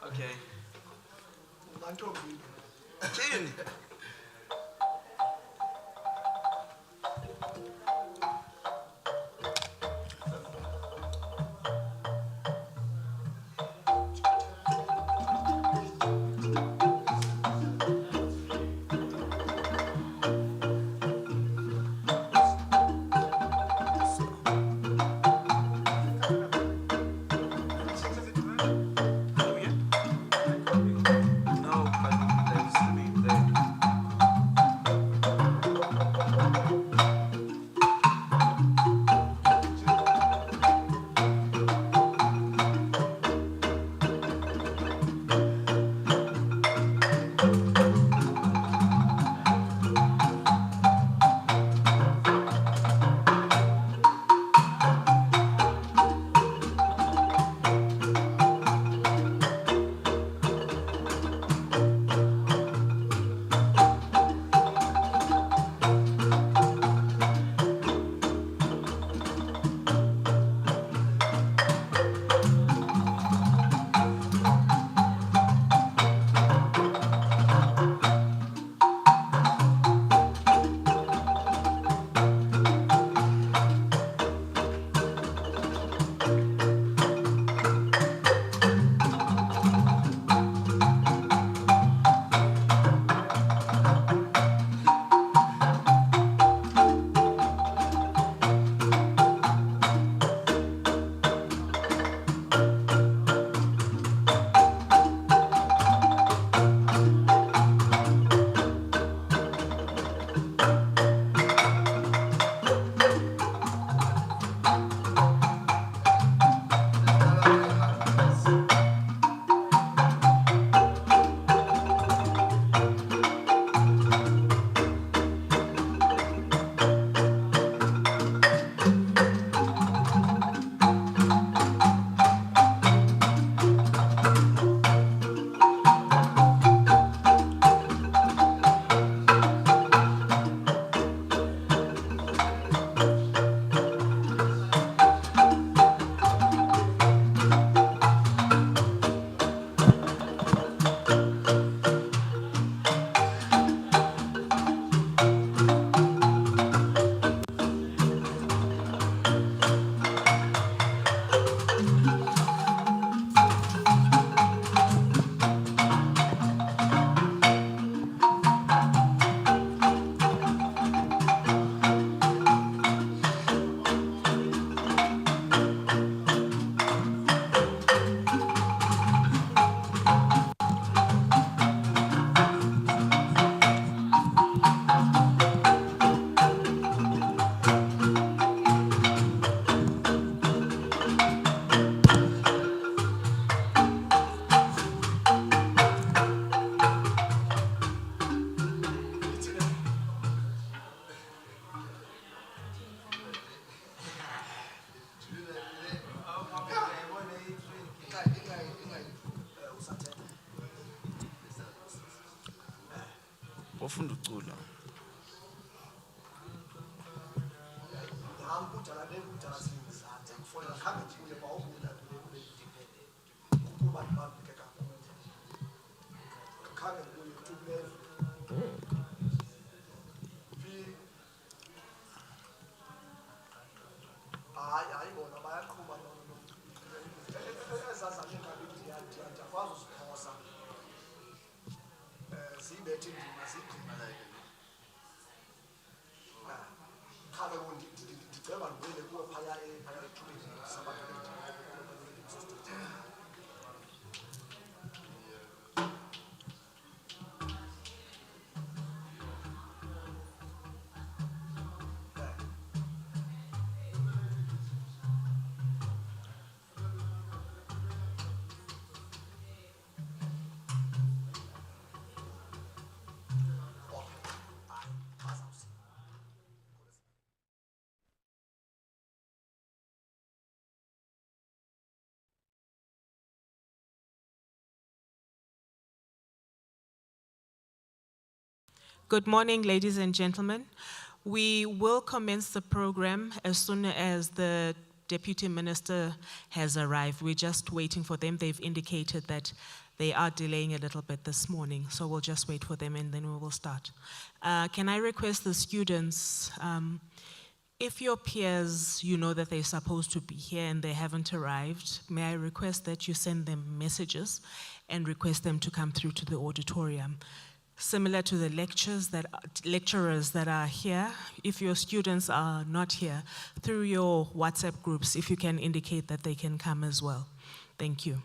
Okay. Tune. No, but let's leave there. ofunda ucula. Good morning, ladies and gentlemen. We will commence the program as soon as the Deputy Minister has arrived. We're just waiting for them. They've indicated that they are delaying a little bit this morning, so we'll just wait for them and then we will start. Can I request the students, if your peers, you know that they're supposed to be here and they haven't arrived, may I request that you send them messages and request them to come through to the auditorium. Similar to the lecturers that are here, if your students are not here, through your WhatsApp groups, if you can indicate that they can come as well. Thank you.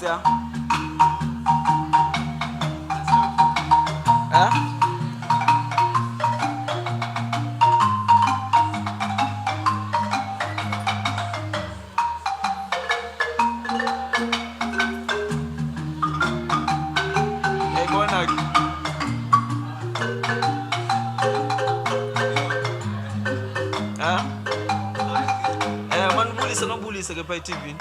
Peter. Huh? Manibulise ke pha TV.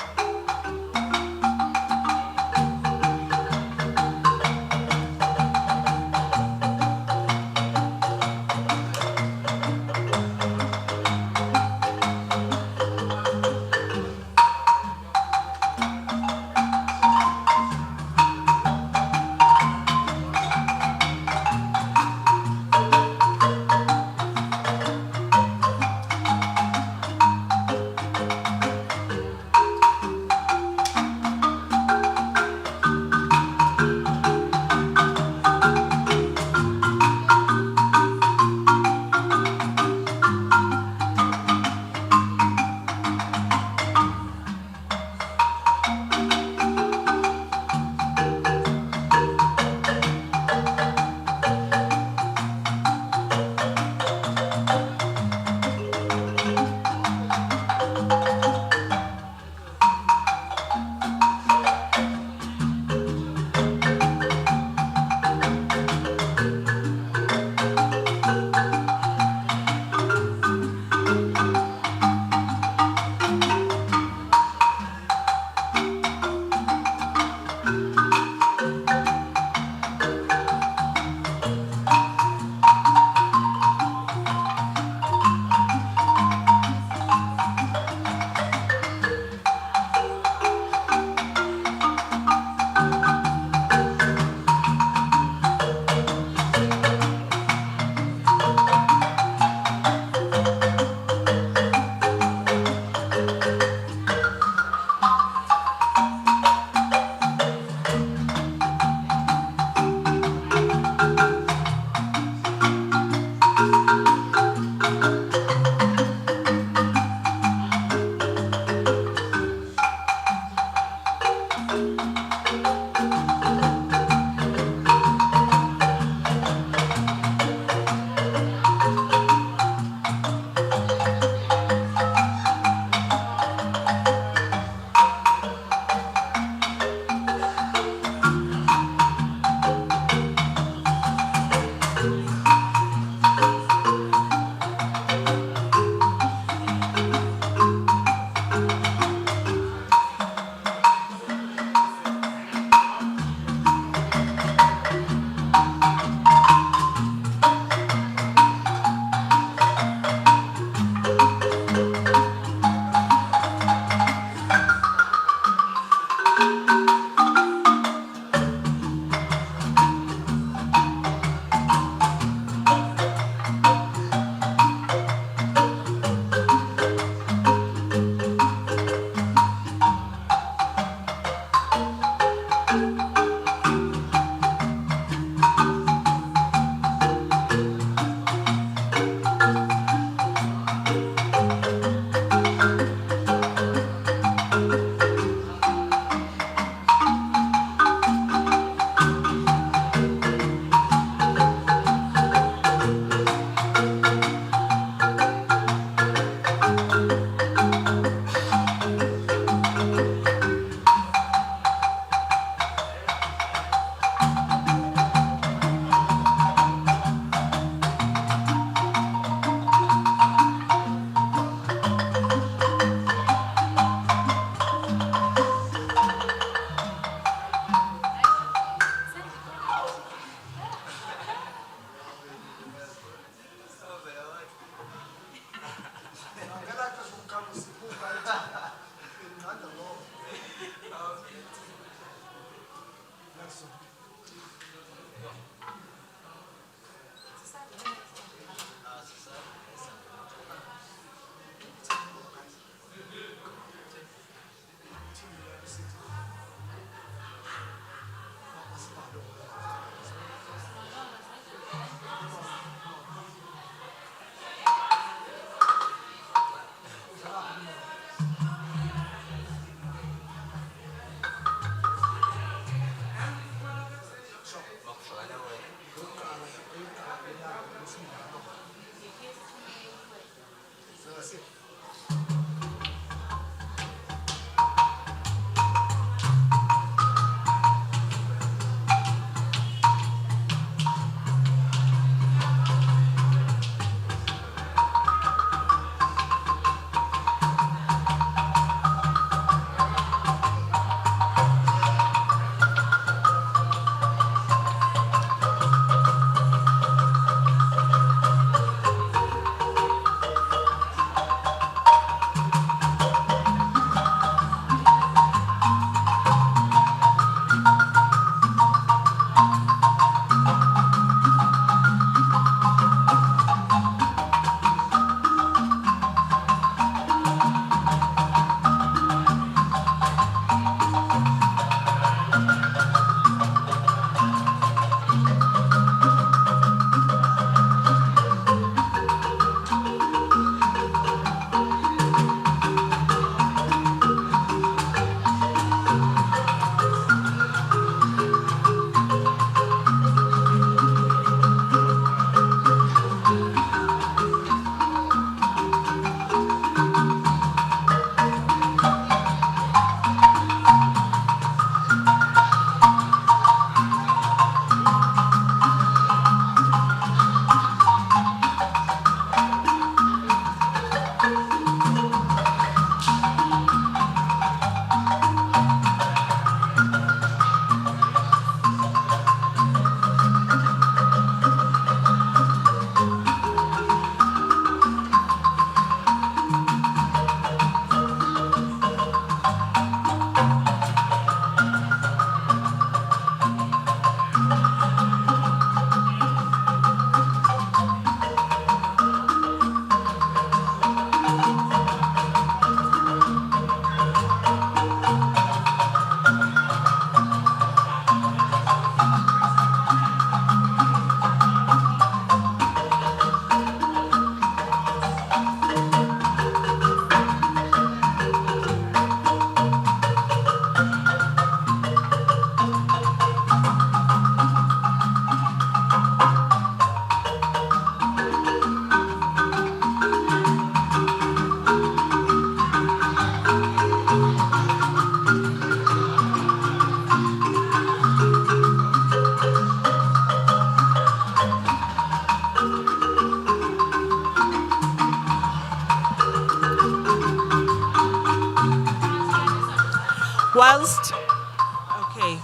Whilst, okay,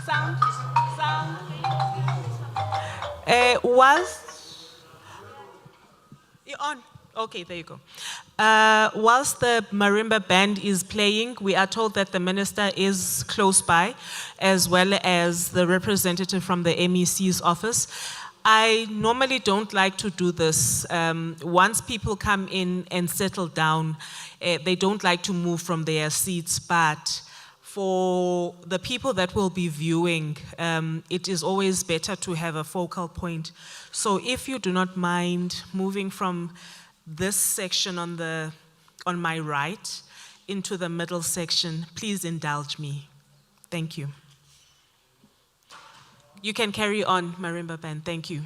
sound, sound. Whilst, you're on. Okay, there you go. Whilst the marimba band is playing, we are told that the minister is close by, as well as the representative from the MEC's office. I normally don't like to do this. Once people come in and settle down, they don't like to move from their seats, but for the people that will be viewing, it is always better to have a focal point. So if you do not mind moving from this section on my right into the middle section, please indulge me. Thank you. You can carry on, Marimba Band. Thank you.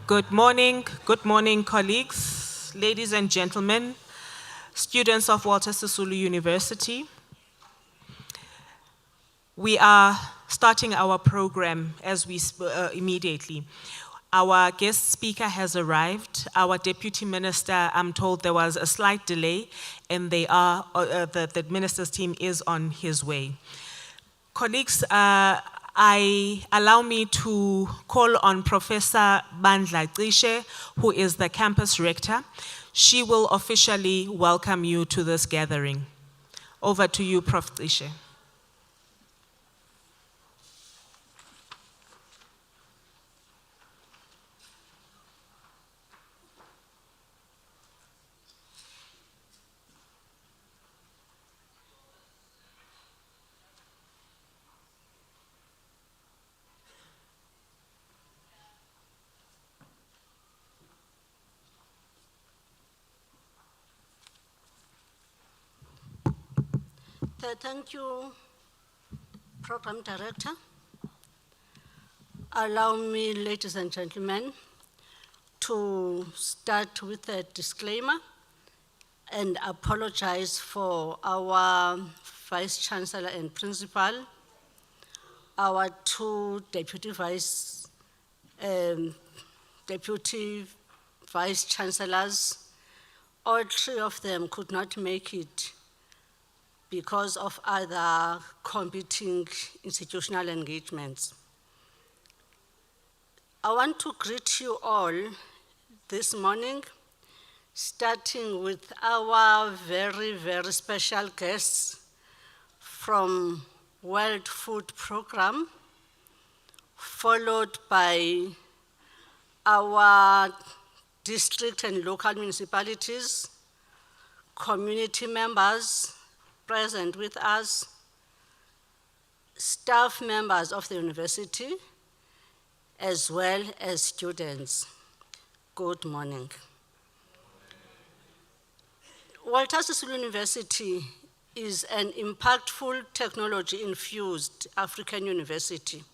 Good morning, colleagues, ladies and gentlemen, students of Walter Sisulu University. We are starting our program immediately. Our guest speaker has arrived. Our deputy minister, I'm told there was a slight delay, and the minister's team is on his way. Colleagues, allow me to call on Professor Bandla Cishe, who is the campus rector. She will officially welcome you to this gathering. Over to you, Prof. Cishe. Thank you, Program Director. Allow me, ladies and gentlemen, to start with a disclaimer and apologize for our Vice Chancellor and Principal, our two Deputy Vice Chancellors. All three of them could not make it because of other competing institutional engagements. I want to greet you all this morning, starting with our very, very special guests from World Food Programme, followed by our district and local municipalities, community members present with us, staff members of the university, as well as students. Good morning. Walter Sisulu University is an impactful technology-infused African university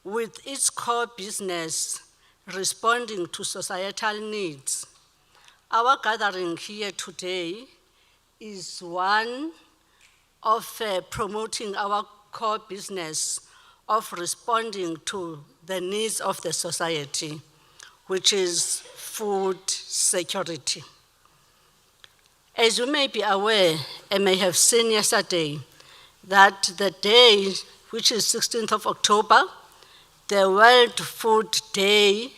with its core business responding to societal needs. Our gathering here today is one of promoting our core business of responding to the needs of the society, which is food security. As you may be aware, and may have seen yesterday, that the day, which is 16th of October, the World Food Day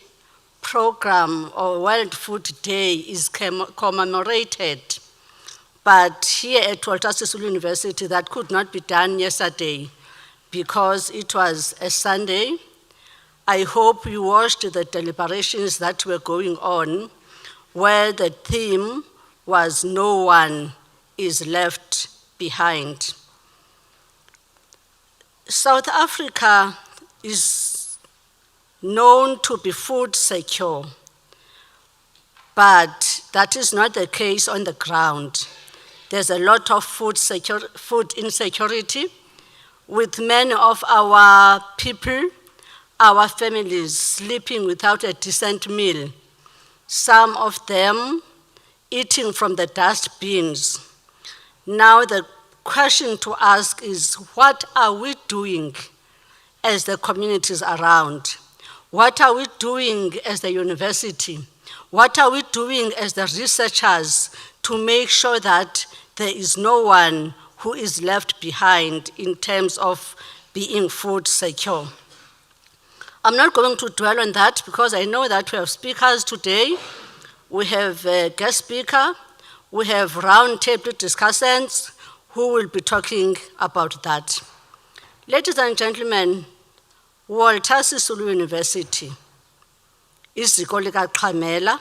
program, or World Food Day, is commemorated. But here at Walter Sisulu University, that could not be done yesterday because it was a Sunday. I hope you watched the deliberations that were going on, where the theme was "No one is left behind." South Africa is known to be food secure, but that is not the case on the ground. There's a lot of food insecurity, with many of our people, our families, sleeping without a decent meal, some of them eating from the dustbins. Now the question to ask is, what are we doing as the communities around? What are we doing as the university? What are we doing as the researchers to make sure that there is no one who is left behind in terms of being food secure? I'm not going to dwell on that because I know that we have speakers today. We have a guest speaker. We have roundtable discussants who will be talking about that. Ladies and gentlemen, Walter Sisulu University iziko likaQhamela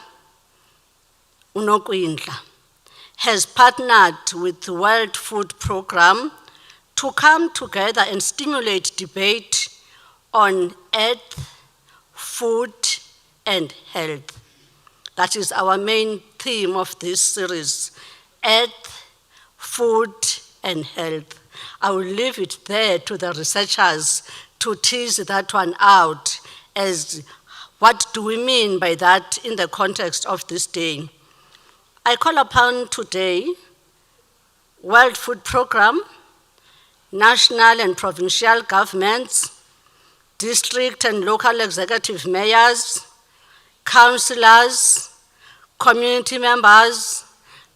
uNokwindla has partnered with the World Food Programme to come together and stimulate debate on earth, food, and health. That is our main theme of this series: earth, food, and health. I will leave it there to the researchers to tease that one out as What do we mean by that in the context of this day? I call upon today World Food Programme, national and provincial governments, district and local executive mayors, councillors, community members,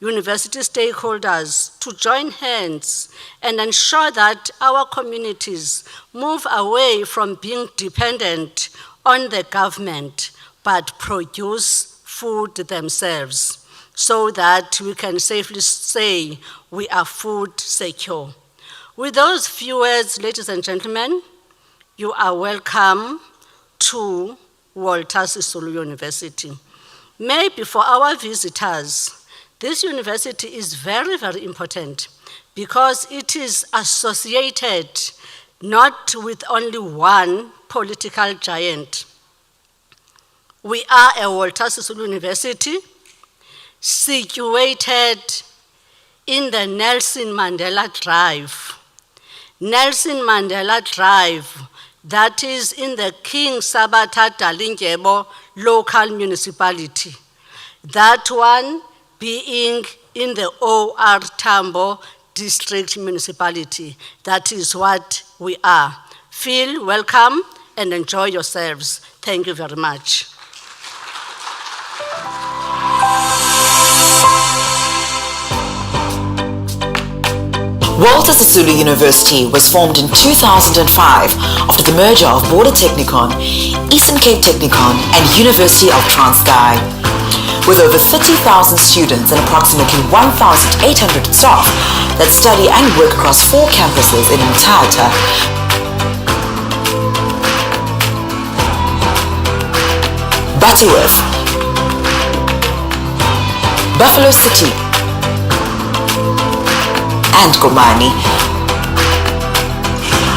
university stakeholders to join hands and ensure that our communities move away from being dependent on the government, but produce food themselves so that we can safely say we are food secure. With those few words, ladies and gentlemen, you are welcome to Walter Sisulu University. Maybe for our visitors, this university is very, very important because it is associated not with only one political giant. We are a Walter Sisulu University situated in the Nelson Mandela Drive. Nelson Mandela Drive, that is in the King Sabata Dalindyebo local municipality. That one being in the OR Tambo district municipality. That is what we are. Feel welcome and enjoy yourselves. Thank you very much. Walter Sisulu University was formed in 2005 after the merger of Border Technikon, Eastern Cape Technikon and University of Transkei. With over 30,000 students and approximately 1,800 staff that study and work across 4 campuses in Mtata, Butterworth, Buffalo City and Komani.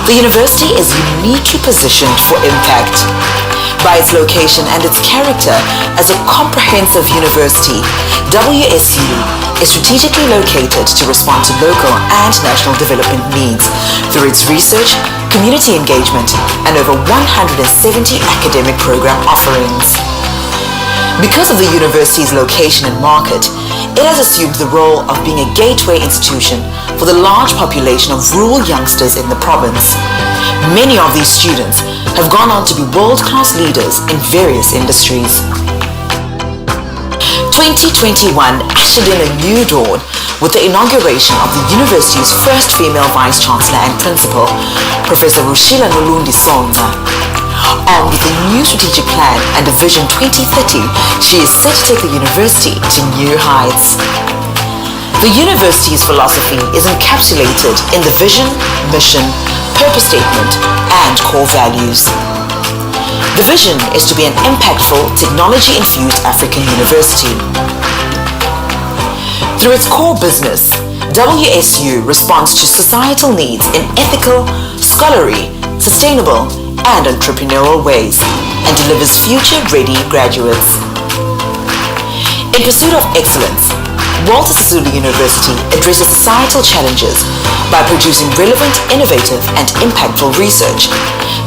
The university is uniquely positioned for impact. By its location and its character as a comprehensive university, WSU is strategically located to respond to local and national development needs through its research, community engagement, and over 170 academic program offerings. Because of the university's location and market, it has assumed the role of being a gateway institution for the large population of rural youngsters in the province. Many of these students have gone on to be world-class leaders in various industries. 2021 ushered in a new dawn with the inauguration of the university's first female vice-chancellor and principal, Professor Rushila Nolundi Songa. Armed with a new strategic plan and a Vision 2030, she is set to take the university to new heights. The university's philosophy is encapsulated in the vision, mission, purpose statement, and core values. The vision is to be an impactful, technology-infused African university. Through its core business, WSU responds to societal needs in ethical, scholarly, sustainable, and entrepreneurial ways, and delivers future-ready graduates. In pursuit of excellence, Walter Sisulu University addresses societal challenges by producing relevant, innovative, and impactful research,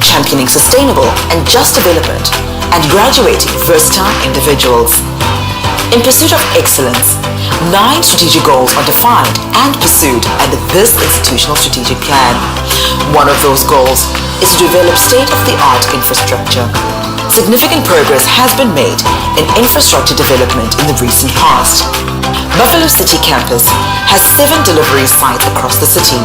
championing sustainable and just development, and graduating versatile individuals. In pursuit of excellence, 9 strategic goals are defined and pursued under this institutional strategic plan. One of those goals is to develop state-of-the-art infrastructure. Significant progress has been made in infrastructure development in the recent past. Buffalo City campus has 7 delivery sites across the city.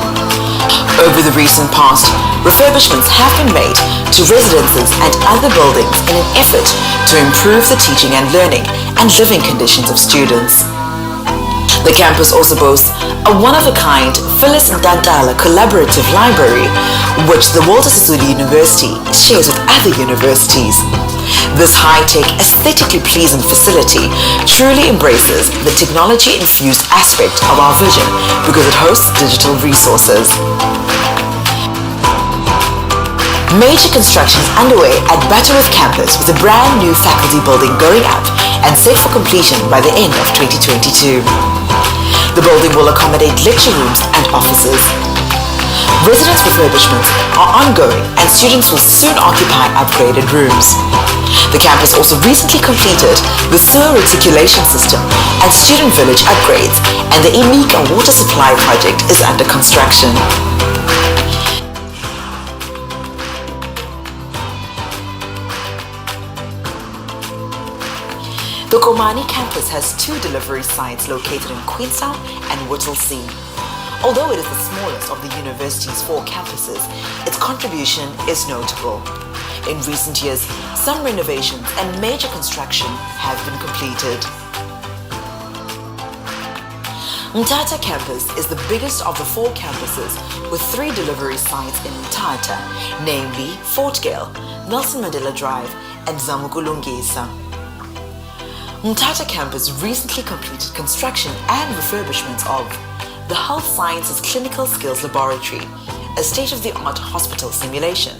Over the recent past, refurbishments have been made to residences and other buildings in an effort to improve the teaching and learning and living conditions of students. The campus also boasts a one-of-a-kind Phyllis Mtata Collaborative Library, which the Walter Sisulu University shares with other universities. This high-tech, aesthetically pleasing facility truly embraces the technology-infused aspect of our vision because it hosts digital resources. Major construction is underway at Butterworth campus with a brand new faculty building going up and set for completion by the end of 2022. The building will accommodate lecture rooms and offices. Residence refurbishments are ongoing and students will soon occupy upgraded rooms. The campus also recently completed the sewer reticulation system and student village upgrades, and the Imika water supply project is under construction. The Komani campus has 2 delivery sites located in Queenstown and Whittlesea. Although it is the smallest of the university's 4 campuses, its contribution is notable. In recent years, some renovations and major construction have been completed. Mtata Campus is the biggest of the 4 campuses with 3 delivery sites in Mtata, namely Fort Gale, Nelson Mandela Drive and Zamukulungisa. Mtata Campus recently completed construction and refurbishments of the Health Sciences Clinical Skills Laboratory, a state-of-the-art hospital simulation,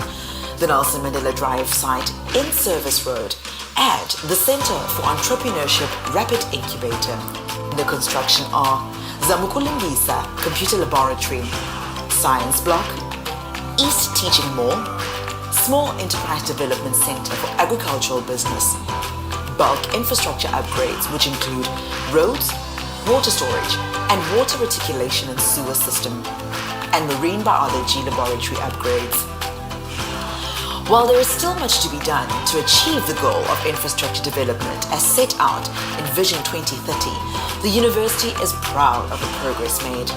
the Nelson Mandela Drive site in Service Road, and the Center for Entrepreneurship Rapid Incubator. In the construction are Zamukulungisa Computer Laboratory, Science Block, East Teaching Mall, Small Enterprise Development Center for Agricultural Business, bulk infrastructure upgrades which include roads, water storage, and water reticulation and sewer system, and marine biology laboratory upgrades. While there is still much to be done to achieve the goal of infrastructure development as set out in Vision 2030, the university is proud of the progress made.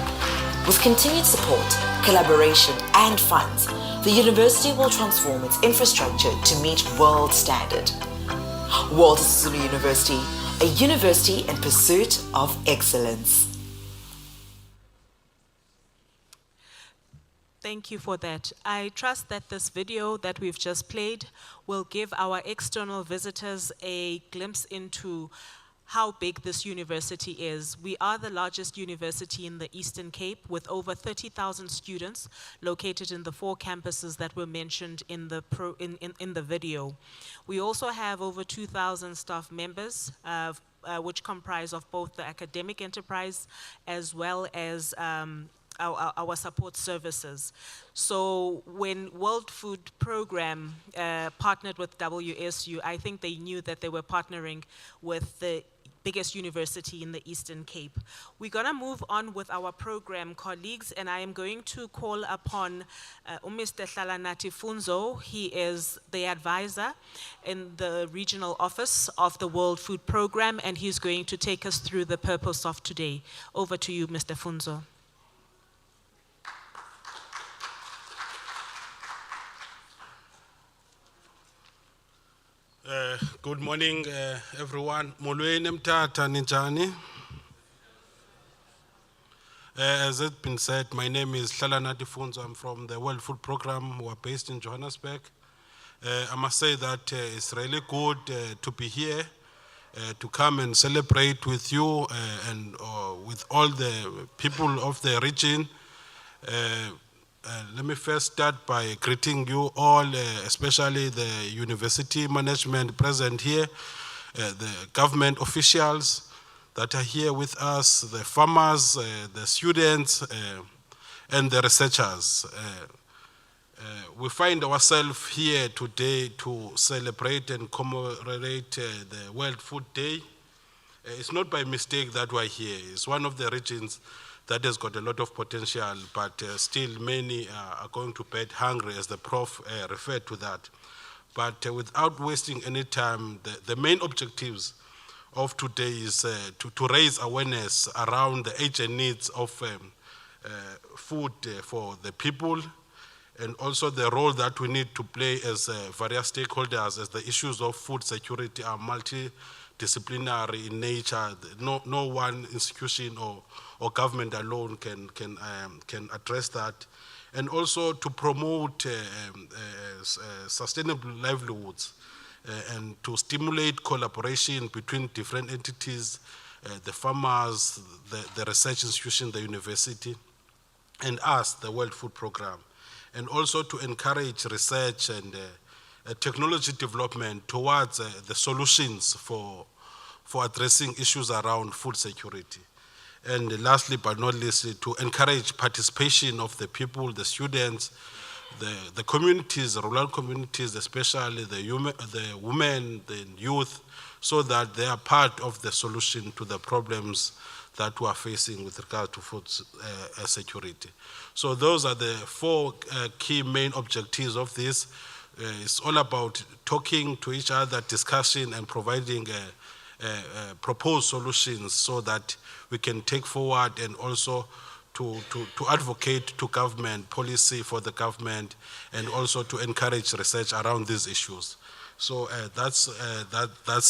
With continued support, collaboration, and funds, the university will transform its infrastructure to meet world standard. Walter Sisulu University, a university in pursuit of excellence. Thank you for that. I trust that this video that we've just played will give our external visitors a glimpse into how big this university is. We are the largest university in the Eastern Cape with over 30,000 students located in the 4 campuses that were mentioned in the video. We also have over 2,000 staff members, which comprise of both the academic enterprise as well as our support services. So when World Food Program partnered with WSU, I think they knew that they were partnering with the biggest university in the Eastern Cape. We're gonna move on with our program colleagues, and I am going to call upon Mr. Hlalanati Funzo. He is the advisor in the regional office of the World Food Program, and he's going to take us through the purpose of today. Over to you, Mr. Funzo. Good morning, everyone. Molweni Mtata ninjani? As it's been said, my name is Hlalanati Funzo. I'm from the World Food Program. We're based in Johannesburg. I must say that it's really good to be here, to come and celebrate with you and with all the people of the region. Let me first start by greeting you all, especially the university management present here, the government officials that are here with us, the farmers, the students, and the researchers. We find ourselves here today to celebrate and commemorate the World Food Day. It's not by mistake that we're here. It's one of the regions that has got a lot of potential, but still many are going to bed hungry, as the Prof referred to that. But without wasting any time, the main objectives of today is to raise awareness around the urgent needs of food for the people, and also the role that we need to play as various stakeholders, as the issues of food security are multidisciplinary in nature. No one institution or government alone can address that. And also to promote sustainable livelihoods and to stimulate collaboration between different entities, the farmers, the research institution, the university, and us, the World Food Program. And also to encourage research and technology development towards the solutions for addressing issues around food security. And lastly but not least, to encourage participation of the people, the students, the communities, rural communities, especially the women, the youth, so that they are part of the solution to the problems that we are facing with regard to food security. So those are the four key main objectives of this. It's all about talking to each other, discussing and providing proposed solutions so that we can take forward and also to advocate to government, policy for the government, and also to encourage research around these issues. So that's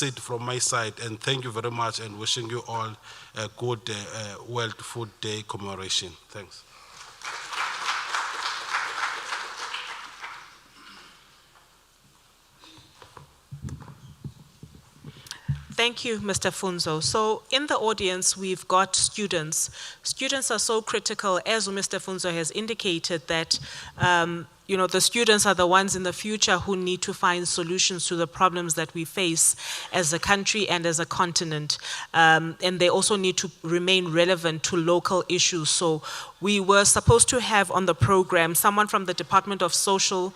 it from my side, and thank you very much, and wishing you all a good World Food Day commemoration. Thanks. Thank you, Mr. Funzo. So in the audience, we've got students. Students are so critical, as Mr. Funzo has indicated, that the students are the ones in the future who need to find solutions to the problems that we face as a country and as a continent. And they also need to remain relevant to local issues. So we were supposed to have on the program someone from the Department of Social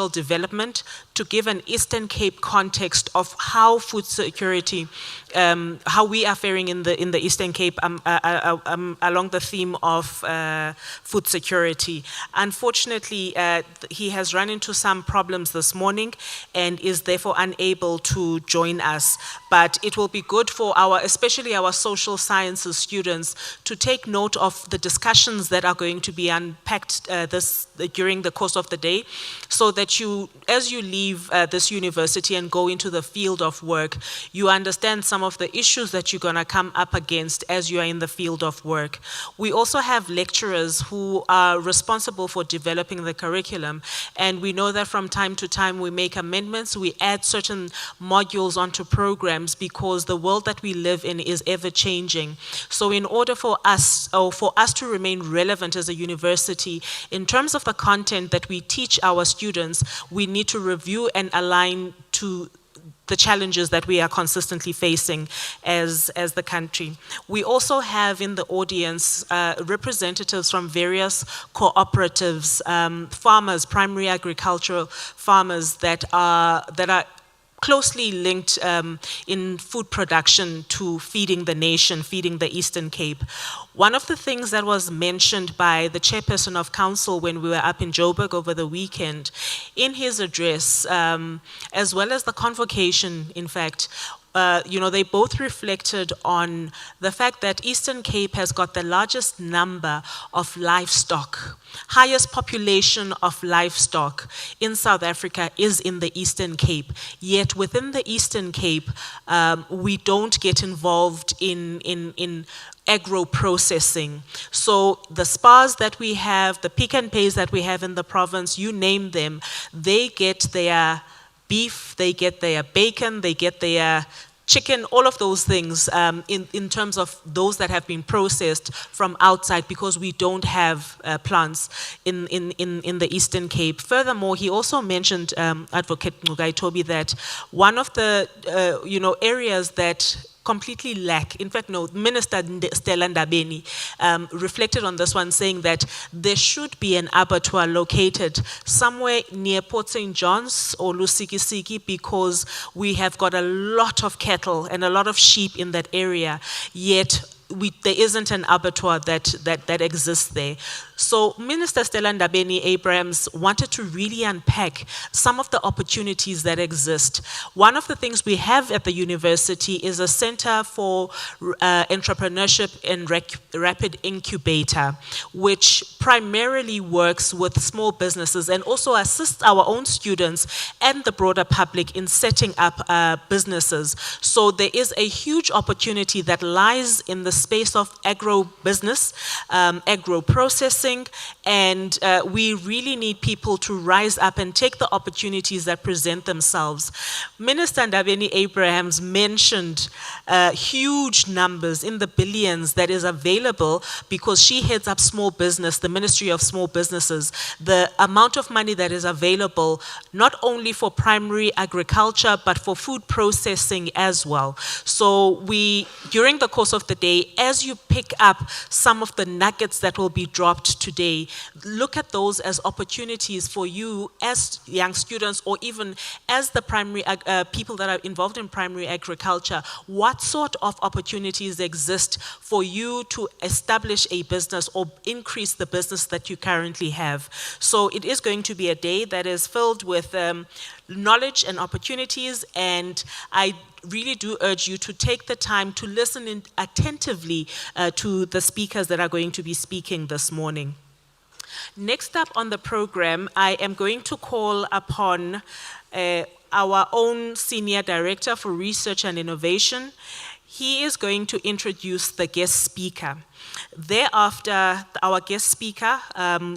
Development to give an Eastern Cape context of how food security, how we are faring in the Eastern Cape along the theme of food security. Unfortunately, he has run into some problems this morning and is therefore unable to join us. But it will be good for especially our social sciences students, to take note of the discussions that are going to be unpacked during the course of the day, so that as you leave this university and go into the field of work, you understand some of the issues that you're going to come up against as you are in the field of work. We also have lecturers who are responsible for developing the curriculum, and we know that from time to time we make amendments, we add certain modules onto programs because the world that we live in is ever changing. So in order for us to remain relevant as a university, in terms of the content that we teach our students, we need to review and align to the challenges that we are consistently facing as the country. We also have in the audience representatives from various cooperatives, farmers, primary agricultural farmers that are closely linked in food production to feeding the nation, feeding the Eastern Cape. One of the things that was mentioned by the chairperson of council when we were up in Joburg over the weekend, in his address, as well as the convocation, in fact, they both reflected on the fact that Eastern Cape has got the largest number of livestock. Highest population of livestock in South Africa is in the Eastern Cape. Yet within the Eastern Cape, we don't get involved in agro-processing. So the spas that we have, the Pick n Pays that we have in the province, you name them, they get their beef, they get their bacon, they get their chicken, all of those things in terms of those that have been processed from outside, because we don't have plants in the Eastern Cape. Furthermore, he also mentioned, Advocate Ngugai Toby, that one of the areas that completely lack. In fact, no, Minister Stella Ndabeni reflected on this one, saying that there should be an abattoir located somewhere near Port St. John's or Lusikisiki, because we have got a lot of cattle and a lot of sheep in that area, yet there isn't an abattoir that exists there. So Minister Stella Ndabeni-Abrahams wanted to really unpack some of the opportunities that exist. One of the things we have at the university is a Center for Entrepreneurship and Rapid Incubator, which primarily works with small businesses and also assists our own students and the broader public in setting up businesses. So there is a huge opportunity that lies in the space of agro-business, agro-processing, and we really need people to rise up and take the opportunities that present themselves. Minister Ndabeni-Abrahams mentioned huge numbers in the billions that is available because she heads up small business, the Ministry of Small Businesses, the amount of money that is available not only for primary agriculture but for food processing as well. So during the course of the day, as you pick up some of the nuggets that will be dropped today, look at those as opportunities for you as young students, or even as the primary people that are involved in primary agriculture. What sort of opportunities exist for you to establish a business or increase the business that you currently have? So it is going to be a day that is filled with knowledge and opportunities, and I really do urge you to take the time to listen attentively to the speakers that are going to be speaking this morning. Next up on the program, I am going to call upon our own Senior Director for Research and Innovation. He is going to introduce the guest speaker. Thereafter, our guest speaker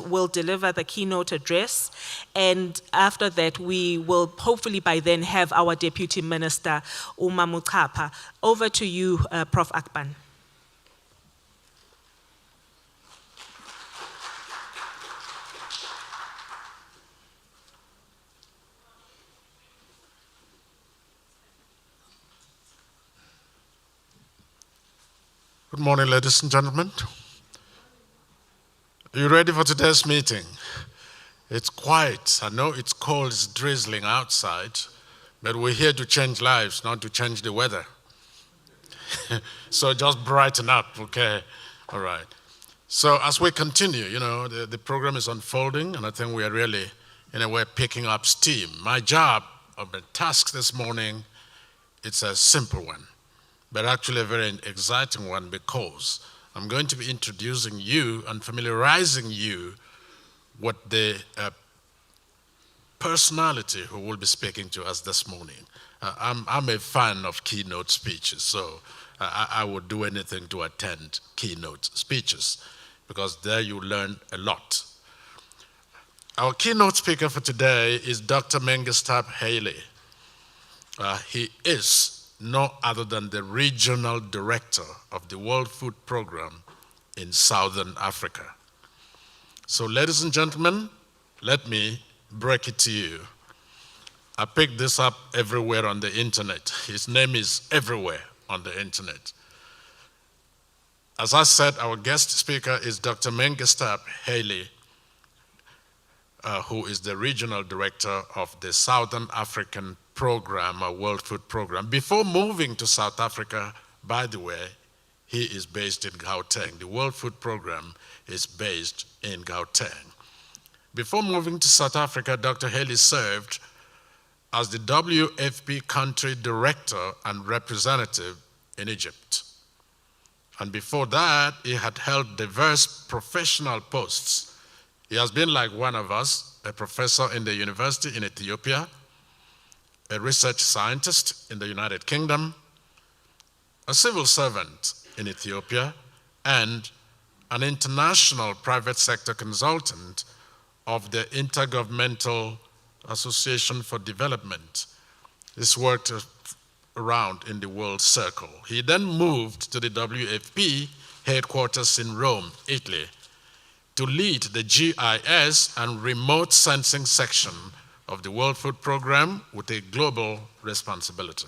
will deliver the keynote address, and after that, we will hopefully by then have our Deputy Minister, Mtata. Over to you, Prof. Akpan. Good morning, ladies and gentlemen. Are you ready for today's meeting? It's quiet. I know it's cold, it's drizzling outside, but we're here to change lives, not to change the weather. So just brighten up, okay? All right. So as we continue, the program is unfolding, and I think we are really, in a way, picking up steam. My job, or the task this morning, it's a simple one, but actually a very exciting one, because I'm going to be introducing you and familiarizing you with the personality who will be speaking to us this morning. I'm a fan of keynote speeches, so I would do anything to attend keynote speeches, because there you learn a lot. Our keynote speaker for today is Dr. Mtata Campus. He is no other than the regional director of the World Food Program in Southern Africa. So, ladies and gentlemen, let me break it to you. I picked this up everywhere on the internet. His name is everywhere on the internet. As I said, our guest speaker is Dr. Mtata Campus, who is the regional director of the Southern African Program, a World Food Program. Before moving to South Africa, by the way, he is based in Gauteng. The World Food Program is based in Gauteng. Before moving to South Africa, Dr. Haley served as the WFP country director and representative in Egypt. And before that, he had held diverse professional posts. He has been like one of us, a professor in the university in Ethiopia, a research scientist in the United Kingdom, a civil servant in Ethiopia, and an international private sector consultant of the Intergovernmental Association for Development. He's worked around in the world circle. He then moved to the WFP headquarters in Rome, Italy, to lead the GIS and remote sensing section of the World Food Program with a global responsibility.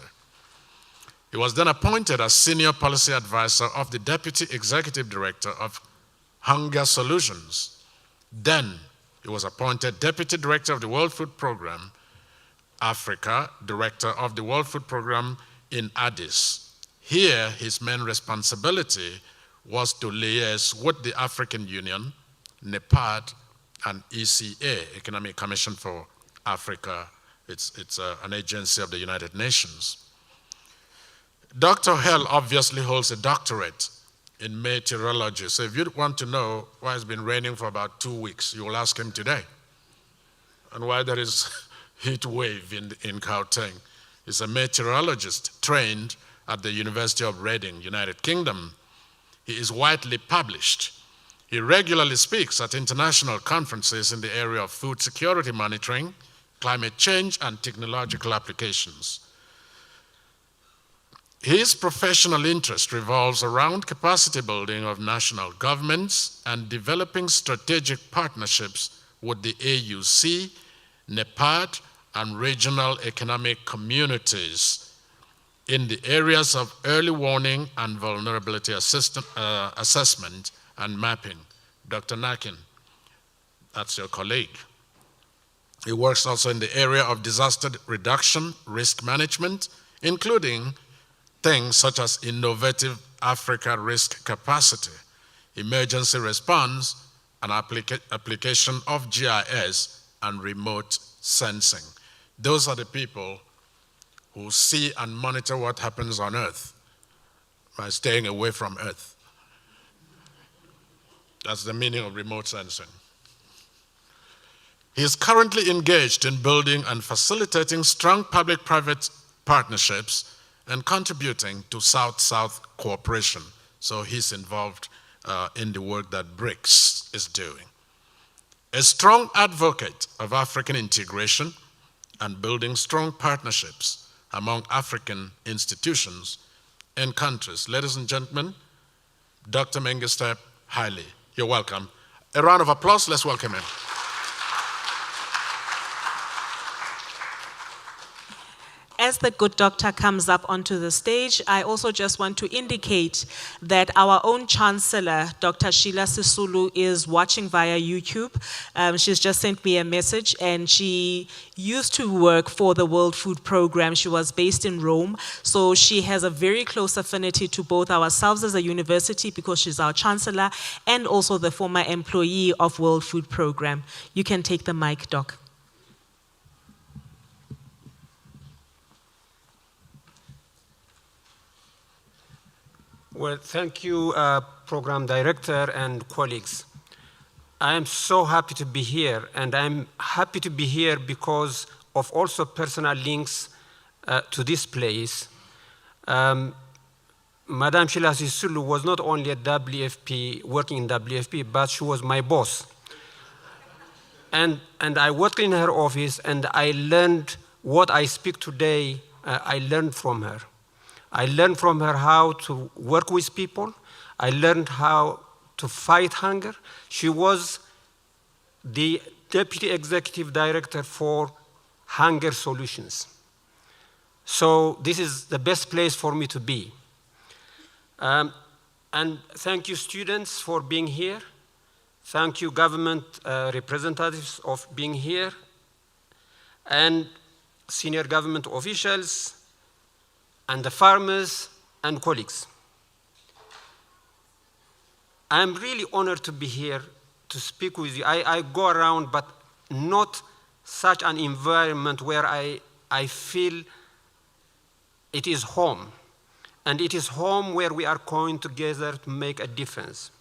He was then appointed as Senior Policy Advisor of the Deputy Executive Director of Hunger Solutions. Then he was appointed Deputy Director of the World Food Program, Africa, Director of the World Food Program in Addis. Here, his main responsibility was to liaise with the African Union, NEPAD, and ECA, Economic Commission for Africa. It's an agency of the United Nations. Dr. Hell obviously holds a doctorate in meteorology. So if you want to know why it's been raining for about 2 weeks, you will ask him today. And why there is heat wave in Gauteng. He's a meteorologist trained at the University of Reading, United Kingdom. He is widely published. He regularly speaks at international conferences in the area of food security monitoring, climate change, and technological applications. His professional interest revolves around capacity building of national governments and developing strategic partnerships with the AUC, NEPAD, and regional economic communities in the areas of early warning and vulnerability assessment and mapping. Dr. Nakin, that's your colleague. He works also in the area of disaster reduction, risk management, including things such as innovative Africa risk capacity, emergency response, and application of GIS and remote sensing. Those are the people who see and monitor what happens on Earth by staying away from Earth. That's the meaning of remote sensing. He is currently engaged in building and facilitating strong public-private partnerships and contributing to South-South cooperation. So he's involved in the work that BRICS is doing. A strong advocate of African integration and building strong partnerships among African institutions and countries. Ladies and gentlemen, Dr. Mengistu Haile, you're welcome. A round of applause, let's welcome him. As the good doctor comes up onto the stage, I also just want to indicate that our own Chancellor, Dr. Sheila Sisulu, is watching via YouTube. She's just sent me a message, and she used to work for the World Food Program. She was based in Rome, so she has a very close affinity to both ourselves as a university because she's our Chancellor and also the former employee of World Food Program. You can take the mic, Doc. Well, thank you, Program Director and colleagues. I am so happy to be here, and I'm happy to be here because of also personal links to this place. Madame Sheila Sisulu was not only at WFP, working in WFP, but she was my boss. And I worked in her office, and I learned what I speak today, I learned from her. I learned from her how to work with people. I learned how to fight hunger. She was the Deputy Executive Director for Hunger Solutions. So this is the best place for me to be. And thank you, students, for being here. Thank you, government representatives, of being here, and senior government officials, and the farmers and colleagues. I'm really honored to be here to speak with you. I go around, but not such an environment where I feel it is home. And it is home where we are going together to make a difference.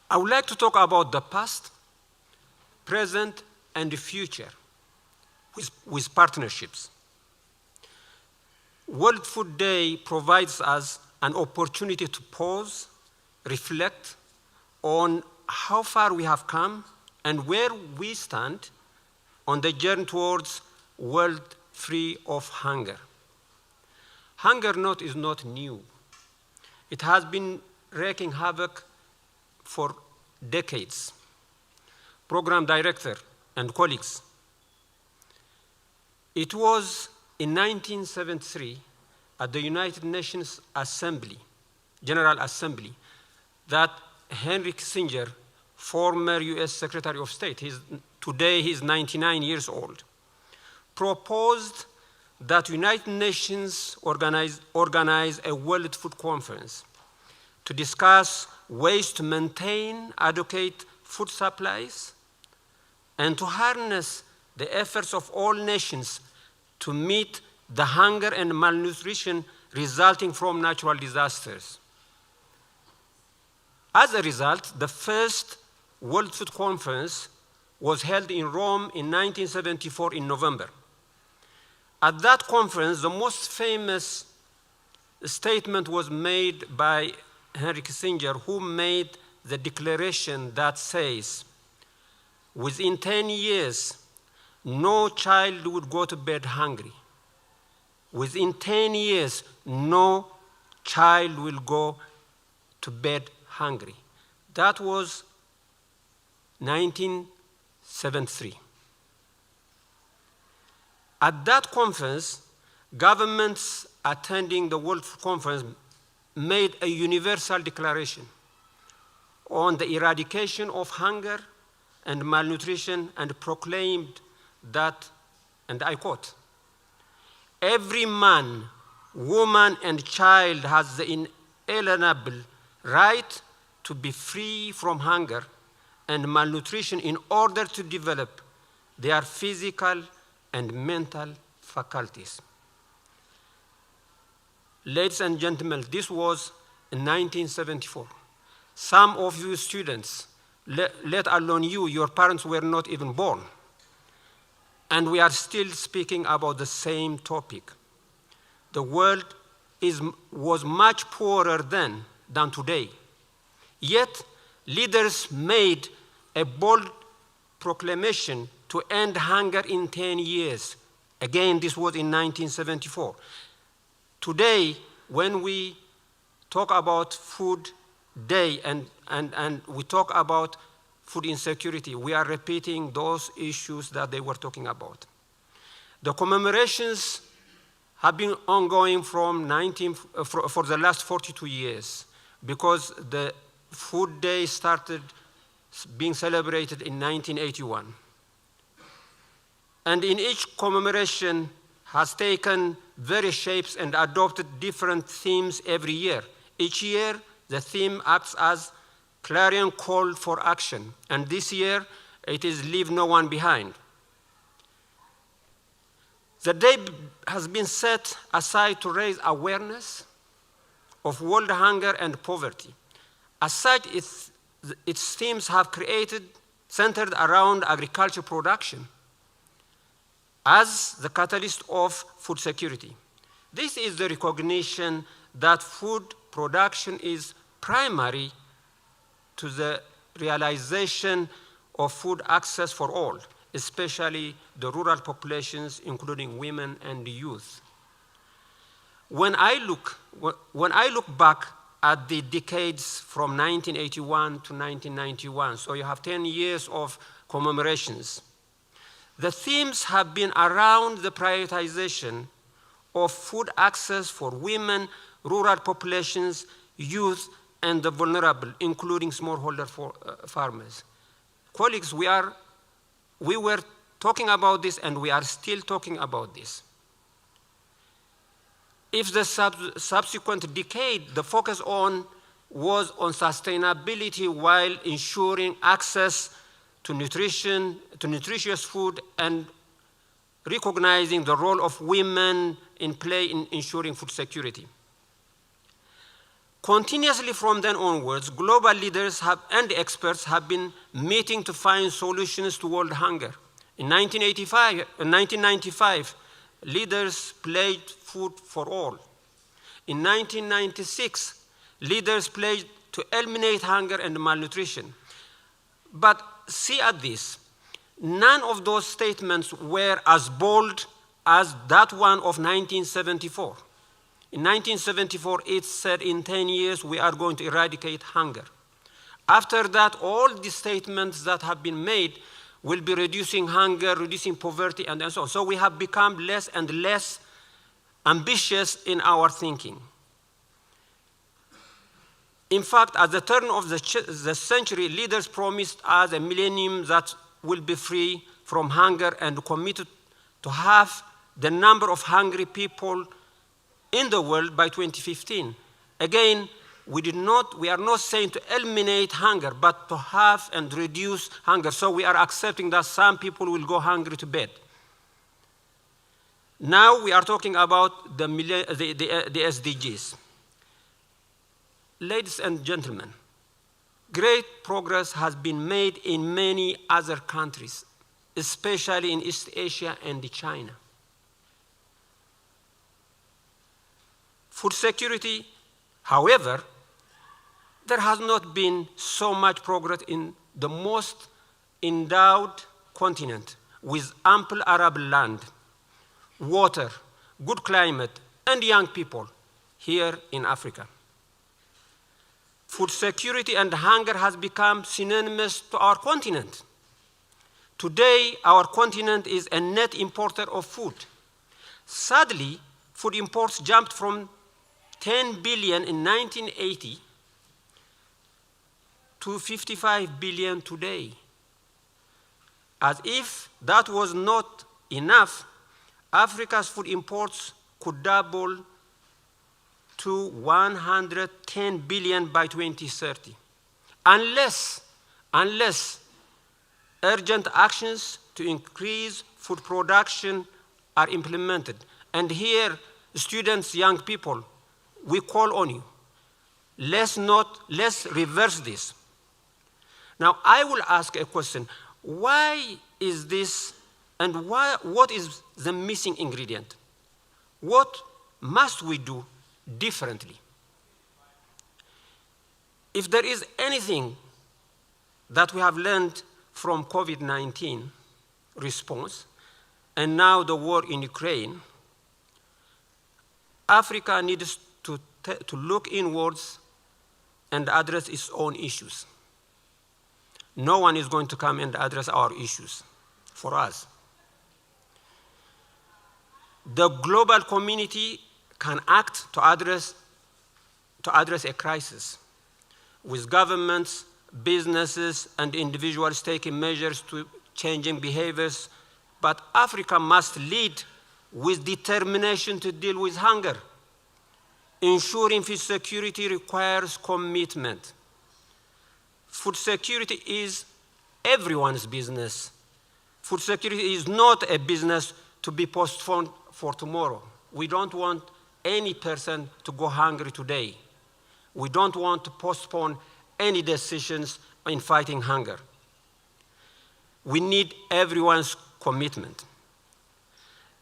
I would like to talk about the past, present, and the future with partnerships. World Food Day provides us an opportunity to pause, reflect on how far we have come and where we stand on the journey towards a world free of hunger. Hunger is not new. It has been wreaking havoc for decades. Program Director and colleagues, it was in 1973, at the United Nations General Assembly, that Henry Kissinger, former US Secretary of State, today he's 99 years old, proposed that United Nations organize a World Food Conference to discuss ways to maintain adequate food supplies and to harness the efforts of all nations to meet the hunger and malnutrition resulting from natural disasters. As a result, the first World Food Conference was held in Rome in 1974 in November. At that conference, the most famous statement was made by Henry Kissinger, who made the declaration that says, within 10 years, no child would go to bed hungry. Within 10 years, no child will go to bed hungry. That was 1973. At that conference, governments attending the World Food Conference made a universal declaration. on the eradication of hunger and malnutrition and proclaimed that, and I quote, "Every man, woman, and child has the inalienable right to be free from hunger and malnutrition in order to develop their physical and mental faculties." Ladies and gentlemen, this was in 1974. Some of you students, let alone you, your parents were not even born. And we are still speaking about the same topic. The world was much poorer then than today. Yet, leaders made a bold proclamation to end hunger in 10 years. Again, this was in 1974. Today, when we talk about Food Day and we talk about food insecurity, we are repeating those issues that they were talking about. The commemorations have been ongoing for the last 42 years because the Food Day started being celebrated in 1981. And in each commemoration has taken various shapes and adopted different themes every year. Each year, the theme acts as clarion call for action, and this year, it is Leave No One Behind. The day has been set aside to raise awareness of world hunger and poverty. As such, its themes have centered around agriculture production as the catalyst of food security. This is the recognition that food production is primary to the realization of food access for all, especially the rural populations, including women and youth. When I look back at the decades from 1981 to 1991, so you have 10 years of commemorations, the themes have been around the prioritization of food access for women, rural populations, youth, and the vulnerable, including smallholder farmers. Colleagues, we were talking about this and we are still talking about this. If the subsequent decade, the focus was on sustainability while ensuring access to nutritious food and recognizing the role of women in play in ensuring food security. Continuously from then onwards, global leaders and experts have been meeting to find solutions to world hunger. In 1995, leaders pledged food for all. In 1996, leaders pledged to eliminate hunger and malnutrition. But see at this, none of those statements were as bold as that one of 1974. In 1974, it said in 10 years we are going to eradicate hunger. After that, all the statements that have been made will be reducing hunger, reducing poverty, and so on. So we have become less and less ambitious in our thinking. In fact, at the turn of the century, leaders promised us a millennium that will be free from hunger and committed to halve the number of hungry people in the world by 2015. Again, we are not saying to eliminate hunger, but to halve and reduce hunger. So we are accepting that some people will go hungry to bed. Now we are talking about the SDGs. Ladies and gentlemen, great progress has been made in many other countries, especially in East Asia and China. Food security, however, there has not been so much progress in the most endowed continent with ample arable land, water, good climate, and young people here in Africa. Food security and hunger has become synonymous to our continent. Today, our continent is a net importer of food. Sadly, food imports jumped from 10 billion in 1980 to 55 billion today. As if that was not enough, Africa's food imports could double to 110 billion by 2030, unless urgent actions to increase food production are implemented. And here, students, young people, we call on you. Let's reverse this. Now, I will ask a question. Why is this, and what is the missing ingredient? What must we do differently? If there is anything that we have learned from COVID-19 response, and now the war in Ukraine, Africa needs to look inwards and address its own issues. No one is going to come and address our issues for us. The global community can act to address a crisis, with governments, businesses, and individuals taking measures to changing behaviors, but Africa must lead with determination to deal with hunger. Ensuring food security requires commitment. Food security is everyone's business. Food security is not a business to be postponed for tomorrow. We don't want any person to go hungry today. We don't want to postpone any decisions in fighting hunger. We need everyone's commitment.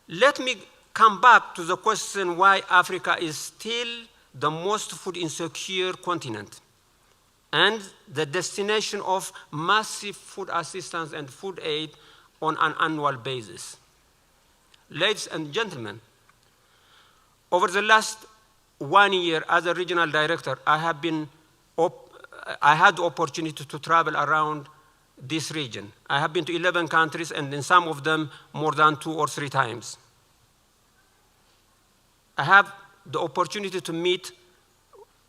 Let me come back to the question why Africa is still the most food insecure continent and the destination of massive food assistance and food aid on an annual basis. Ladies and gentlemen, over the last 1 year as a regional director, I had the opportunity to travel around this region. I have been to 11 countries, and in some of them more than 2 or 3 times. I have the opportunity to meet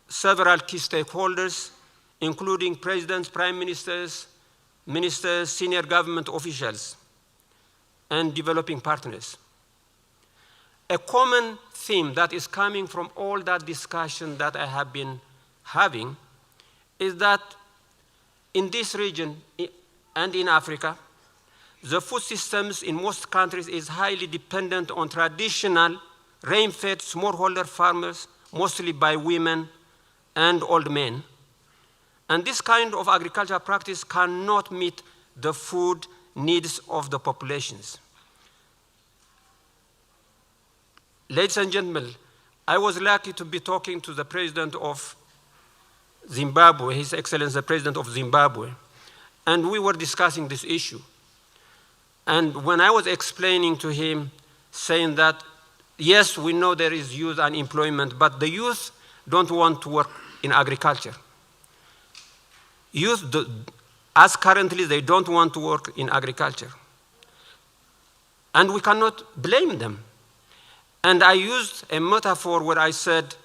several key stakeholders, including presidents, prime ministers, ministers, senior government officials, and developing partners. A common theme that is coming from all that discussion that I have been having is that in this region and in Africa, the food systems in most countries is highly dependent on traditional rain-fed smallholder farmers, mostly by women and old men. And this kind of agricultural practice cannot meet the food needs of the populations. Ladies and gentlemen, I was lucky to be talking to the president of Zimbabwe, His Excellency the President of Zimbabwe, and we were discussing this issue. And when I was explaining to him, saying that, yes, we know there is youth unemployment, but the youth don't want to work in agriculture. Youth, as currently, they don't want to work in agriculture. And we cannot blame them. And I used a metaphor where I said,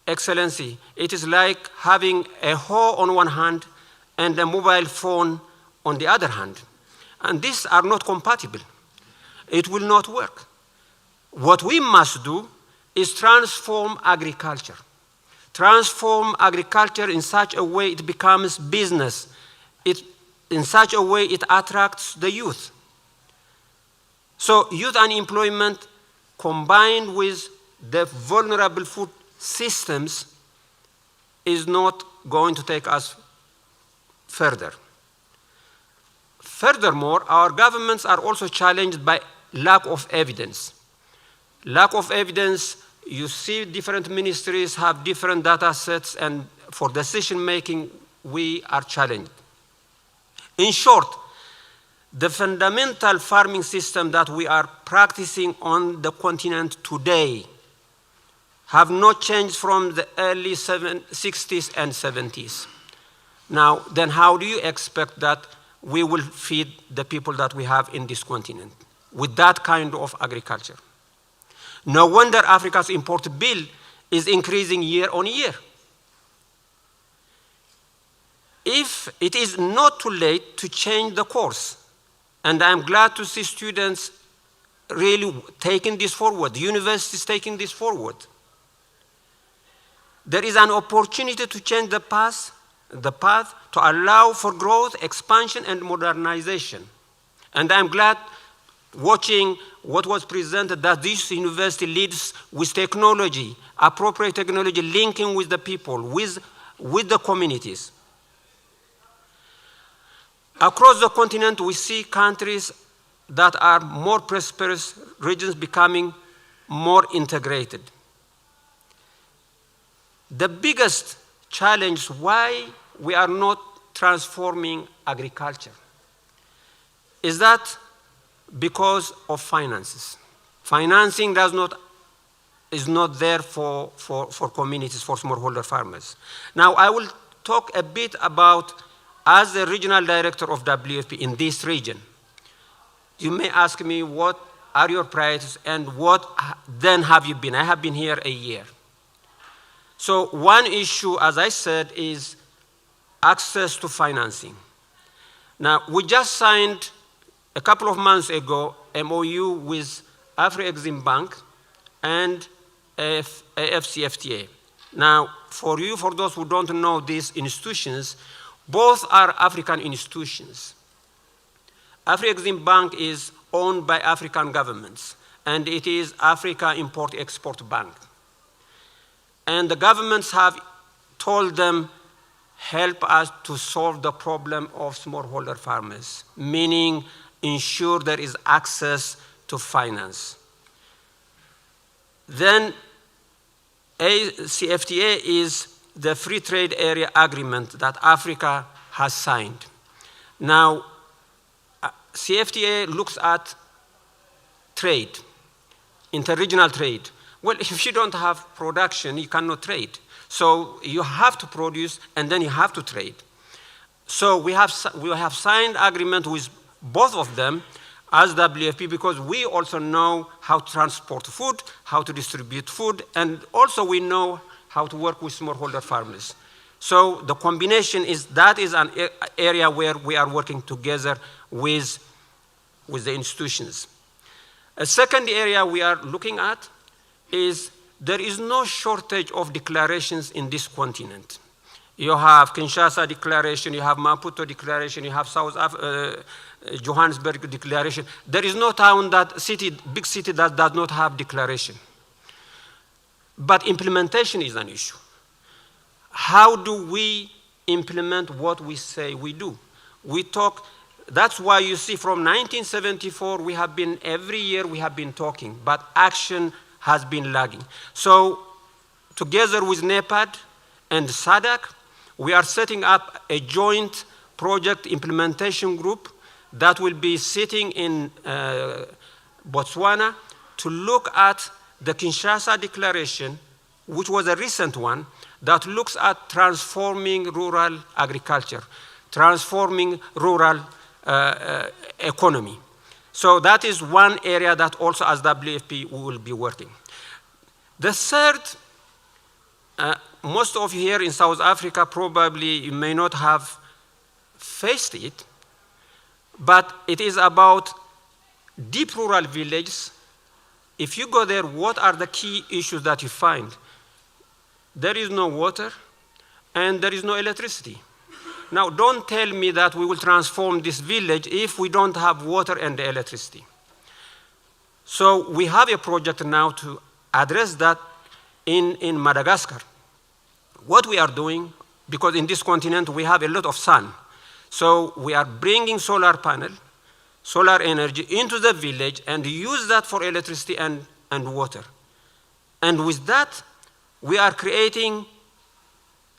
Excellency, it is like having a hoe on one hand and a mobile phone on the other hand. And these are not compatible. It will not work. What we must do is transform agriculture. Transform agriculture in such a way it becomes business. In such a way it attracts the youth. So youth unemployment combined with the vulnerable food systems is not going to take us further. Furthermore, our governments are also challenged by lack of evidence. Lack of evidence, you see different ministries have different data sets, and for decision making, we are challenged. In short, the fundamental farming system that we are practicing on the continent today have not changed from the early 60s and 70s. Now, then how do you expect that we will feed the people that we have in this continent with that kind of agriculture? No wonder Africa's import bill is increasing year on year. if it is not too late to change the course. And I'm glad to see students really taking this forward, the universities taking this forward. There is an opportunity to change the path to allow for growth, expansion, and modernization. And I'm glad watching what was presented that this university leads with technology, appropriate technology, linking with the people, with the communities. Across the continent, we see countries that are more prosperous, regions becoming more integrated. The biggest challenge why we are not transforming agriculture is that because of finances. Financing is not there for communities, for smallholder farmers. Now, I will talk a bit about, as the regional director of WFP in this region, you may ask me what are your priorities and what then have you been? I have been here a year. So one issue, as I said, is access to financing. Now, we just signed a couple of months ago MOU with Afro-Exim Bank and AFCFTA. Now, for those who don't know these institutions, both are African institutions. Afro-Exim Bank is owned by African governments, and it is Africa Import-Export Bank. And the governments have told them, help us to solve the problem of smallholder farmers, meaning ensure there is access to finance. Then CFTA is the free trade area agreement that Africa has signed. Now, CFTA looks at trade, interregional trade. Well, if you don't have production, you cannot trade. So you have to produce, and then you have to trade. So we have signed agreement with both of them as WFP because we also know how to transport food, how to distribute food, and also we know how to work with smallholder farmers. So the combination is an area where we are working together with the institutions. A second area we are looking at is there is no shortage of declarations in this continent. You have Kinshasa Declaration, you have Maputo Declaration, you have Johannesburg Declaration. There is no town, big city that does not have declaration. But implementation is an issue. How do we implement what we say we do? That's why you see from 1974, every year we have been talking, but action has been lagging. So together with NEPAD and SADC, we are setting up a joint project implementation group that will be sitting in Botswana to look at the Kinshasa Declaration, which was a recent one, that looks at transforming rural agriculture, transforming rural economy. So that is one area that also as WFP we will be working. The third, most of you here in South Africa probably you may not have faced it, but it is about deep rural villages. If you go there, what are the key issues that you find? There is no water and there is no electricity. Now, don't tell me that we will transform this village if we don't have water and electricity. So we have a project now to address that in Madagascar. What we are doing, because in this continent we have a lot of sun, so we are bringing solar panel, solar energy into the village and use that for electricity and water. And with that, we are creating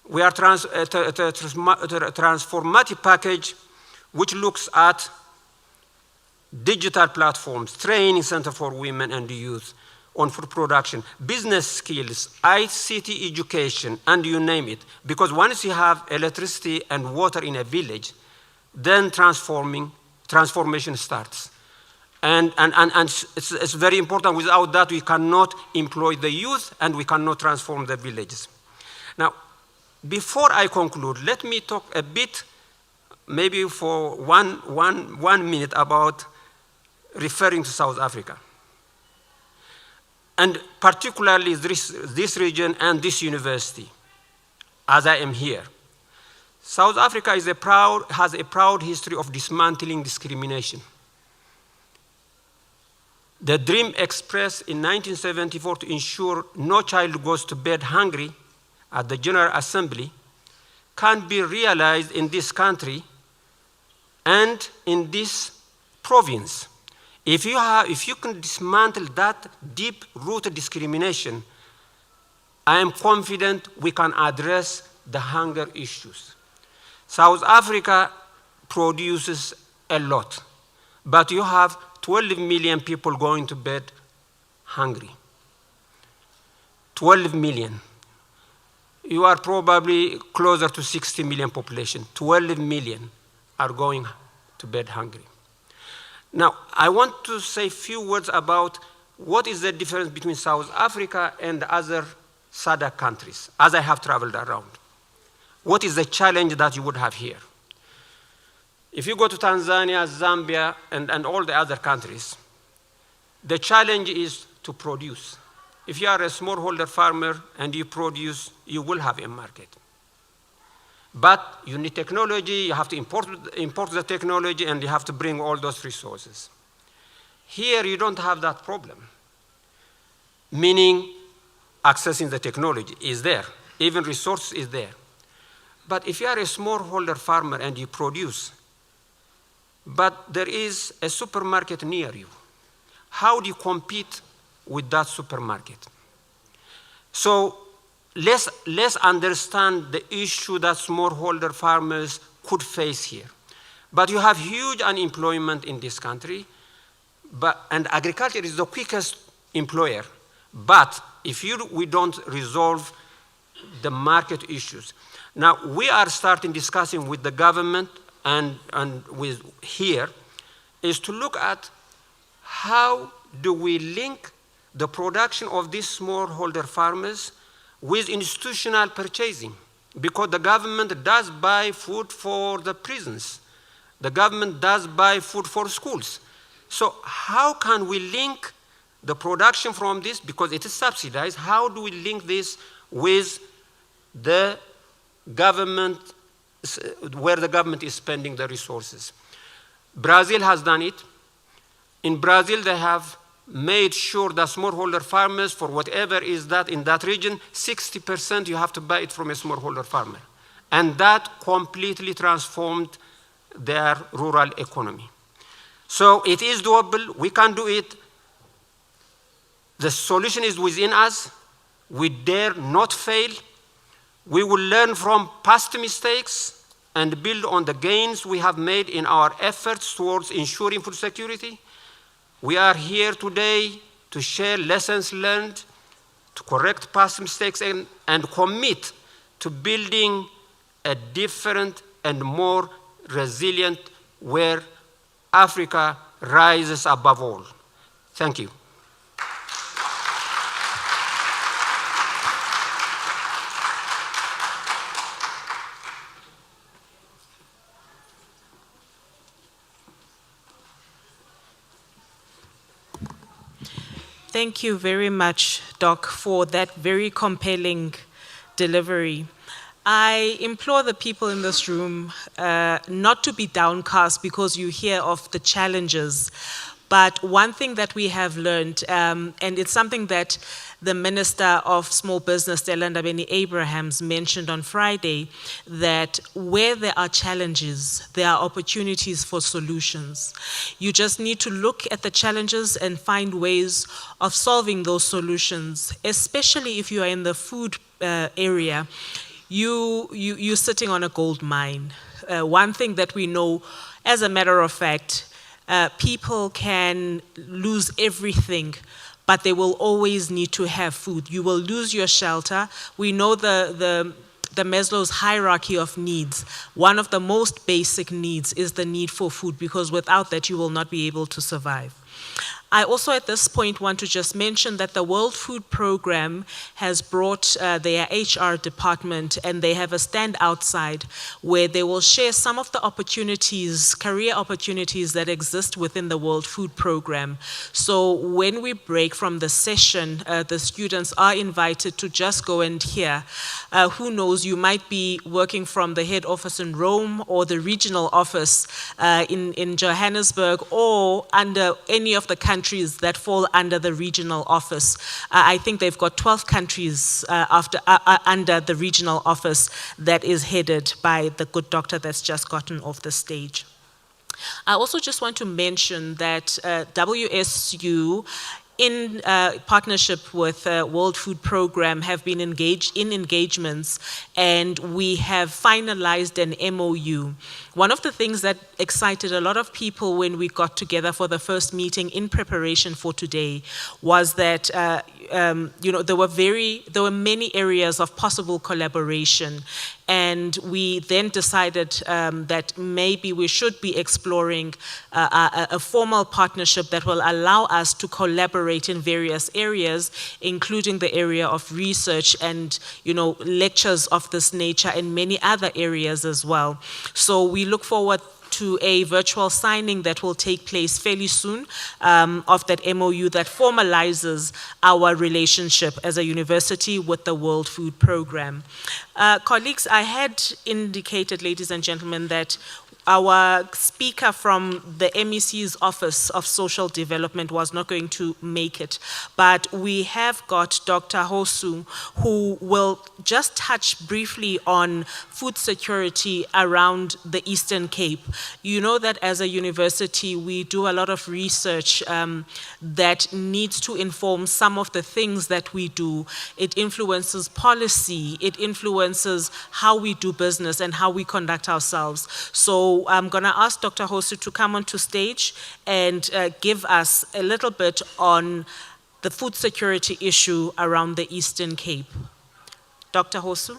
transformative package which looks at digital platforms, training center for women and youth on food production, business skills, ICT education, and you name it. Because once you have electricity and water in a village, then transformation starts. And it's very important. Without that, we cannot employ the youth and we cannot transform the villages. Now, before I conclude, let me talk a bit, maybe for one minute, about referring to South Africa, and particularly this region and this university, as I am here. South Africa has a proud history of dismantling discrimination. The dream expressed in 1974 to ensure no child goes to bed hungry at the General Assembly can be realized in this country and in this province. If you can dismantle that deep-rooted discrimination, I am confident we can address the hunger issues. South Africa produces a lot, but you have 12 million people going to bed hungry. 12 million. You are probably closer to 60 million population. 12 million are going to bed hungry. Now, I want to say a few words about what is the difference between South Africa and other SADC countries, as I have traveled around. What is the challenge that you would have here? If you go to Tanzania, Zambia, and all the other countries, the challenge is to produce. If you are a smallholder farmer and you produce, you will have a market. But you need technology, you have to import the technology, and you have to bring all those resources. Here, you don't have that problem, meaning accessing the technology is there, even resource is there. But if you are a smallholder farmer and you produce, but there is a supermarket near you, how do you compete with that supermarket? So let's understand the issue that smallholder farmers could face here. But you have huge unemployment in this country, and agriculture is the quickest employer. But if we don't resolve the market issues. Now, we are starting discussing with the government and with here, is to look at how do we link the production of these smallholder farmers with institutional purchasing, because the government does buy food for the prisons. The government does buy food for schools. So how can we link the production from this, because it is subsidized, how do we link this with the government, where the government is spending the resources? Brazil has done it. In Brazil, they have made sure that smallholder farmers, for whatever is that in that region, 60% you have to buy it from a smallholder farmer. And that completely transformed their rural economy. So it is doable, we can do it. The solution is within us. We dare not fail. We will learn from past mistakes and build on the gains we have made in our efforts towards ensuring food security. We are here today to share lessons learned, to correct past mistakes, and commit to building a different and more resilient where Africa rises above all. Thank you. Thank you very much, Doc, for that very compelling delivery. I implore the people in this room not to be downcast because you hear of the challenges. But one thing that we have learned, and it's something that the Minister of Small Business, Stella Ndabeni-Abrahams, mentioned on Friday, that where there are challenges, there are opportunities for solutions. You just need to look at the challenges and find ways of solving those solutions, especially if you are in the food area. You're sitting on a gold mine. One thing that we know, as a matter of fact, people can lose everything, but they will always need to have food. You will lose your shelter. We know the Maslow's hierarchy of needs. One of the most basic needs is the need for food, because without that you will not be able to survive. I also at this point want to just mention that the World Food Program has brought their HR department, and they have a stand outside where they will share some of the opportunities, career opportunities that exist within the World Food Program. So when we break from the session, the students are invited to just go and hear. Who knows, you might be working from the head office in Rome or the regional office in Johannesburg, or under any of the countries that fall under the regional office. I think they've got 12 countries under the regional office that is headed by the good doctor that's just gotten off the stage. I also just want to mention that WSU, in partnership with World Food Program, have been engaged in engagements, and we have finalized an MOU. One of the things that excited a lot of people when we got together for the first meeting in preparation for today was that there were many areas of possible collaboration, and we then decided that maybe we should be exploring a formal partnership that will allow us to collaborate in various areas, including the area of research and lectures of this nature and many other areas as well. So we look forward to a virtual signing that will take place fairly soon of that MOU that formalizes our relationship as a university with the World Food Program. Colleagues, I had indicated, ladies and gentlemen, that our speaker from the MEC's Office of Social Development was not going to make it, but we have got Dr. Hosu, who will just touch briefly on food security around the Eastern Cape. You know that as a university, we do a lot of research that needs to inform some of the things that we do. It influences policy, it influences how we do business and how we conduct ourselves. So I'm going to ask Dr. Hosu to come onto stage and give us a little bit on the food security issue around the Eastern Cape. Dr. Hosu?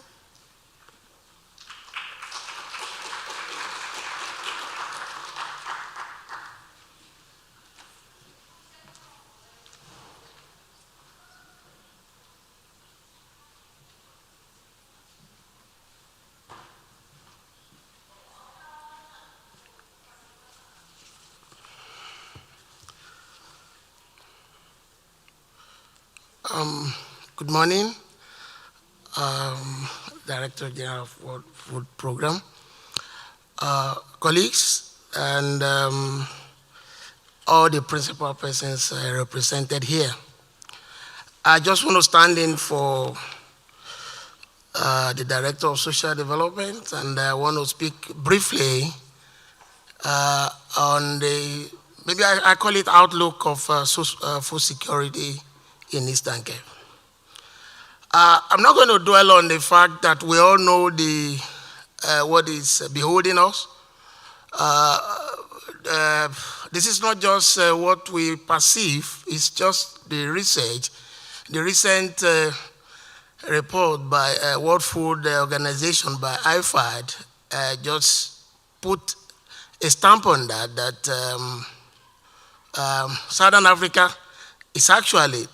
Good morning, Director General of World Food Program, colleagues, and all the principal persons represented here. I just want to stand in for the Director of Social Development, and I want to speak briefly on the, maybe I call it outlook of food security in Eastern Cape. I'm not going to dwell on the fact that we all know what is beholding us. This is not just what we perceive, it's just the research. The recent report by World Food Organization by IFAD just put a stamp on that Southern Africa is actually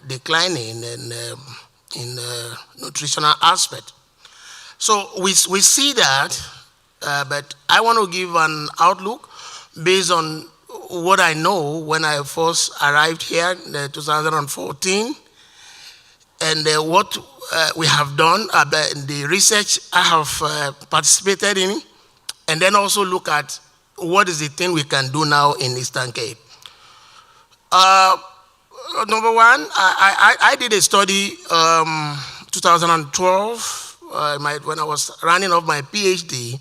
declining in nutritional aspect. So we see that, but I want to give an outlook based on what I know when I first arrived here in 2014, and what we have done, the research I have participated in, and then also look at what is the thing we can do now in Eastern Cape. Number one, I did a study 2012 when I was running off my PhD,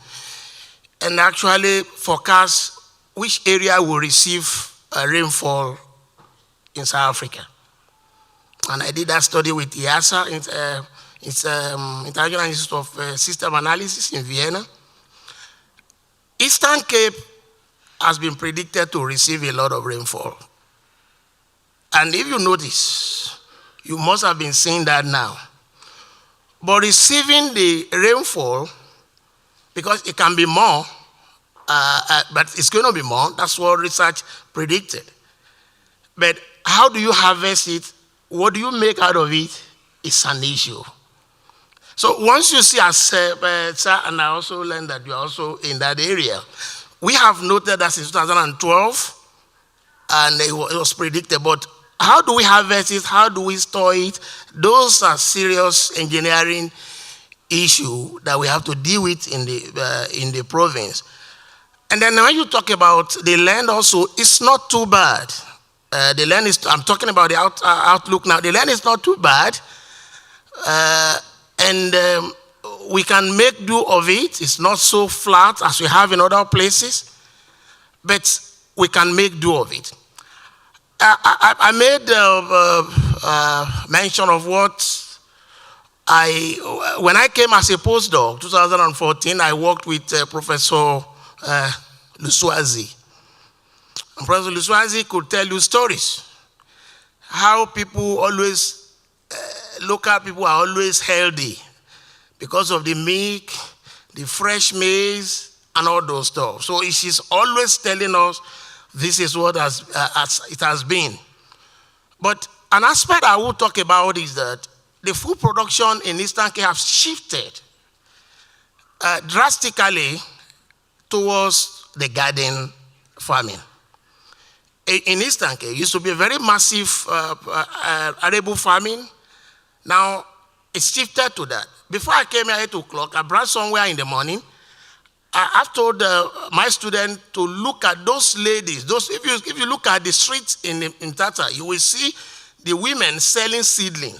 and actually forecast which area will receive rainfall in South Africa. And I did that study with IASA, it's International Institute of System Analysis in Vienna. Eastern Cape has been predicted to receive a lot of rainfall. And if you notice, you must have been seeing that now. But receiving the rainfall, because it can be more, but it's going to be more, that's what research predicted. But how do you harvest it? What do you make out of it? It's an issue. So once you see, as sir, and I also learned that you're also in that area, we have noted that since 2012, and it was predicted, but how do we harvest it? How do we store it? Those are serious engineering issues that we have to deal with in the province. And then when you talk about the land also, it's not too bad. The land is, I'm talking about the outlook now. The land is not too bad. And we can make do of it. It's not so flat as we have in other places, but we can make do of it. I made mention of what when I came as a postdoc, 2014, I worked with Professor Luswazi. And Professor Luswazi could tell you stories, how people always, local people are always healthy because of the milk, the fresh maize, and all those stuff. So she's always telling us this is what it has been. But an aspect I will talk about is that the food production in Eastern Cape has shifted drastically towards the garden farming. In Eastern Cape, it used to be a very massive arable farming. Now, it's shifted to that. Before I came here at 8 o'clock, I brought somewhere in the morning. I've told my students to look at those ladies. If you look at the streets in Mtata, you will see the women selling seedling.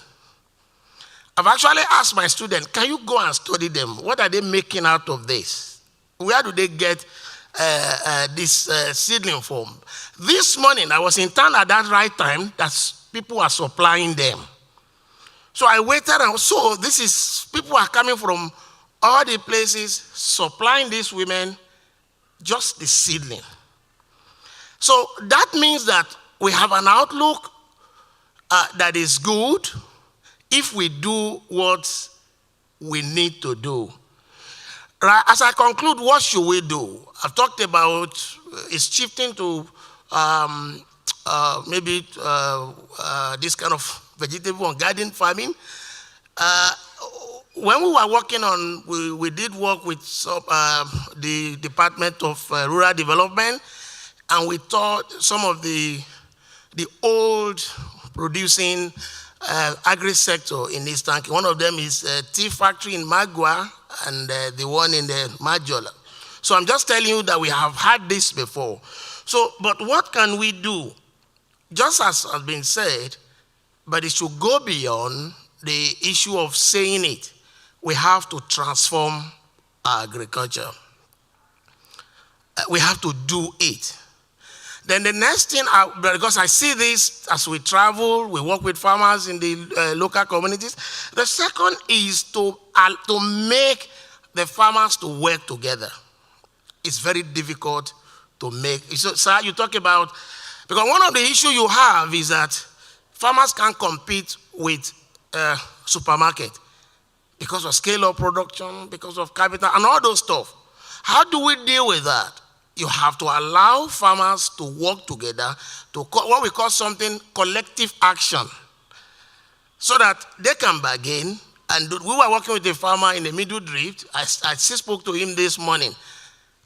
I've actually asked my students, can you go and study them? What are they making out of this? Where do they get this seedling from? This morning, I was in town at that right time, that people are supplying them. So I waited and saw people are coming from all the places supplying these women just the seedling. So that means that we have an outlook that is good if we do what we need to do. Right, as I conclude, what should we do? I've talked about it's shifting to maybe this kind of vegetable and garden farming. When we were working on, we did work with the Department of Rural Development, and we taught some of the old producing agri-sector in Eastern Cape. One of them is a tea factory in Magua, and the one in the Majola. So I'm just telling you that we have had this before. So, but what can we do? Just as has been said, but it should go beyond the issue of saying it. We have to transform our agriculture. We have to do it. Then the next thing, because I see this as we travel, we work with farmers in the local communities. The second is to make the farmers to work together. It's very difficult to make. So, sir, you talk about, because one of the issues you have is that farmers can't compete with supermarket because of scale of production, because of capital, and all those stuff. How do we deal with that? You have to allow farmers to work together to what we call something collective action, so that they can bargain. And we were working with a farmer in the Middle Drift. I spoke to him this morning.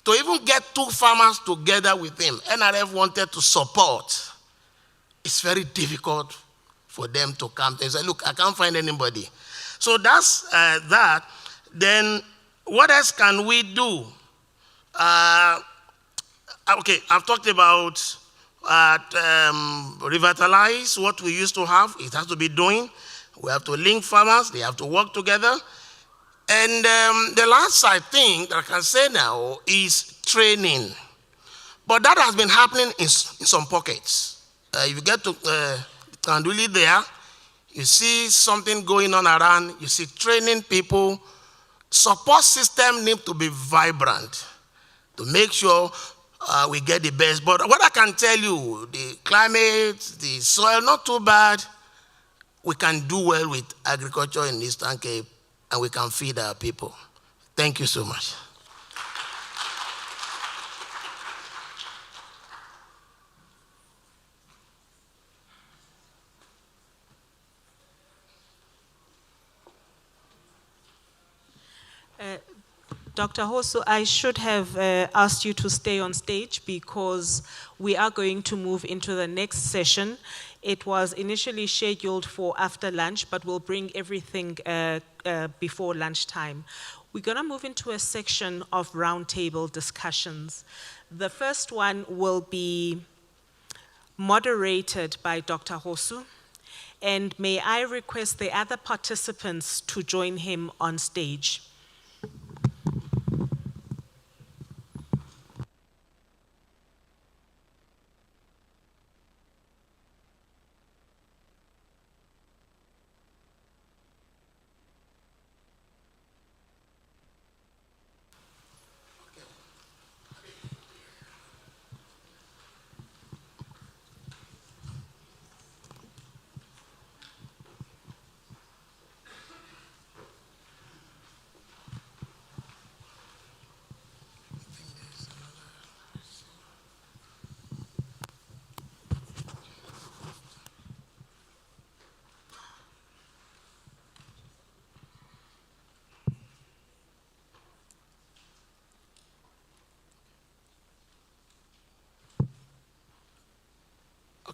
To even get two farmers together with him, NRF wanted to support. It's very difficult for them to come and say, look, I can't find anybody. So that's that. Then what else can we do? Okay, I've talked about revitalize what we used to have. It has to be doing. We have to link farmers. They have to work together. And the last, I think, that I can say now is training. But that has been happening in some pockets. If you get to Kanduli there, you see something going on around. You see training people. Support system need to be vibrant to make sure we get the best. But what I can tell you, the climate, the soil, not too bad. We can do well with agriculture in Eastern Cape, and we can feed our people. Thank you so much. Dr. Hosu, I should have asked you to stay on stage because we are going to move into the next session. It was initially scheduled for after lunch, but we'll bring everything before lunchtime. We're going to move into a section of roundtable discussions. The first one will be moderated by Dr. Hosu. And may I request the other participants to join him on stage.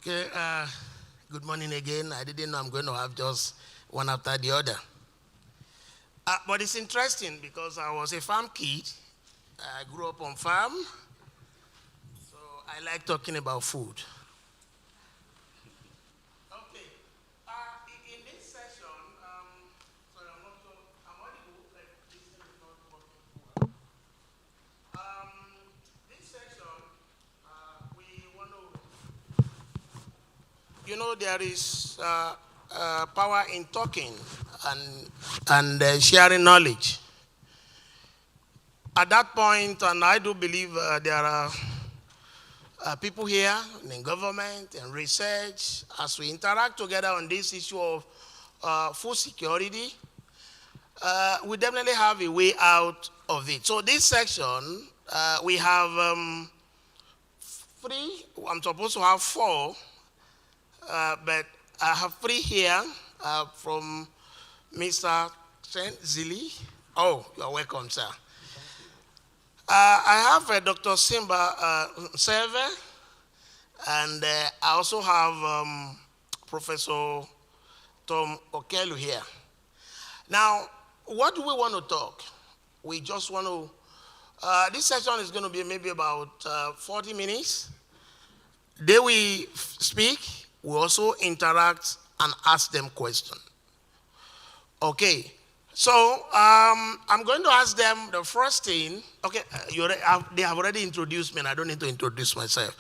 Okay, good morning again. I didn't know I'm going to have just one after the other. But it's interesting because I was a farm kid. I grew up on farm. So I like talking about food. Okay, in this session, sorry, I'm not sure, I'm audible, like this thing is not working well. This section, we want to, you know, there is power in talking and sharing knowledge. At that point, and I do believe there are people here in government and research, as we interact together on this issue of food security, we definitely have a way out of it. So this section, we have 3, I'm supposed to have 4, but I have 3 here from Mr. Zili. Oh, you're welcome, sir. I have Dr. Simba Seve, and I also have Professor Tom Okelu here. Now, what do we want to talk? We just want to, this session is going to be maybe about 40 minutes. They will speak, we also interact and ask them questions. Okay. So I'm going to ask them the first thing. Okay, they have already introduced me, and I don't need to introduce myself.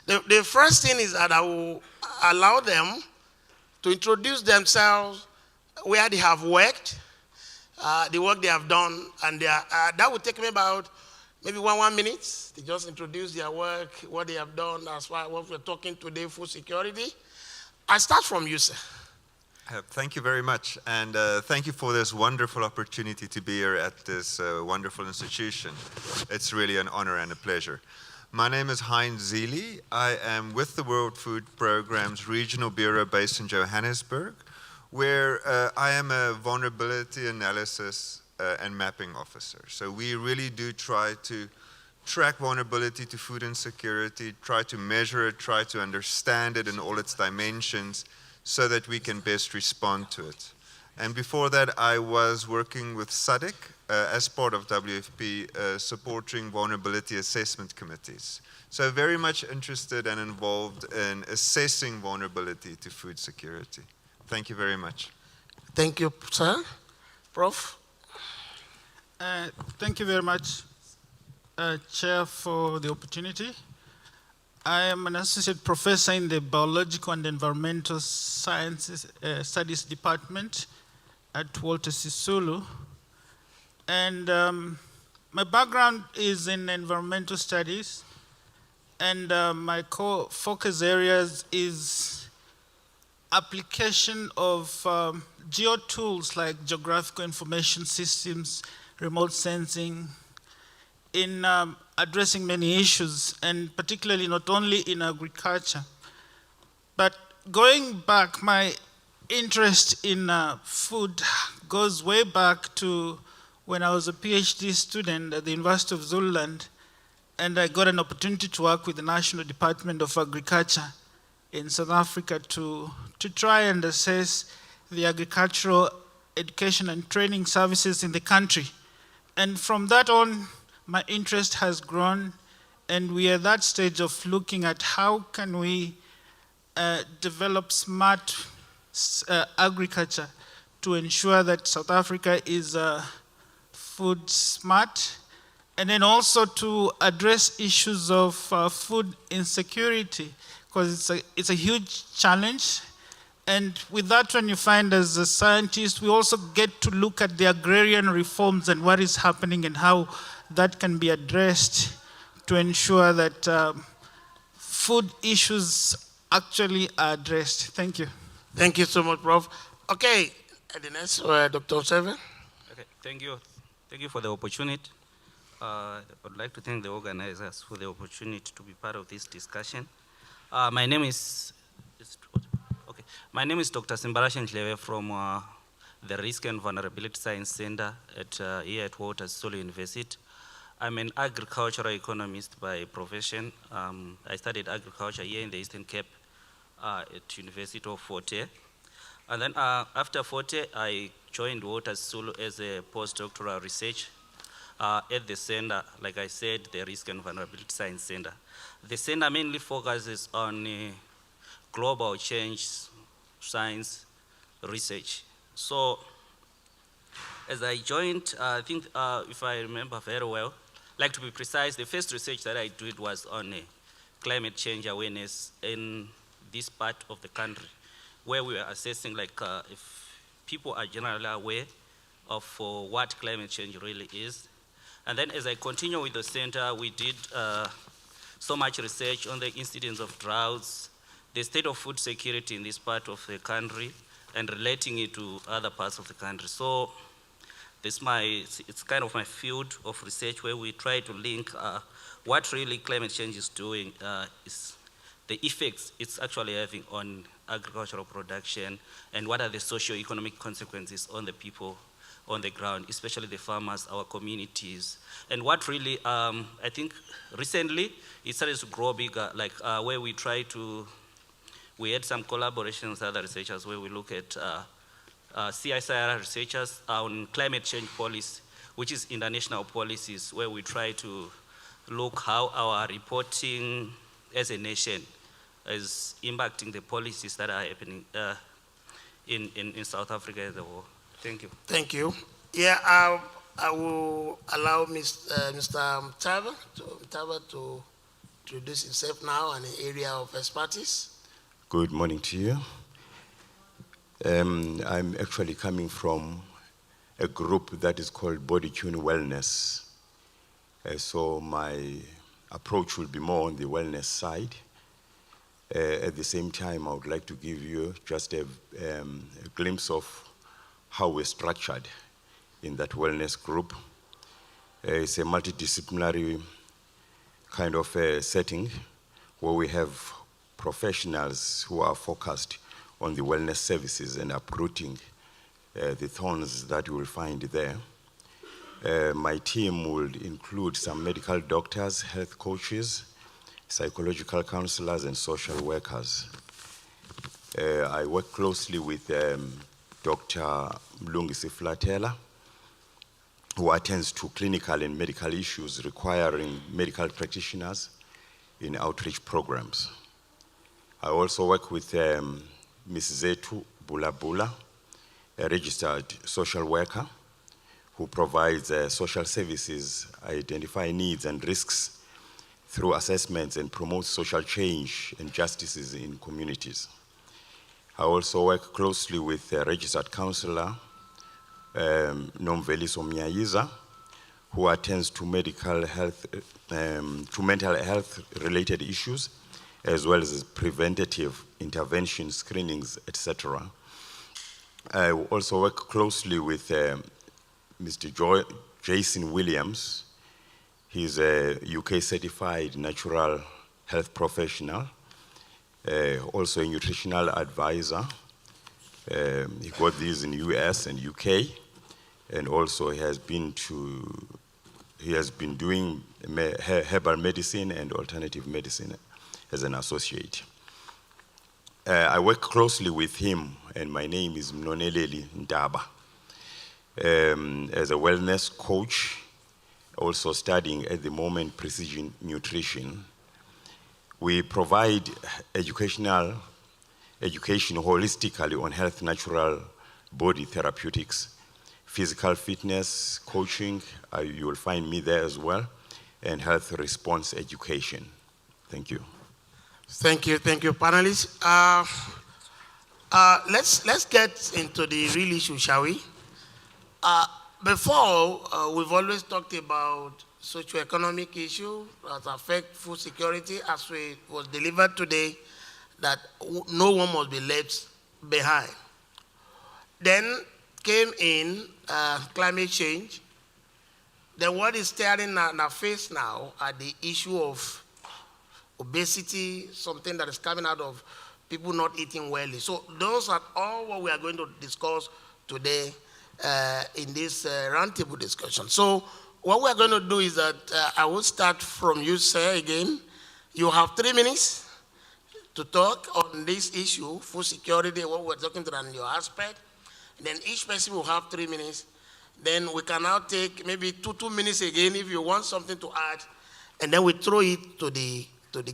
The first thing is that I will allow them to introduce themselves, where they have worked, the work they have done, and that will take me about maybe one minute. They just introduce their work, what they have done. That's why what we're talking today, food security. I start from you, sir. Thank you very much, and thank you for this wonderful opportunity to be here at this wonderful institution. It's really an honor and a pleasure. My name is Heinz Zili. I am with the World Food Programme's Regional Bureau based in Johannesburg, where I am a vulnerability analysis and mapping officer. So we really do try to track vulnerability to food insecurity, try to measure it, try to understand it in all its dimensions, so that we can best respond to it. And before that, I was working with SADC as part of WFP, supporting vulnerability assessment committees. So very much interested and involved in assessing vulnerability to food security. Thank you very much. Thank you, sir. Prof? Thank you very much, Chair, for the opportunity. I am an associate professor in the Biological and Environmental Sciences Studies Department at Walter Sisulu. And my background is in environmental studies, and my core focus areas is application of geo tools like geographical information systems, remote sensing, in addressing many issues, and particularly not only in agriculture. But going back, my interest in food goes way back to when I was a PhD student at the University of Zululand, and I got an opportunity to work with the National Department of Agriculture in South Africa to try and assess the agricultural education and training services in the country. And from that on, my interest has grown, and we are at that stage of looking at how can we develop smart agriculture to ensure that South Africa is food smart, and then also to address issues of food insecurity, because it's a huge challenge. And with that, when you find as a scientist, we also get to look at the agrarian reforms and what is happening and how that can be addressed to ensure that food issues actually are addressed. Thank you. Thank you so much, Prof. Okay, the next, Dr. Seven. Okay, thank you. Thank you for the opportunity. I would like to thank the organizers for the opportunity to be part of this discussion. My name is Dr. Simbarashe Ndlebe from the Risk and Vulnerability Science Center here at Walter Sisulu University. I'm an agricultural economist by profession. I studied agriculture here in the Eastern Cape at University of Fort Hare. And then after Fort Hare, I joined Walter Sisulu as a postdoctoral research at the center, like I said, the Risk and Vulnerability Science Center. The center mainly focuses on global change science research. So as I joined, I think if I remember very well, like to be precise, the first research that I did was on climate change awareness in this part of the country, where we were assessing like if people are generally aware of what climate change really is. And then as I continue with the center, we did so much research on the incidence of droughts, the state of food security in this part of the country, and relating it to other parts of the country. So it's kind of my field of research where we try to link what really climate change is doing, is the effects it's actually having on agricultural production, and what are the socio-economic consequences on the people on the ground, especially the farmers, our communities. And what really, I think recently, it started to grow bigger, like where we had some collaborations with other researchers where we look at CSIR researchers on climate change policy, which is international policies, where we try to look how our reporting as a nation is impacting the policies that are happening in South Africa as a whole. Thank you. Thank you. Yeah, I will allow Mr. Mtata to introduce himself now in the area of expertise. Good morning to you. I'm actually coming from a group that is called Body Tune Wellness. So my approach will be more on the wellness side. At the same time, I would like to give you just a glimpse of how we're structured in that wellness group. It's a multidisciplinary kind of setting where we have professionals who are focused on the wellness services and uprooting the thorns that you will find there. My team will include some medical doctors, health coaches, psychological counselors, and social workers. I work closely with Dr. Mlungisi Flatela, who attends to clinical and medical issues requiring medical practitioners in outreach programs. I also work with Ms. Zetu Bulabula, a registered social worker who provides social services, identify needs and risks through assessments, and promotes social change and justices in communities. I also work closely with a registered counselor, Nomveliso Mnyayiza, who attends to mental health related issues, as well as preventative intervention, screenings, etc. I also work closely with Mr. Jason Williams. He's a UK certified natural health professional, also a nutritional advisor. He got these in US and UK, and also he has been doing herbal medicine and alternative medicine as an associate. I work closely with him, and my name is Mnoneleli Ndaba. As a wellness coach, also studying at the moment precision nutrition. We provide education holistically on health, natural body therapeutics, physical fitness, coaching, you will find me there as well, and health response education. Thank you. Thank you, panelists. Let's get into the real issue, shall we? Before, we've always talked about socioeconomic issues that affect food security, as it was delivered today, that no one must be left behind. Then came in climate change. Then what is staring at our face now are the issue of obesity, something that is coming out of people not eating well. So those are all what we are going to discuss today in this roundtable discussion. So what we're going to do is that I will start from you, sir, again. You have 3 minutes to talk on this issue, food security, what we're talking about in your aspect. And then each person will have 3 minutes. Then we can now take maybe two minutes again if you want something to add. And then we throw it to the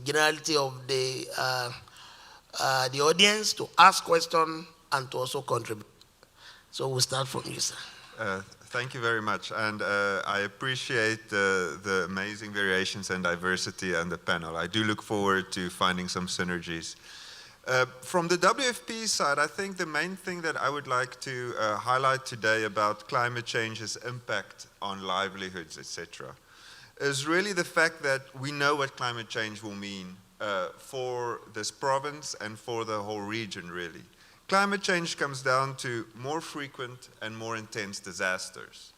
generality of the audience to ask questions and to also contribute. So we'll start from you, sir. Thank you very much. And I appreciate the amazing variations and diversity on the panel. I do look forward to finding some synergies. From the WFP side, I think the main thing that I would like to highlight today about climate change's impact on livelihoods, etc., is really the fact that we know what climate change will mean for this province and for the whole region, really. Climate change comes down to more frequent and more intense disasters.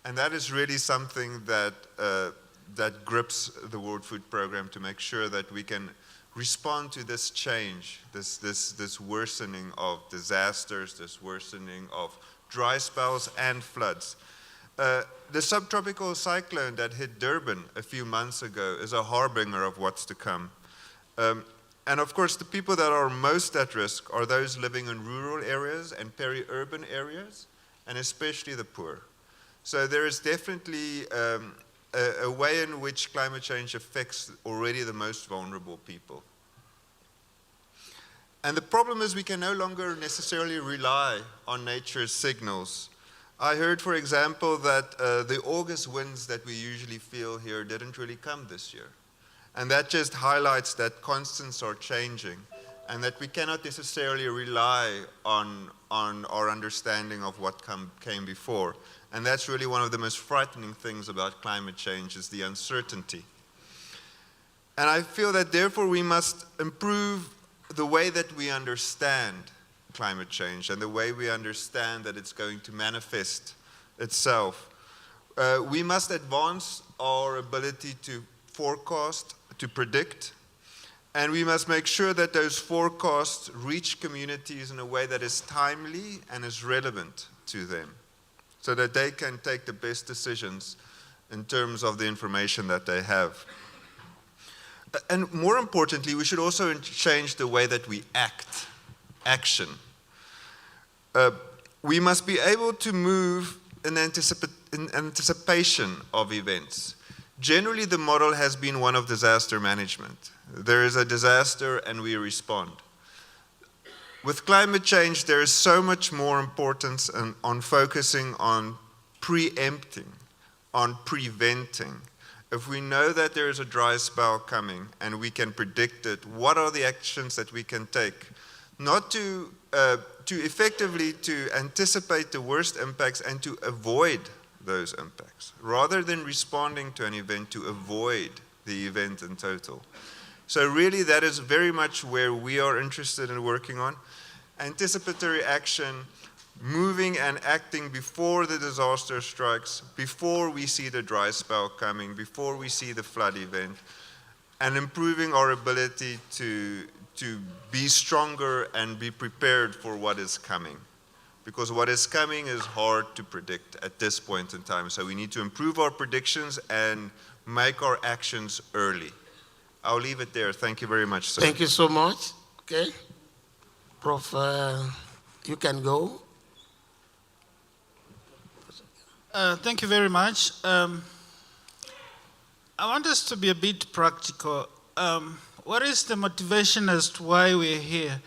And that is really something that, that grips the World Food Programme to make sure that we can respond to this change, this worsening of disasters, this worsening of dry spells and floods. The subtropical cyclone that hit Durban a few months ago is a harbinger of what's to come. And of course, the people that are most at risk are those living in rural areas and peri-urban areas, and especially the poor. So there is definitely a way in which climate change affects already the most vulnerable people. And the problem is we can no longer necessarily rely on nature's signals. I heard, for example, that the August winds that we usually feel here didn't really come this year. And that just highlights that constants are changing and that we cannot necessarily rely on our understanding of what came before. And that's really one of the most frightening things about climate change is the uncertainty. And I feel that therefore we must improve the way that we understand climate change and the way we understand that it's going to manifest itself. We must advance our ability to forecast, to predict, and we must make sure that those forecasts reach communities in a way that is timely and is relevant to them, so that they can take the best decisions in terms of the information that they have. And more importantly, we should also change the way that we action. We must be able to move in anticipation of events. Generally, the model has been one of disaster management. There is a disaster and we respond. With climate change, there is so much more importance on focusing on preempting, on preventing. If we know that there is a dry spell coming and we can predict it, what are the actions that we can take? Not to effectively to anticipate the worst impacts and to avoid those impacts, rather than responding to an event to avoid the event in total. So really that is very much where we are interested in working on. Anticipatory action, moving and acting before the disaster strikes, before we see the dry spell coming, before we see the flood event, and improving our ability to be stronger and be prepared for what is coming. because what is coming is hard to predict at this point in time. So we need to improve our predictions and make our actions early. I'll leave it there. Thank you very much, sir. Thank you so much. Okay. Prof, you can go. Thank you very much. I want us to be a bit practical. What is the motivation as to why we're here?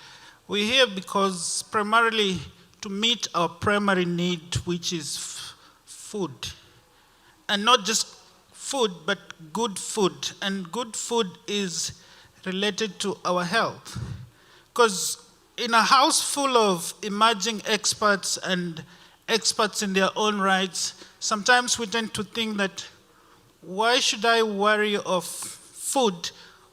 We're here because primarily to meet our primary need, which is food. And not just food, but good food. And good food is related to our health. Because in a house full of emerging experts and experts in their own rights, sometimes we tend to think that, why should I worry of food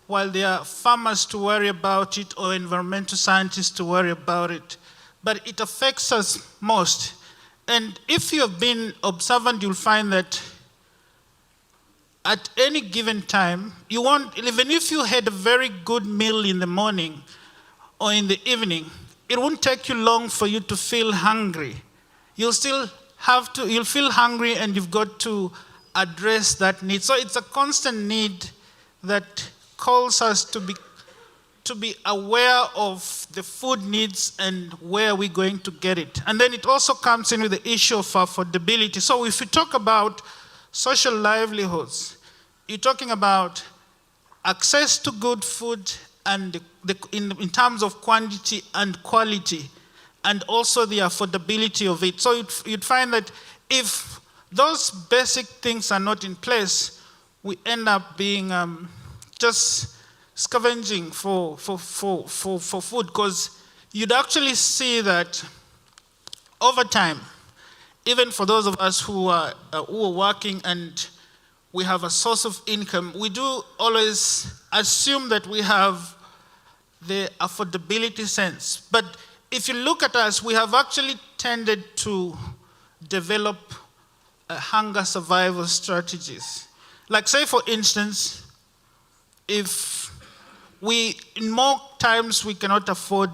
while there are farmers to worry about it or environmental scientists to worry about it? But it affects us most. And if you have been observant, you'll find that at any given time, even if you had a very good meal in the morning or in the evening, it won't take you long for you to feel hungry. You'll feel hungry and you've got to address that need. So it's a constant need that calls us to be aware of the food needs and where we're going to get it. And then it also comes in with the issue of affordability. So if you talk about social livelihoods, you're talking about access to good food and in terms of quantity and quality, and also the affordability of it. So you'd find that if those basic things are not in place, we end up being just scavenging for food, because you'd actually see that over time, even for those of us who are working and we have a source of income, we do always assume that we have the affordability sense. But if you look at us, we have actually tended to develop hunger survival strategies. Like, say, for instance, if in more times we cannot afford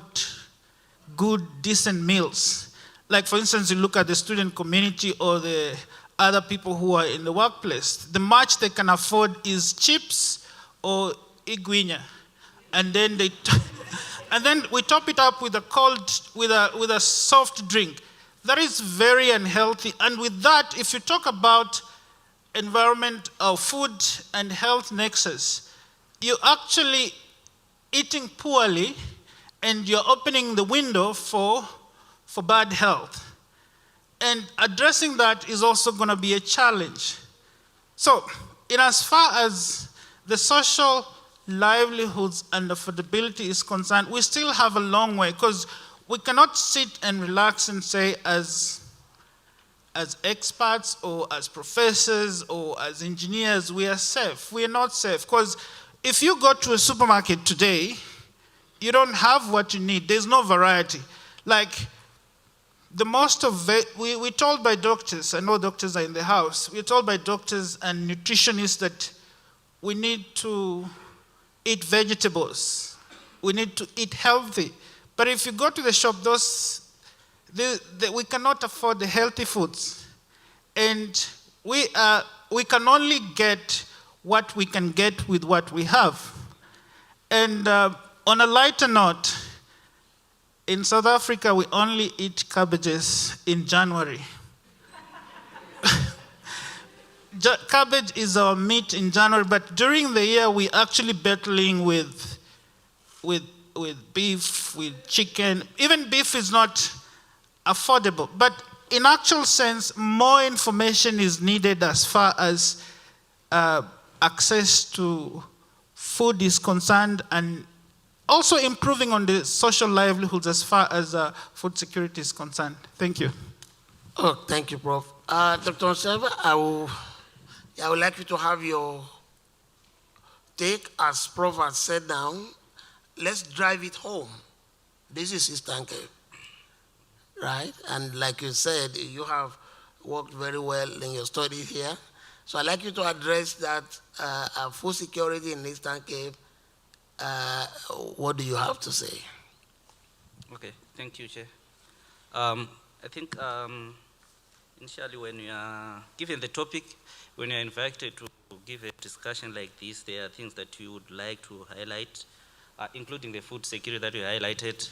good, decent meals. Like, for instance, you look at the student community or the other people who are in the workplace. The much they can afford is chips or iguinya. And then we top it up with a soft drink. That is very unhealthy. And with that, if you talk about environment or food and health nexus, you're actually eating poorly and you're opening the window for bad health. And addressing that is also going to be a challenge. So, in as far as the social livelihoods and affordability is concerned, we still have a long way, because we cannot sit and relax and say as experts or as professors or as engineers, we are safe. We are not safe, because if you go to a supermarket today, you don't have what you need. There's no variety. Like, we're told by doctors, I know doctors are in the house, we're told by doctors and nutritionists that we need to eat vegetables. We need to eat healthy. But if you go to the shop, we cannot afford the healthy foods. And we can only get what we can get with what we have. And on a lighter note, in South Africa, we only eat cabbages in January. Cabbage is our meat in January, but during the year, we're actually battling with beef, with chicken. Even beef is not affordable. But in actual sense, more information is needed as far as access to food is concerned, and also improving on the social livelihoods as far as food security is concerned. Thank you. Oh, thank you, Prof. Dr. Nseva, I would like you to have your take, as Prof has said now. Let's drive it home. This is Eastern Cape, right? And like you said, you have worked very well in your studies here. So I'd like you to address that food security in Eastern Cape. What do you have to say? Okay, thank you, Chair. I think initially when you are given the topic, when you are invited to give a discussion like this, there are things that you would like to highlight, including the food security that you highlighted.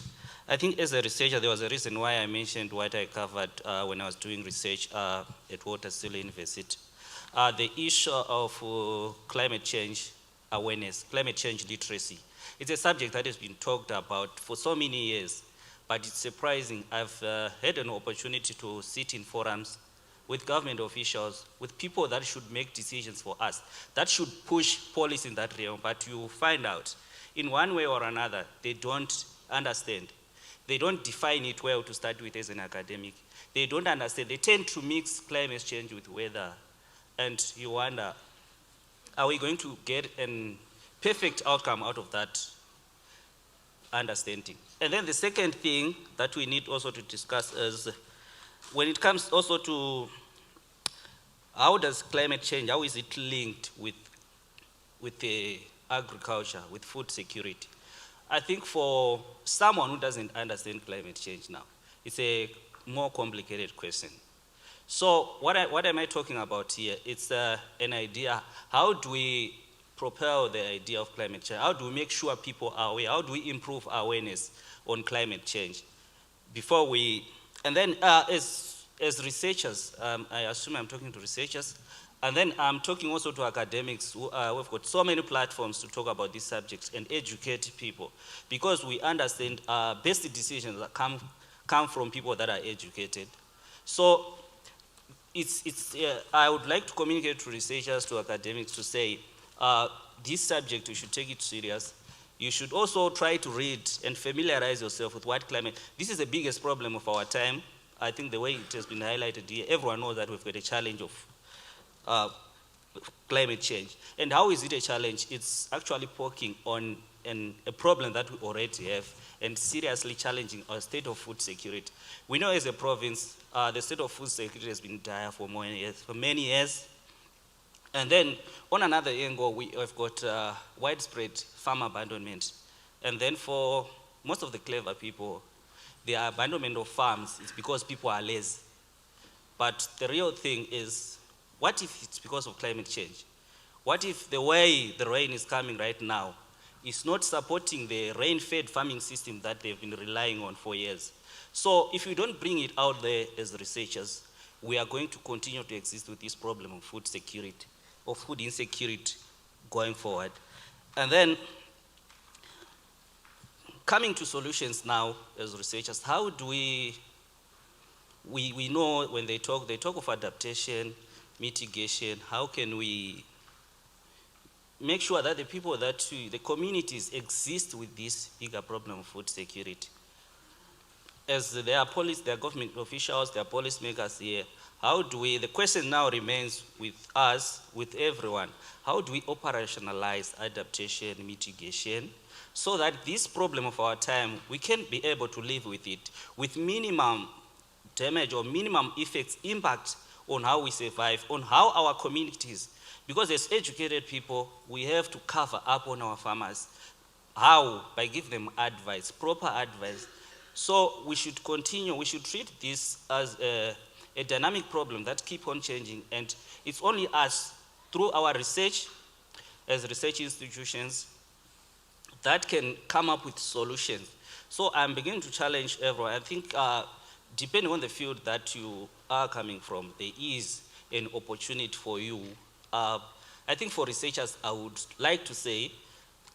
I think as a researcher, there was a reason why I mentioned what I covered when I was doing research at Walter Sisulu University. The issue of climate change awareness, climate change literacy. It's a subject that has been talked about for so many years, but it's surprising. I've had an opportunity to sit in forums with government officials, with people that should make decisions for us, that should push policy in that realm, but you find out in one way or another, they don't understand. They don't define it well to start with as an academic. They don't understand. They tend to mix climate change with weather. And you wonder, are we going to get a perfect outcome out of that understanding? And then the second thing that we need also to discuss is when it comes also to how does climate change, how is it linked with the agriculture, with food security? I think for someone who doesn't understand climate change now, it's a more complicated question. So what am I talking about here? It's an idea. How do we propel the idea of climate change? How do we make sure people are aware? How do we improve awareness on climate change? Before we, and then as researchers, I assume I'm talking to researchers, and then I'm talking also to academics who we've got so many platforms to talk about these subjects and educate people, because we understand best decisions that come from people that are educated. So I would like to communicate to researchers, to academics, to say this subject, you should take it serious. You should also try to read and familiarize yourself with what climate. This is the biggest problem of our time. I think the way it has been highlighted here, everyone knows that we've got a challenge of climate change. And how is it a challenge? It's actually poking on a problem that we already have and seriously challenging our state of food security. We know as a province, the state of food security has been dire for many years. And then on another angle, we have got widespread farm abandonment. And then for most of the clever people, the abandonment of farms is because people are lazy. But the real thing is, what if it's because of climate change? What if the way the rain is coming right now is not supporting the rain-fed farming system that they've been relying on for years? So if we don't bring it out there as researchers, we are going to continue to exist with this problem of food security, of food insecurity going forward. And then coming to solutions now as researchers, how do we know when they talk of adaptation, mitigation, how can we make sure that the people the communities exist with this bigger problem of food security? As there are government officials, there are policymakers here, how do we, the question now remains with us, with everyone, how do we operationalize adaptation, mitigation, so that this problem of our time, we can be able to live with it, with minimum damage or minimum effects, impact on how we survive, on how our communities, because as educated people, we have to cover up on our farmers. How? By giving them advice, proper advice. So we should continue, we should treat this as a dynamic problem that keeps on changing, and it's only us, through our research, as research institutions, that can come up with solutions. So I'm beginning to challenge everyone. I think depending on the field that you are coming from, there is an opportunity for you. I think for researchers, I would like to say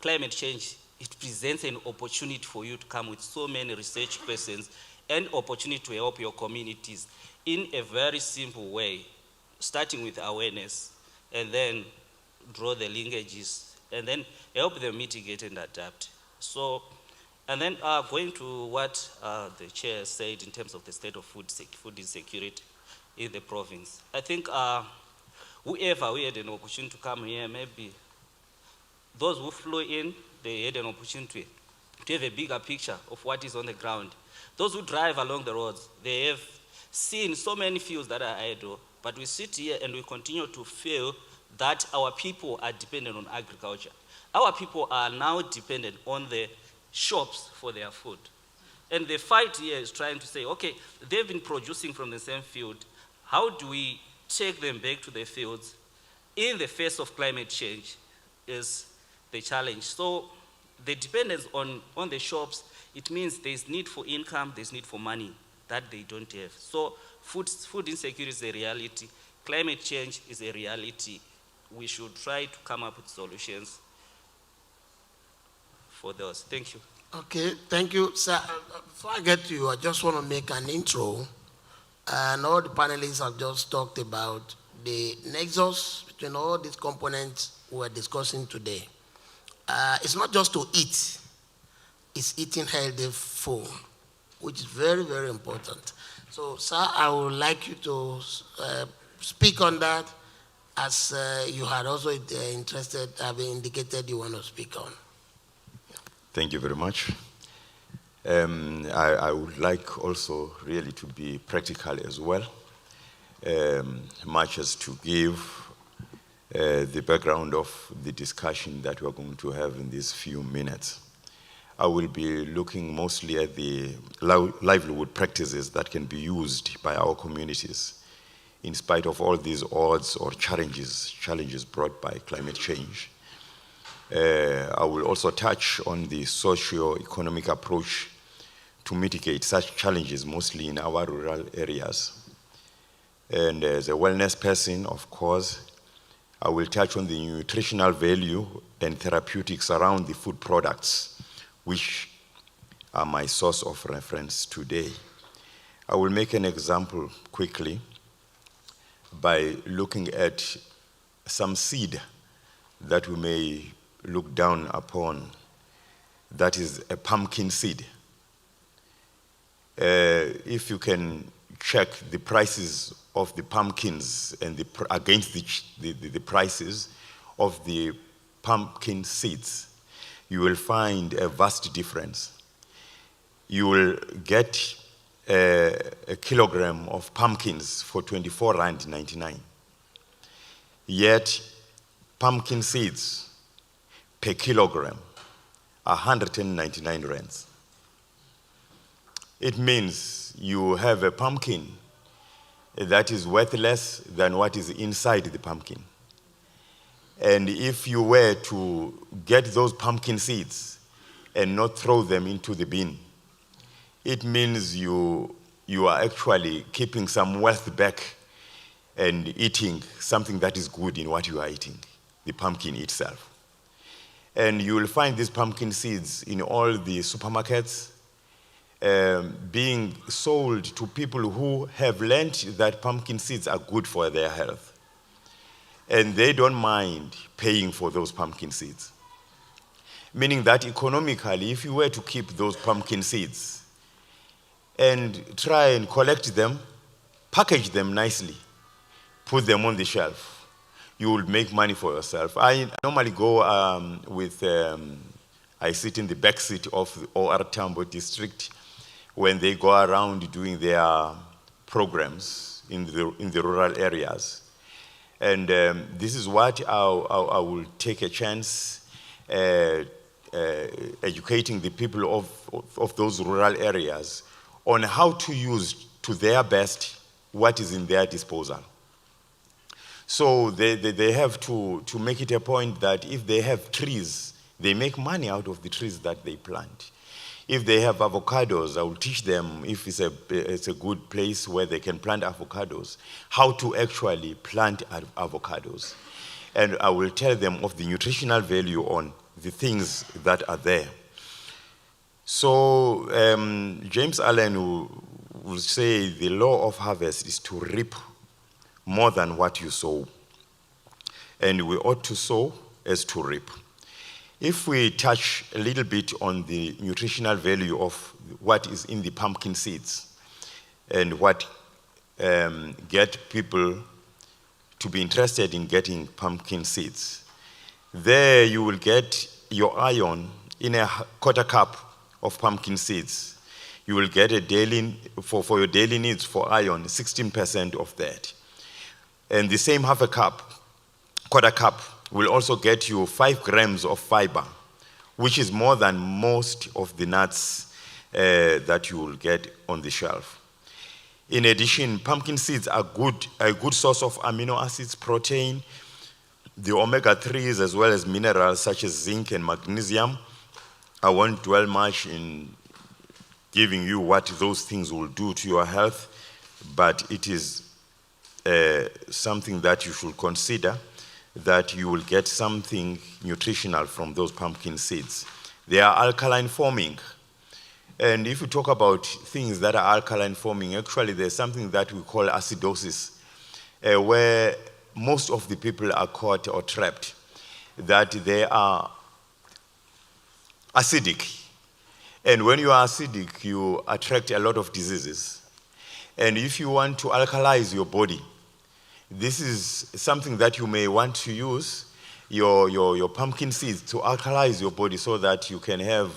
climate change, it presents an opportunity for you to come with so many research questions and opportunity to help your communities in a very simple way, starting with awareness, and then draw the linkages, and then help them mitigate and adapt. So, and then going to what the chair said in terms of the state of food insecurity in the province. I think whoever we had an opportunity to come here, maybe those who flew in, they had an opportunity to have a bigger picture of what is on the ground. Those who drive along the roads, they have seen so many fields that are idle, but we sit here and we continue to feel that our people are dependent on agriculture. Our people are now dependent on the shops for their food. And the fight here is trying to say, okay, they've been producing from the same field. How do we take them back to the fields in the face of climate change is the challenge. So the dependence on the shops, it means there's need for income, there's need for money that they don't have. So food insecurity is a reality. Climate change is a reality. We should try to come up with solutions for those. Thank you. Okay, thank you. Sir, before I get to you, I just want to make an intro. And all the panelists have just talked about the nexus between all these components we're discussing today. It's not just to eat, it's eating healthy food, which is very, very important. So, sir, I would like you to speak on that, as you had also indicated you want to speak on. Thank you very much. I would like also really to be practical as well, much as to give the background of the discussion that we're going to have in these few minutes. I will be looking mostly at the livelihood practices that can be used by our communities in spite of all these odds or challenges brought by climate change. I will also touch on the socio-economic approach to mitigate such challenges, mostly in our rural areas. And as a wellness person, of course, I will touch on the nutritional value and therapeutics around the food products, which are my source of reference today. I will make an example quickly by looking at some seed that we may look down upon. That is a pumpkin seed. If you can check the prices of the pumpkins and against the prices of the pumpkin seeds, you will find a vast difference. You will get a kilogram of pumpkins for 24 Rand 99. Yet pumpkin seeds per kilogram are 199 rands. It means you have a pumpkin that is worth less than what is inside the pumpkin. And if you were to get those pumpkin seeds and not throw them into the bin, it means you are actually keeping some wealth back and eating something that is good in what you are eating, the pumpkin itself. And you will find these pumpkin seeds in all the supermarkets, being sold to people who have learned that pumpkin seeds are good for their health. And they don't mind paying for those pumpkin seeds. Meaning that economically, if you were to keep those pumpkin seeds and try and collect them, package them nicely, put them on the shelf, you will make money for yourself. I normally go I sit in the back seat of the OR Tambo district when they go around doing their programs in the rural areas. And this is what I will take a chance educating the people of those rural areas on how to use to their best what is in their disposal. So they have to make it a point that if they have trees, they make money out of the trees that they plant. If they have avocados, I will teach them, if it's a good place where they can plant avocados, how to actually plant avocados. And I will tell them of the nutritional value on the things that are there. So James Allen will say the law of harvest is to reap more than what you sow. And we ought to sow as to reap. If we touch a little bit on the nutritional value of what is in the pumpkin seeds and what get people to be interested in getting pumpkin seeds, there you will get your iron in a quarter cup of pumpkin seeds. You will get a daily, for your daily needs for iron, 16% of that. And the same half a cup, quarter cup, will also get you 5 grams of fiber, which is more than most of the nuts that you will get on the shelf. In addition, pumpkin seeds are a good source of amino acids, protein, the omega-3s, as well as minerals such as zinc and magnesium. I won't dwell much in giving you what those things will do to your health, but it is something that you should consider, that you will get something nutritional from those pumpkin seeds. They are alkaline forming. And if you talk about things that are alkaline forming, actually there's something that we call acidosis, where most of the people are caught or trapped, that they are acidic. And when you are acidic, you attract a lot of diseases. And if you want to alkalize your body, this is something that you may want to use your pumpkin seeds to alkalize your body so that you can have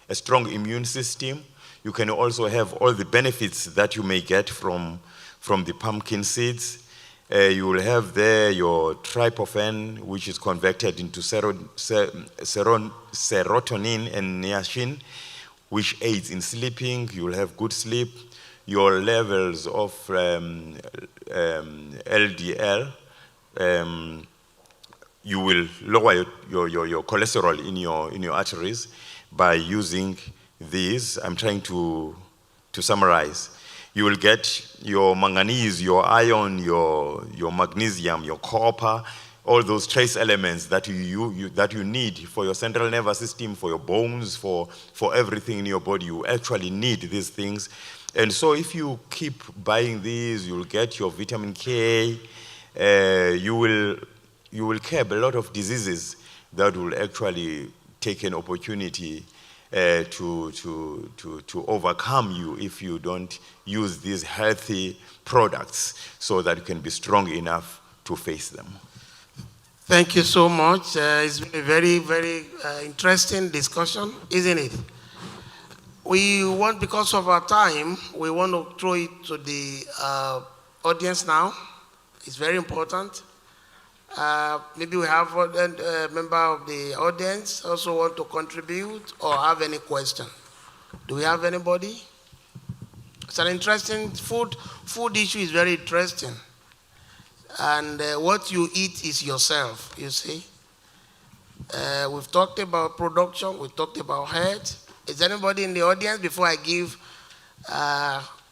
a strong immune system. You can also have all the benefits that you may get from the pumpkin seeds. You will have there your tryptophan, which is converted into serotonin and niacin, which aids in sleeping. You will have good sleep. Your levels of LDL, you will lower your cholesterol in your arteries by using these. I'm trying to summarize. You will get your manganese, your iron, your magnesium, your copper, all those trace elements that you need for your central nervous system, for your bones, for everything in your body. You actually need these things. And so if you keep buying these, you'll get your vitamin K. You will curb a lot of diseases that will actually take an opportunity to overcome you if you don't use these healthy products so that you can be strong enough to face them. Thank you so much. It's been a very, very interesting discussion, isn't it? We want, because of our time, we want to throw it to the audience now. It's very important. Maybe we have a member of the audience also want to contribute or have any question. Do we have anybody? It's an interesting food issue is very interesting. And what you eat is yourself, you see. We've talked about production, we've talked about health. Is anybody in the audience before I give?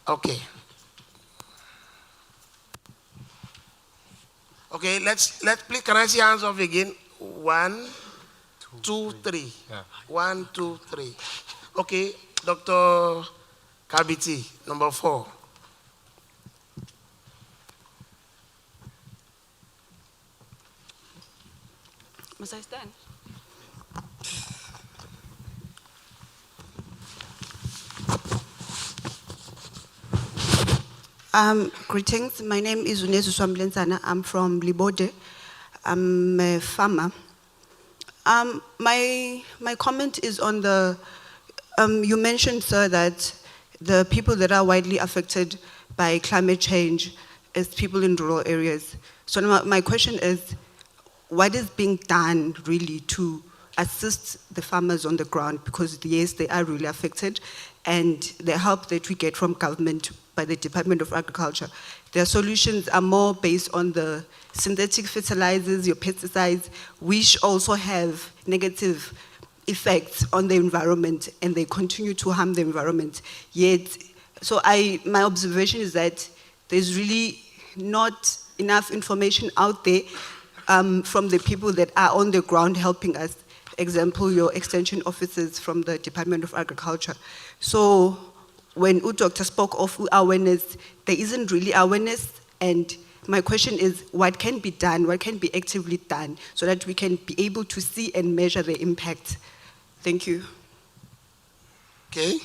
Okay. Okay, let's please, can I see hands off again? 1, 2, 3. Yeah. 1, 2, 3. Okay, Dr. Kabiti, number 4. Must I stand? Greetings. My name is Unezu Swamlenzana. I'm from Libode. I'm a farmer. My comment is on the, you mentioned, sir, that the people that are widely affected by climate change is people in rural areas. So my question is, what is being done really to assist the farmers on the ground? Because yes, they are really affected, and the help that we get from government by the Department of Agriculture, their solutions are more based on the synthetic fertilizers, your pesticides, which also have negative effects on the environment, and they continue to harm the environment. Yet, so my observation is that there's really not enough information out there from the people that are on the ground helping us. Example, your extension officers from the Department of Agriculture. So when Doctor spoke of awareness, there isn't really awareness, and my question is, what can be done, what can be actively done, so that we can be able to see and measure the impact? Thank you. Okay,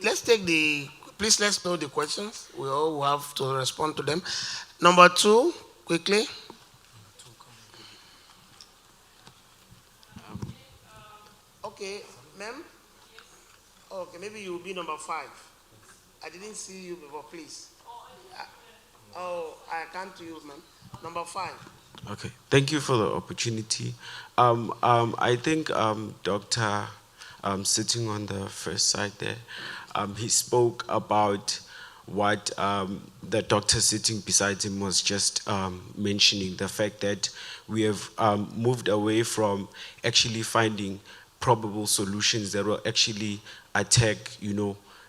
let's know the questions. We all will have to respond to them. Number 2, quickly. Okay, ma'am? Okay, maybe you will be number 5. I didn't see you before, please. I can't use, ma'am. Number 5. Okay, thank you for the opportunity. I think, Doctor, sitting on the first side there. He spoke about what the doctor sitting beside him was just mentioning, the fact that we have moved away from actually finding probable solutions that will actually attack,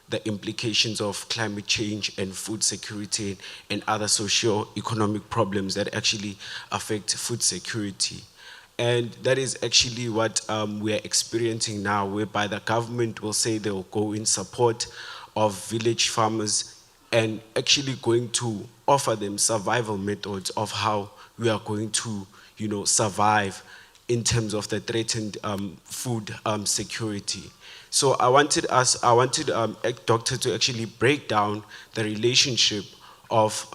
the implications of climate change and food security and other socio-economic problems that actually affect food security. And that is actually what we are experiencing now, whereby the government will say they will go in support of village farmers and actually going to offer them survival methods of how we are going to, survive in terms of the threatened food security. So I wanted doctor to actually break down the relationship of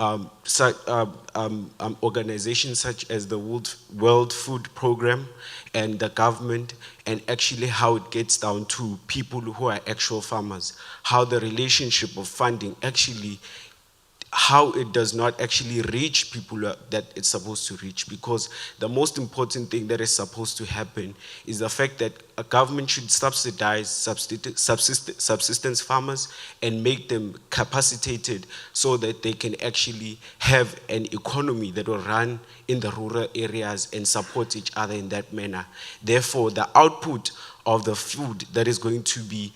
organizations such as the World Food Program and the government, and actually how it gets down to people who are actual farmers, how the relationship of funding actually, how it does not actually reach people that it's supposed to reach. Because the most important thing that is supposed to happen is the fact that a government should subsidize subsistence farmers and make them capacitated so that they can actually have an economy that will run in the rural areas and support each other in that manner. Therefore, the output of the food that is going to be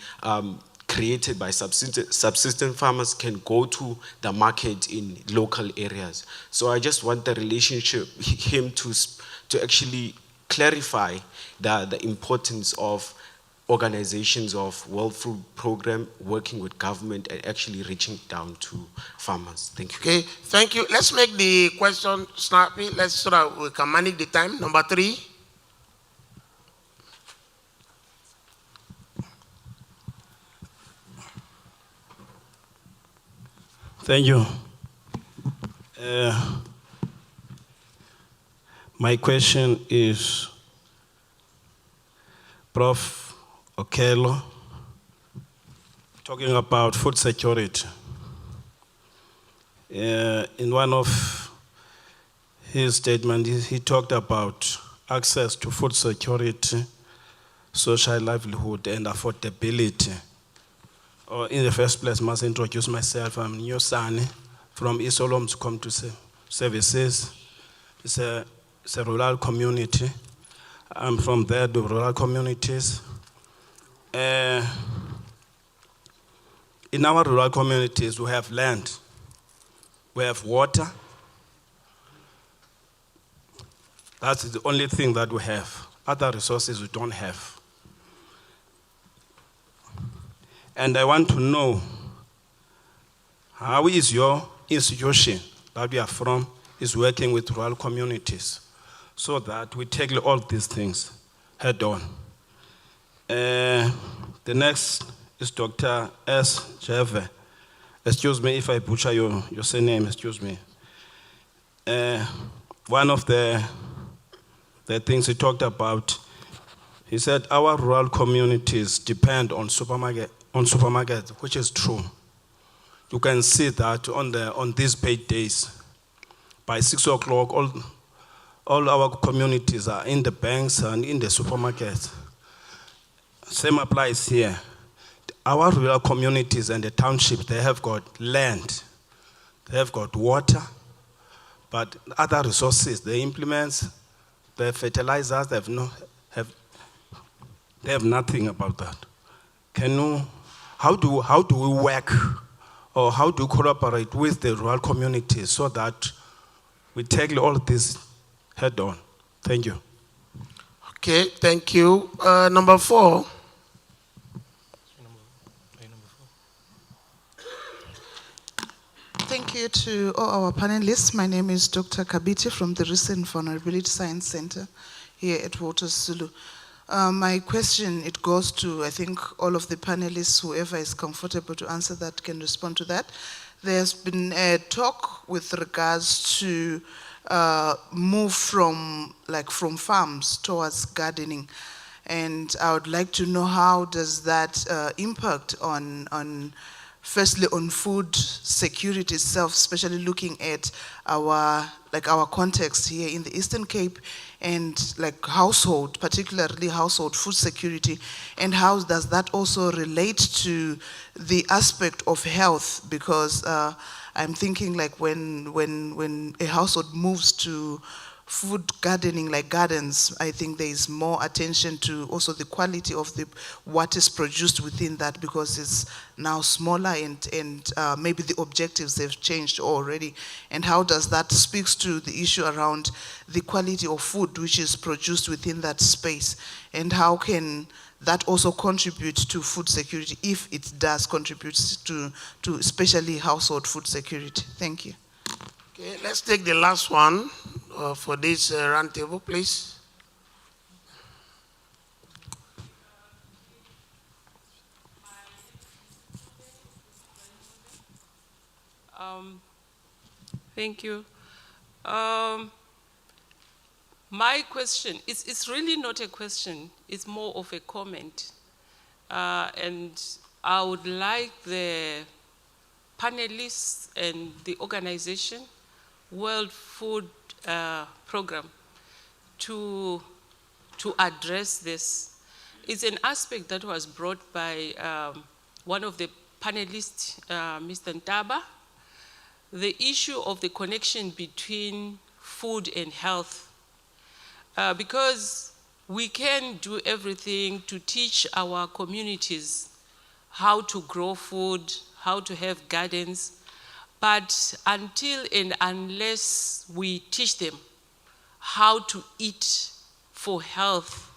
created by subsistence farmers can go to the market in local areas. So I just want the relationship, him to actually clarify the importance of organizations of World Food Program working with government and actually reaching down to farmers. Thank you. Okay, thank you. Let's make the question snappy. So that we can manage the time. Number 3. Thank you. My question is, Prof. Okello, talking about food security. In one of his statements, he talked about access to food security, social livelihood, and affordability. In the first place, I must introduce myself. I'm Nyosane from Isolom to come to services. It's a rural community. I'm from there, the rural communities. In our rural communities, we have land, we have water. That's the only thing that we have. Other resources we don't have. And I want to know, how is your institution that you are from is working with rural communities so that we tackle all these things head on. The next is Dr. S. Jeve. Excuse me if I butcher your surname, excuse me. One of the things he talked about, he said our rural communities depend on supermarkets, which is true. You can see that on these paid days, by 6 o'clock, all our communities are in the banks and in the supermarkets. Same applies here. Our rural communities and the townships, they have got land, they have got water, but other resources, the implements, the fertilizers, they have nothing about that. How do we work, or how do we cooperate with the rural communities so that we tackle all this head on? Thank you. Okay, thank you. Number 4. Thank you to all our panelists. My name is Dr. Kabiti from the Recent Vulnerability Science Center here at Waters Zulu. My question, it goes to, I think, all of the panelists, whoever is comfortable to answer that can respond to that. There's been a talk with regards to move from farms towards gardening. And I would like to know how does that impact on firstly on food security itself, especially looking at our context here in the Eastern Cape, and like household, particularly household food security, and how does that also relate to the aspect of health? Because I'm thinking like when a household moves to food gardening, like gardens, I think there is more attention to also the quality of what is produced within that, because it's now smaller and maybe the objectives have changed already. And how does that speaks to the issue around the quality of food which is produced within that space, and how can that also contribute to food security, if it does contribute to especially household food security? Thank you. Okay, let's take the last one for this roundtable, please. Thank you. My question, it's really not a question, it's more of a comment. And I would like the panelists and the organization, World Food Program, to address this. It's an aspect that was brought by one of the panelists, Mr. Ntaba, the issue of the connection between food and health. Because we can do everything to teach our communities how to grow food, how to have gardens, but until and unless we teach them how to eat for health,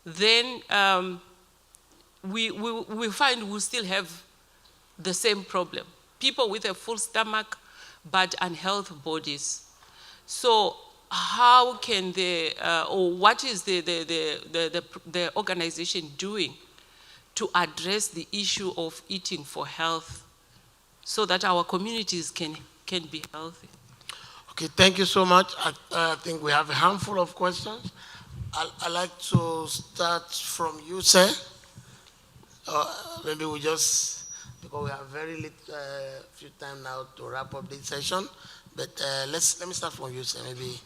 then we find we still have the same problem. People with a full stomach, but unhealthy bodies. So how can or what is the organization doing to address the issue of eating for health so that our communities can be healthy? Okay, thank you so much. I think we have a handful of questions. I'd like to start from you, sir. Maybe we just, because we have very little few time now to wrap up this session, but let me start from you, sir, maybe.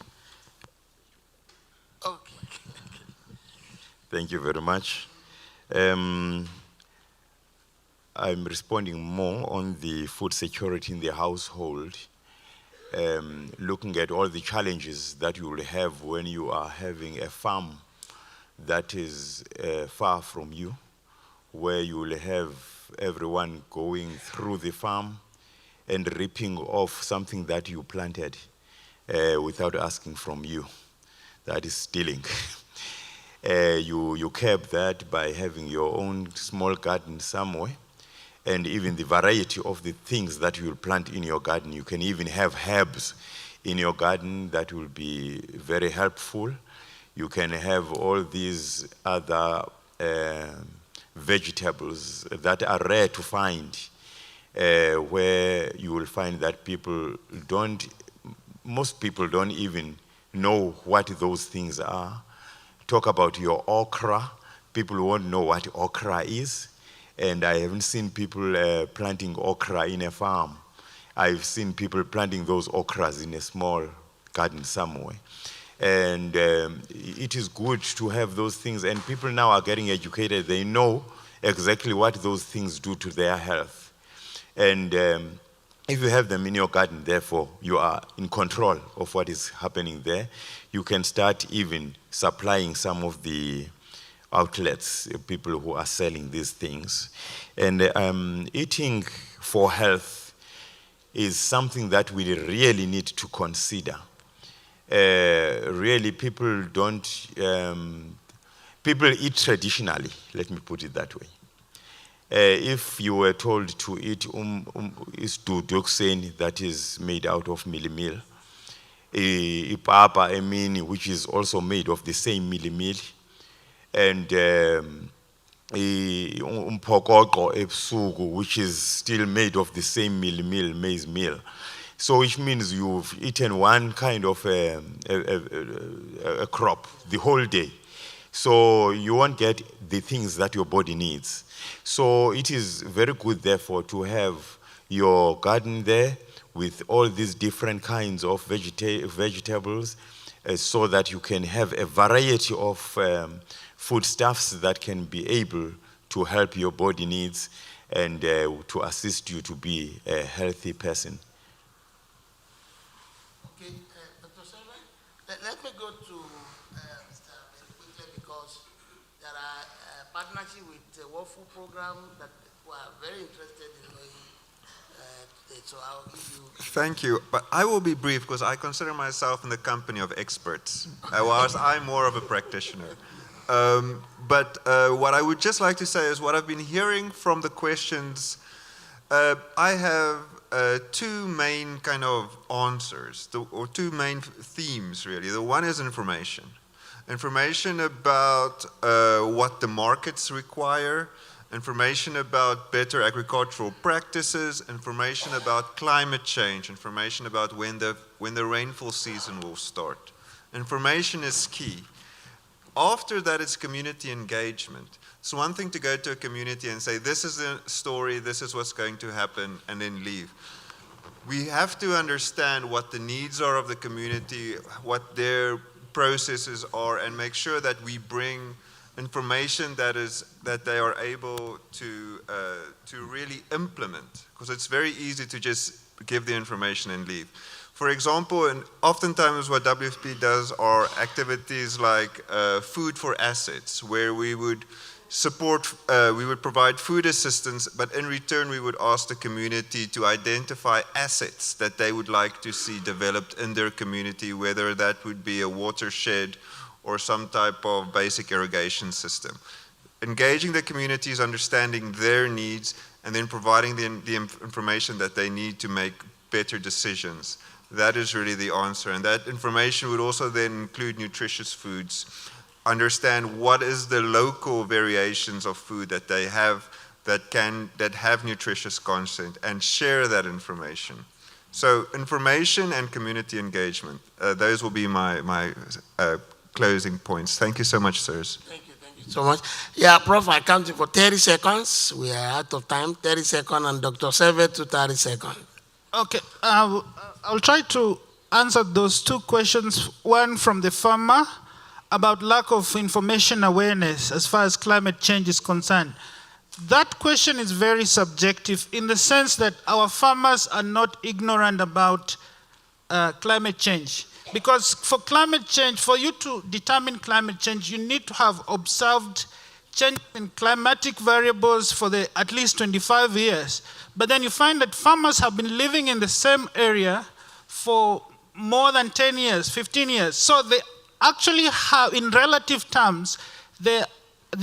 Okay. Thank you very much. I'm responding more on the food security in the household, looking at all the challenges that you will have when you are having a farm that is far from you, where you will have everyone going through the farm and ripping off something that you planted without asking from you. That is stealing. You curb that by having your own small garden somewhere, and even the variety of the things that you will plant in your garden. You can even have herbs in your garden that will be very helpful. You can have all these other vegetables that are rare to find, where you will find that most people don't even know what those things are. Talk about your okra. People won't know what okra is. And I haven't seen people planting okra in a farm. I've seen people planting those okras in a small garden somewhere. And it is good to have those things. And people now are getting educated. They know exactly what those things do to their health. And if you have them in your garden, therefore, you are in control of what is happening there. You can start even supplying some of the outlets, people who are selling these things. And eating for health is something that we really need to consider. Really, people eat traditionally, let me put it that way. If you were told to eat isduduxeni, that is made out of mealie, ipapa emini, which is also made of the same mealie, and umphokoqo ebusuku, which is still made of the same maize meal. So which means you've eaten one kind of a crop the whole day. So you won't get the things that your body needs. So it is very good, therefore, to have your garden there with all these different kinds of vegetables, so that you can have a variety of foodstuffs that can be able to help your body needs and to assist you to be a healthy person. Okay, Dr. Selman, let me go to Mr. very quickly, because there are partnership with the World Food Program that we are very interested in knowing today. So I'll give you. Thank you, but I will be brief because I consider myself in the company of experts, whilst I'm more of a practitioner. But what I would just like to say is what I've been hearing from the questions, I have two main kind of answers, or two main themes really. The one is information. Information about what the markets require, information about better agricultural practices, information about climate change, information about when the rainfall season will start. Information is key. After that, it's community engagement. It's one thing to go to a community and say, this is the story, this is what's going to happen, and then leave. We have to understand what the needs are of the community, what their processes are, and make sure that we bring information that they are able to really implement, because it's very easy to just give the information and leave. For example, and oftentimes what WFP does are activities like food for assets, where we would support, we would provide food assistance, but in return we would ask the community to identify assets that they would like to see developed in their community, whether that would be a watershed or some type of basic irrigation system. Engaging the communities, understanding their needs, and then providing the information that they need to make better decisions. That is really the answer. And that information would also then include nutritious foods. Understand what is the local variations of food that they have that have nutritious content, and share that information. So information and community engagement, those will be my closing points. Thank you so much, sirs. Thank you so much. Yeah, Prof, I count you for 30 seconds. We are out of time. 30 seconds, and Dr. Sevet to 30 seconds. Okay, I'll try to answer those two questions. One from the farmer about lack of information awareness as far as climate change is concerned. That question is very subjective in the sense that our farmers are not ignorant about climate change. Because for climate change, for you to determine climate change, you need to have observed change in climatic variables for at least 25 years. But then you find that farmers have been living in the same area for more than 10 years, 15 years. So they actually have, in relative terms, they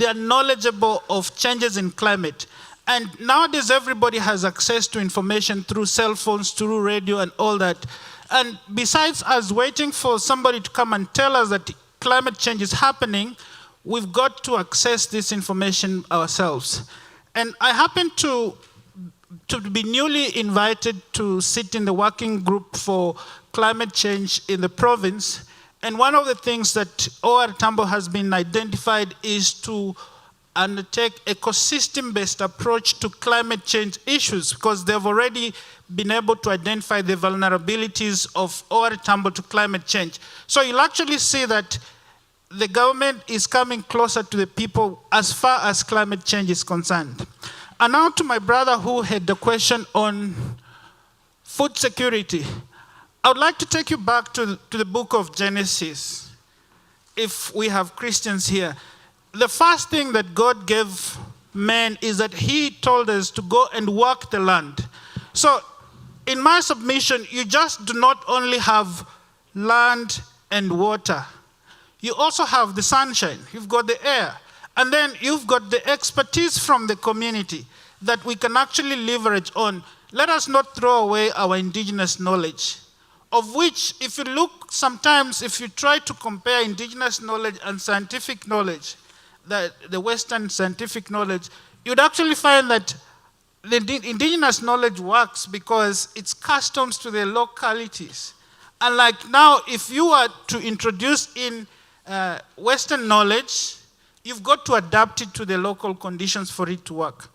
are knowledgeable of changes in climate. And nowadays, everybody has access to information through cell phones, through radio, and all that. And besides us waiting for somebody to come and tell us that climate change is happening, we've got to access this information ourselves. And I happen to be newly invited to sit in the working group for climate change in the province. And one of the things that OR Tambo has been identified is to undertake ecosystem-based approach to climate change issues, because they've already been able to identify the vulnerabilities of OR Tambo to climate change. So you'll actually see that the government is coming closer to the people as far as climate change is concerned. And now to my brother who had the question on food security. I would like to take you back to the book of Genesis, if we have Christians here. The first thing that God gave man is that he told us to go and work the land. So in my submission, you just do not only have land and water. You also have the sunshine, you've got the air, and then you've got the expertise from the community that we can actually leverage on. Let us not throw away our indigenous knowledge, of which, if you look sometimes, if you try to compare indigenous knowledge and scientific knowledge, the Western scientific knowledge, you'd actually find that the indigenous knowledge works because it's customs to the localities. And like now, if you were to introduce in Western knowledge, you've got to adapt it to the local conditions for it to work.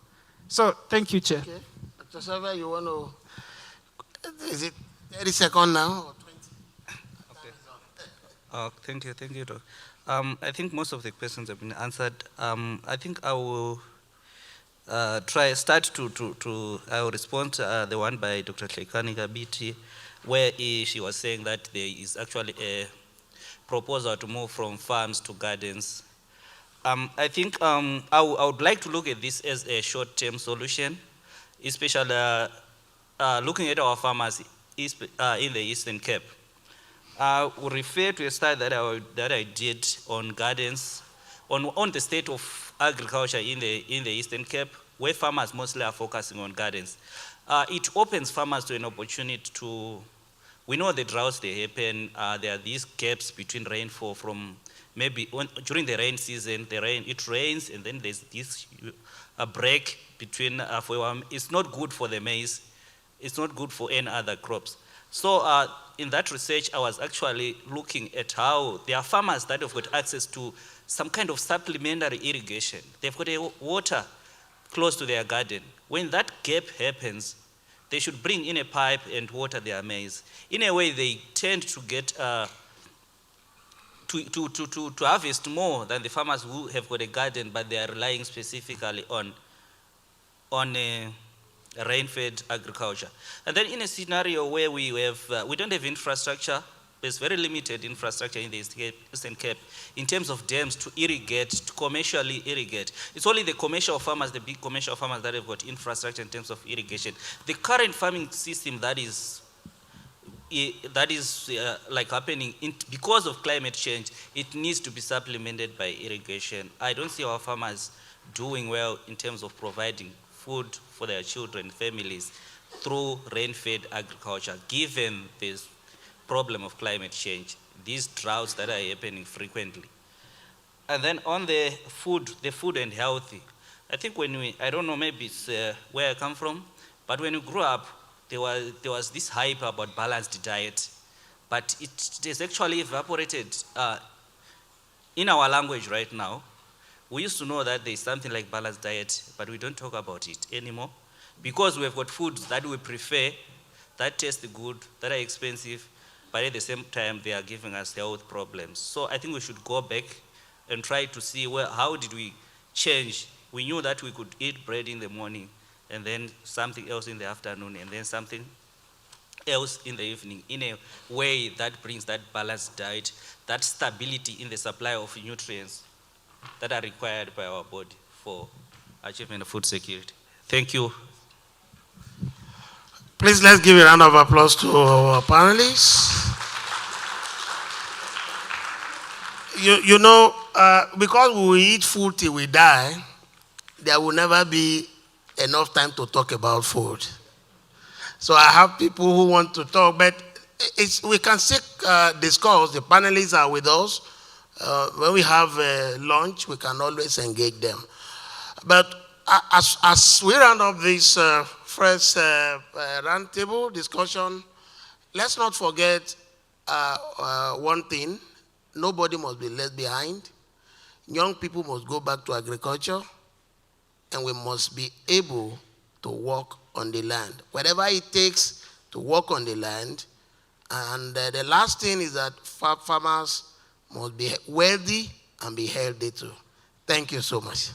So thank you, Chair. Okay. Dr. Silva, you want to, is it 30 seconds now? Or 20? Thank you, Doc. I think most of the questions have been answered. I think I will I will respond to the one by Dr. Tlekani Kabiti, where she was saying that there is actually a proposal to move from farms to gardens. I think I would like to look at this as a short-term solution, especially looking at our farmers in the Eastern Cape. I will refer to a study that I did on gardens, on the state of agriculture in the Eastern Cape, where farmers mostly are focusing on gardens. It opens farmers to an opportunity to, we know the droughts, they happen, there are these gaps between rainfall from maybe during the rain season, it rains and then there's this break between, it's not good for the maize, it's not good for any other crops. So in that research, I was actually looking at how there are farmers that have got access to some kind of supplementary irrigation. They've got a water close to their garden. When that gap happens, they should bring in a pipe and water their maize. In a way, they tend to get to harvest more than the farmers who have got a garden, but they are relying specifically on rain-fed agriculture. And then in a scenario where we don't have infrastructure, there's very limited infrastructure in the Eastern Cape in terms of dams to irrigate, to commercially irrigate. It's only the commercial farmers, the big commercial farmers that have got infrastructure in terms of irrigation. The current farming system that is like happening because of climate change, it needs to be supplemented by irrigation. I don't see our farmers doing well in terms of providing food for their children, families, through rain-fed agriculture, given this problem of climate change, these droughts that are happening frequently. And then on the food and healthy, I think I don't know, maybe it's where I come from, but when we grew up, there was this hype about balanced diet, but it has actually evaporated in our language right now. We used to know that there's something like balanced diet, but we don't talk about it anymore because we've got foods that we prefer, that taste good, that are expensive, but at the same time, they are giving us health problems. So I think we should go back and try to see how did we change. We knew that we could eat bread in the morning and then something else in the afternoon and then something else in the evening in a way that brings that balanced diet, that stability in the supply of nutrients that are required by our body for achievement of food security. Thank you. Please let's give a round of applause to our panelists. You know, because we eat food till we die, there will never be enough time to talk about food. So I have people who want to talk, but we can still discuss. The panelists are with us. When we have lunch, we can always engage them. But as we round up this first roundtable discussion, let's not forget one thing. Nobody must be left behind. Young people must go back to agriculture, and we must be able to work on the land, whatever it takes to work on the land. And the last thing is that farmers must be wealthy and be healthy too. Thank you so much.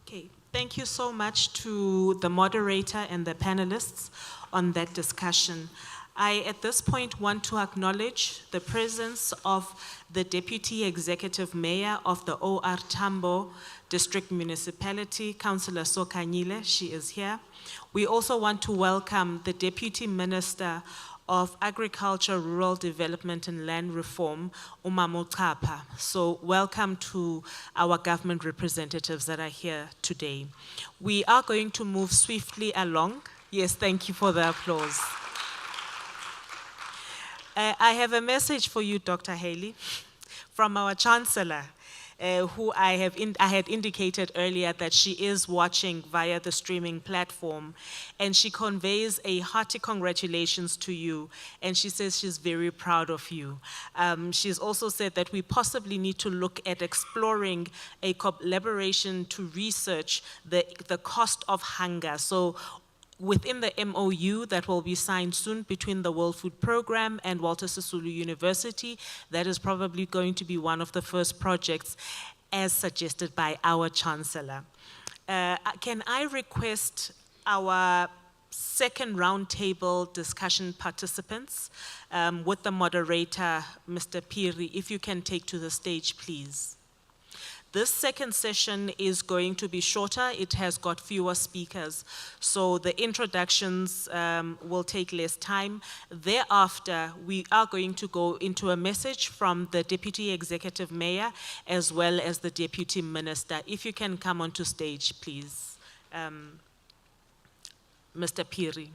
Okay, thank you so much to the moderator and the panelists on that discussion. I, at this point, want to acknowledge the presence of the Deputy Executive Mayor of the OR Tambo District Municipality, Councillor Sokanyile. She is here. We also want to welcome the Deputy Minister of Agriculture, Rural Development and Land Reform, Mtata. So welcome to our government representatives that are here today. We are going to move swiftly along. Yes, thank you for the applause. I have a message for you, Dr. Haley, from our Chancellor. who I had indicated earlier that she is watching via the streaming platform, and she conveys a hearty congratulations to you, and she says she's very proud of you. She's also said that we possibly need to look at exploring a collaboration to research the cost of hunger. So within the MOU that will be signed soon between the World Food Programme and Walter Sisulu University, that is probably going to be one of the first projects as suggested by our Chancellor. Can I request our second roundtable discussion participants with the moderator, Mr. Piri, if you can take to the stage, please. This second session is going to be shorter. It has got fewer speakers, so the introductions will take less time. Thereafter, we are going to go into a message from the Deputy Executive Mayor as well as the Deputy Minister. If you can come onto stage, please. Mr. Piri.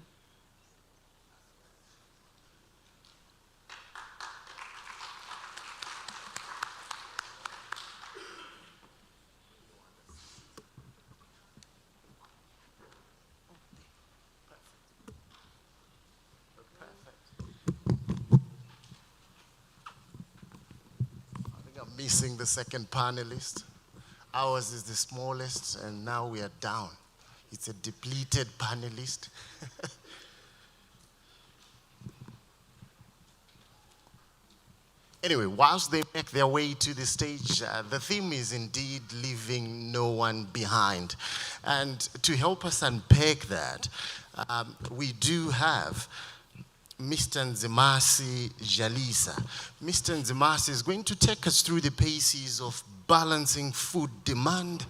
Missing the second panelist. Ours is the smallest, and now we are down. It's a depleted panelist. Anyway, whilst they make their way to the stage, the theme is indeed leaving no one behind. And to help us unpack that, we do have Mr. Nzimasi Jalisa. Mr. Nzimasi is going to take us through the paces of balancing food demand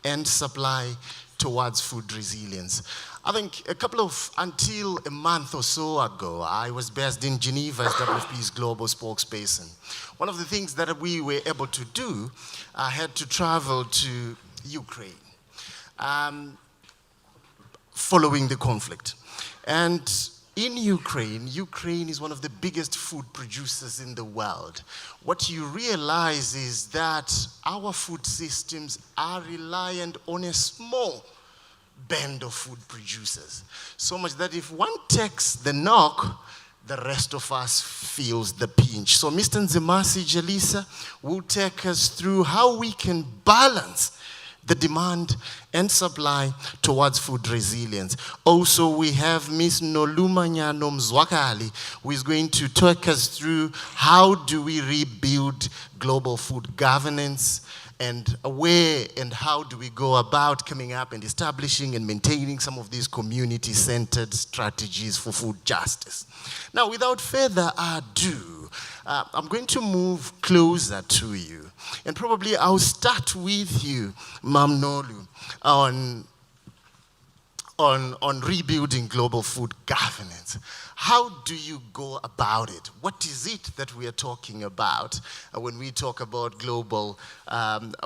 and supply towards food resilience. I think until a month or so ago, I was based in Geneva as WFP's global spokesperson. One of the things that we were able to do, I had to travel to Ukraine following the conflict. And in Ukraine is one of the biggest food producers in the world. What you realize is that our food systems are reliant on a small band of food producers. So much that if one takes the knock, the rest of us feels the pinch. So Mr. Nzimasi Jalisa will take us through how we can balance the demand and supply towards food resilience. Also, we have Ms. Nolumanyano Mzwakali, who is going to talk us through how do we rebuild global food governance, and where and how do we go about coming up and establishing and maintaining some of these community-centered strategies for food justice. Now, without further ado, I'm going to move closer to you. And probably I'll start with you, Mam Nolu, on rebuilding global food governance. How do you go about it? What is it that we are talking about when we talk about global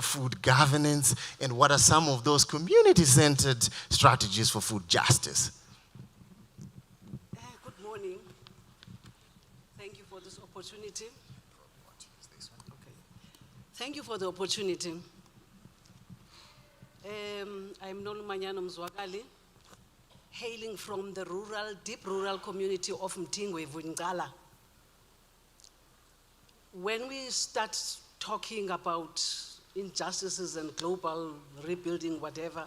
food governance, and what are some of those community-centered strategies for food justice? Good morning. Thank you for this opportunity. Thank you for the opportunity. I'm Nolumanyano Mzwakali, hailing from the deep rural community of Mtingwe, Vunjala. When we start talking about injustices and global rebuilding, whatever,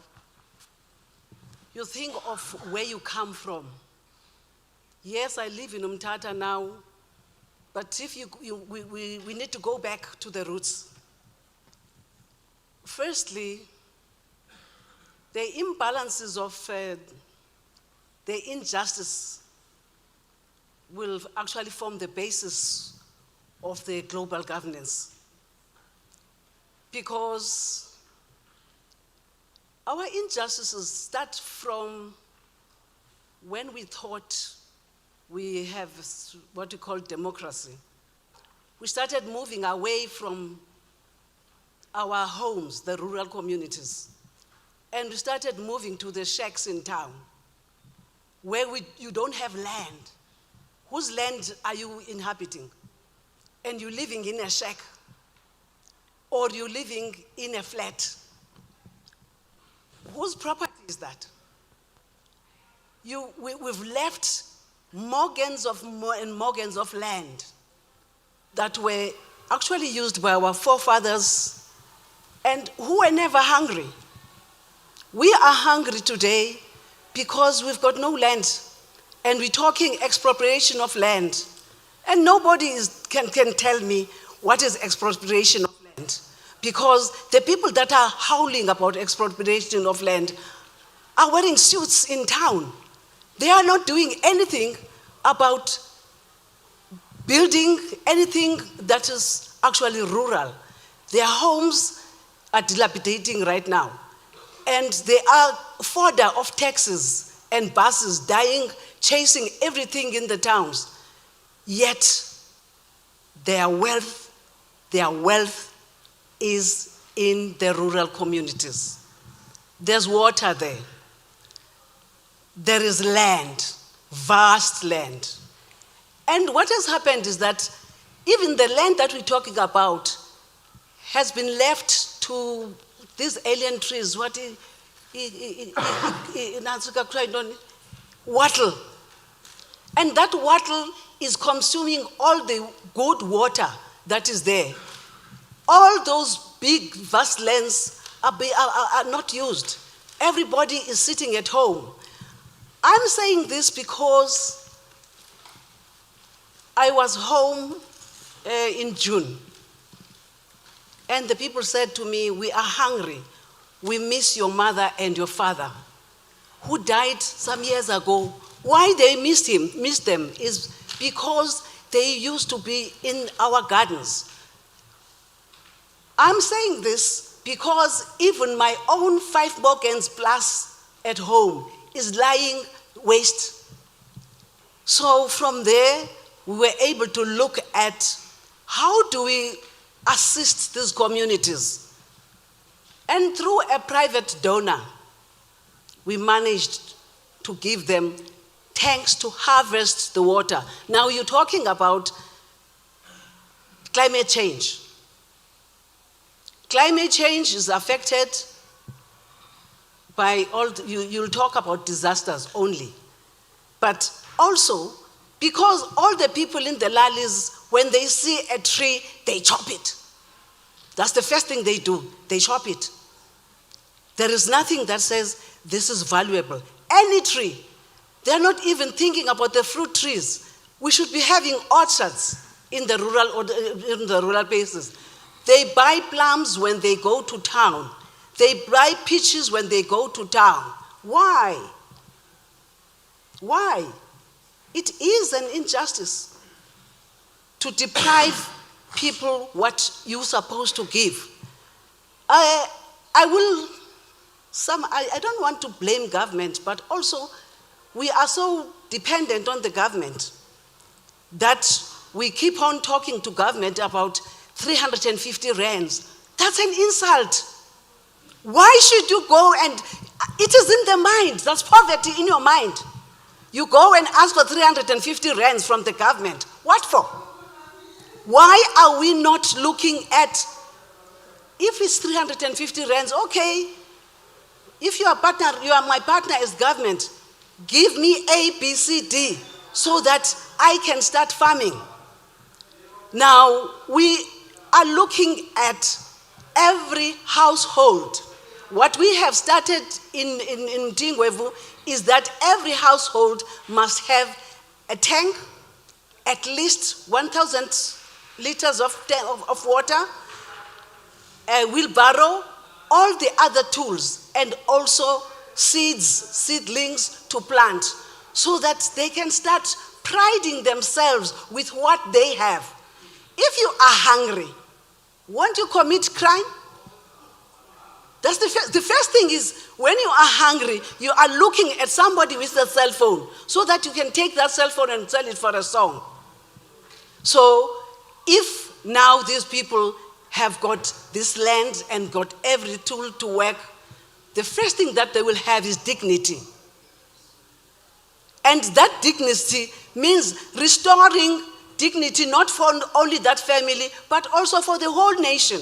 you think of where you come from. Yes, I live in Mtata now, but if we need to go back to the roots. Firstly, the imbalances of the injustice will actually form the basis of the global governance. Because our injustices start from when we thought we have what we call democracy. We started moving away from our homes, the rural communities, and we started moving to the shacks in town, where you don't have land. Whose land are you inhabiting? And you're living in a shack. or you're living in a flat. Whose property is that? We've left morgens and morgens of land that were actually used by our forefathers and who were never hungry. We are hungry today because we've got no land, and we're talking expropriation of land. And nobody can tell me what is expropriation of land, because the people that are howling about expropriation of land are wearing suits in town. They are not doing anything about building anything that is actually rural. Their homes are dilapidating right now. And they are fodder of taxis and buses dying, chasing everything in the towns. Yet their wealth is in the rural communities. There's water there. There is land, vast land. And what has happened is that even the land that we're talking about has been left to these alien trees, wattle. And that wattle is consuming all the good water that is there. All those big, vast lands are not used. Everybody is sitting at home. I'm saying this because I was home in June, and the people said to me, "We are hungry. We miss your mother and your father, who died some years ago." Why they missed them is because they used to be in our gardens. I'm saying this because even my own 5 morgens plus at home is lying waste. So from there, we were able to look at how do we assist these communities. And through a private donor, we managed to give them tanks to harvest the water. Now you're talking about climate change. Climate change is affected by you'll talk about disasters only. But also, because all the people in the Lalis, when they see a tree, they chop it. That's the first thing they do, they chop it. There is nothing that says this is valuable. Any tree. They're not even thinking about the fruit trees. We should be having orchards in the rural places. They buy plums when they go to town. They buy peaches when they go to town. Why? Why? It is an injustice to deprive people what you're supposed to give. I don't want to blame government, but also we are so dependent on the government that we keep on talking to government about 350 rands. That's an insult. Why should you go and, it is in the mind, that's poverty in your mind. You go and ask for 350 rands from the government. What for? Why are we not looking at, if it's 350 rands, okay, if you are my partner as government, give me A, B, C, D, so that I can start farming. Now, we are looking at every household. What we have started in Mtingwevu is that every household must have a tank, at least 1,000 liters of water, a wheelbarrow, all the other tools, and also seedlings to plant, so that they can start priding themselves with what they have. If you are hungry, won't you commit crime? That's the first thing is, when you are hungry, you are looking at somebody with a cell phone, so that you can take that cell phone and sell it for a song. So if now these people have got this land and got every tool to work, the first thing that they will have is dignity. And that dignity means restoring dignity not for only that family, but also for the whole nation.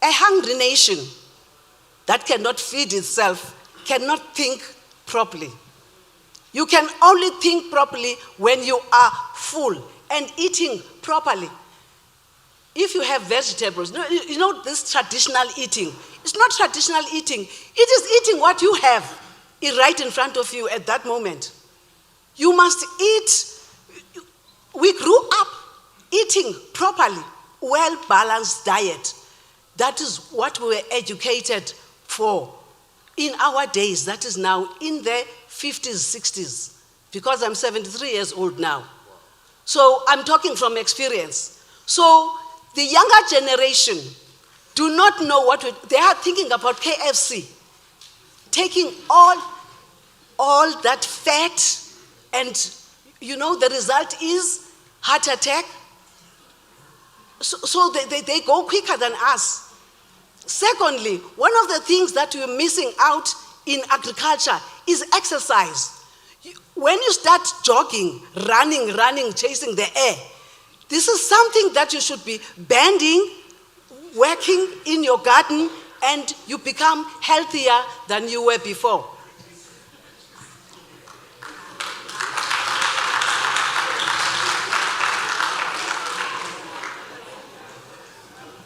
A hungry nation that cannot feed itself cannot think properly. You can only think properly when you are full and eating properly. If you have vegetables, you know this traditional eating. It's not traditional eating. It is eating what you have right in front of you at that moment. You must eat. We grew up eating properly, well-balanced diet. That is what we were educated for in our days. That is now in the 50s, 60s, because I'm 73 years old now. So I'm talking from experience. So the younger generation do not know they are thinking about KFC, taking all that fat, and you know the result is heart attack. So they go quicker than us. Secondly, one of the things that we're missing out in agriculture is exercise. When you start jogging, running, chasing the air, this is something that you should be bending, working in your garden, and you become healthier than you were before.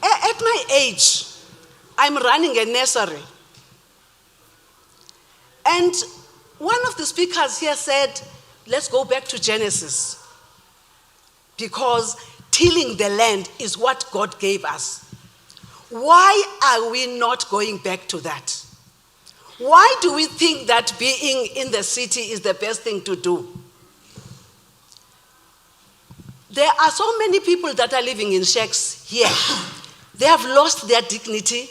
At my age, I'm running a nursery. And one of the speakers here said, let's go back to Genesis, because tilling the land is what God gave us. Why are we not going back to that? Why do we think that being in the city is the best thing to do? There are so many people that are living in shacks here. They have lost their dignity.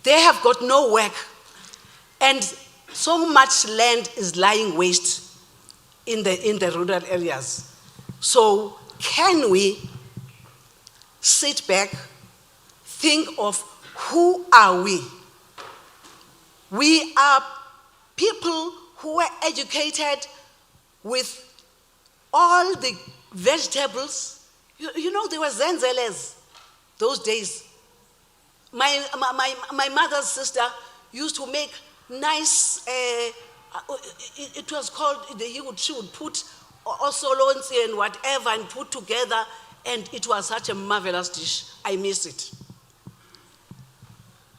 They have got no work. And so much land is lying waste in the rural areas. So can we sit back, think of who are we? We are people who were educated with all the vegetables. You know, there were zenzeles those days. My mother's sister used to make nice, it was called, she would put osolonsi and whatever and put together, and it was such a marvelous dish. I miss it.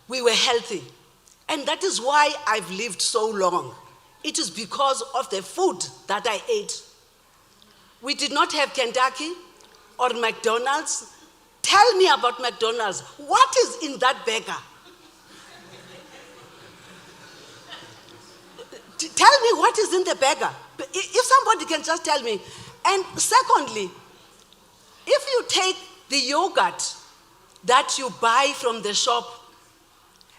We were healthy. And that is why I've lived so long. It is because of the food that I ate. We did not have Kentucky or McDonald's. Tell me about McDonald's. What is in that burger? Tell me what is in the burger. If somebody can just tell me. And secondly, if you take the yogurt that you buy from the shop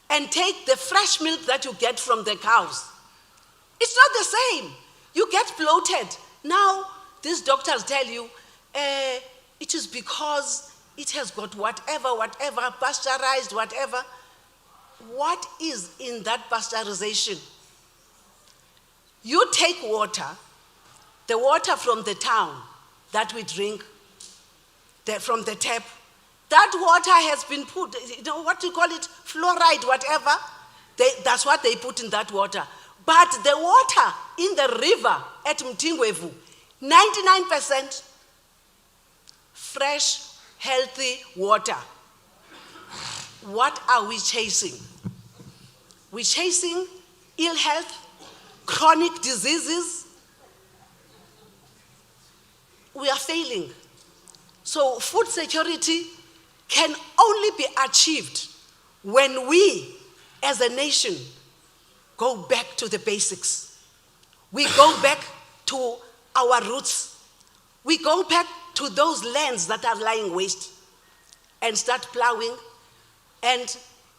and take the fresh milk that you get from the cows, it's not the same. You get bloated. Now, these doctors tell you it is because it has got whatever, pasteurized, whatever. What is in that pasteurization? You take water, the water from the town that we drink, from the tap, that water has been put, you know what you call it, fluoride, whatever, that's what they put in that water. But the water in the river at Mtingwevu, 99% fresh, healthy water. What are we chasing? We're chasing ill health, chronic diseases. We are failing. So food security can only be achieved when we, as a nation, go back to the basics. We go back to our roots. We go back to those lands that are lying waste and start plowing. And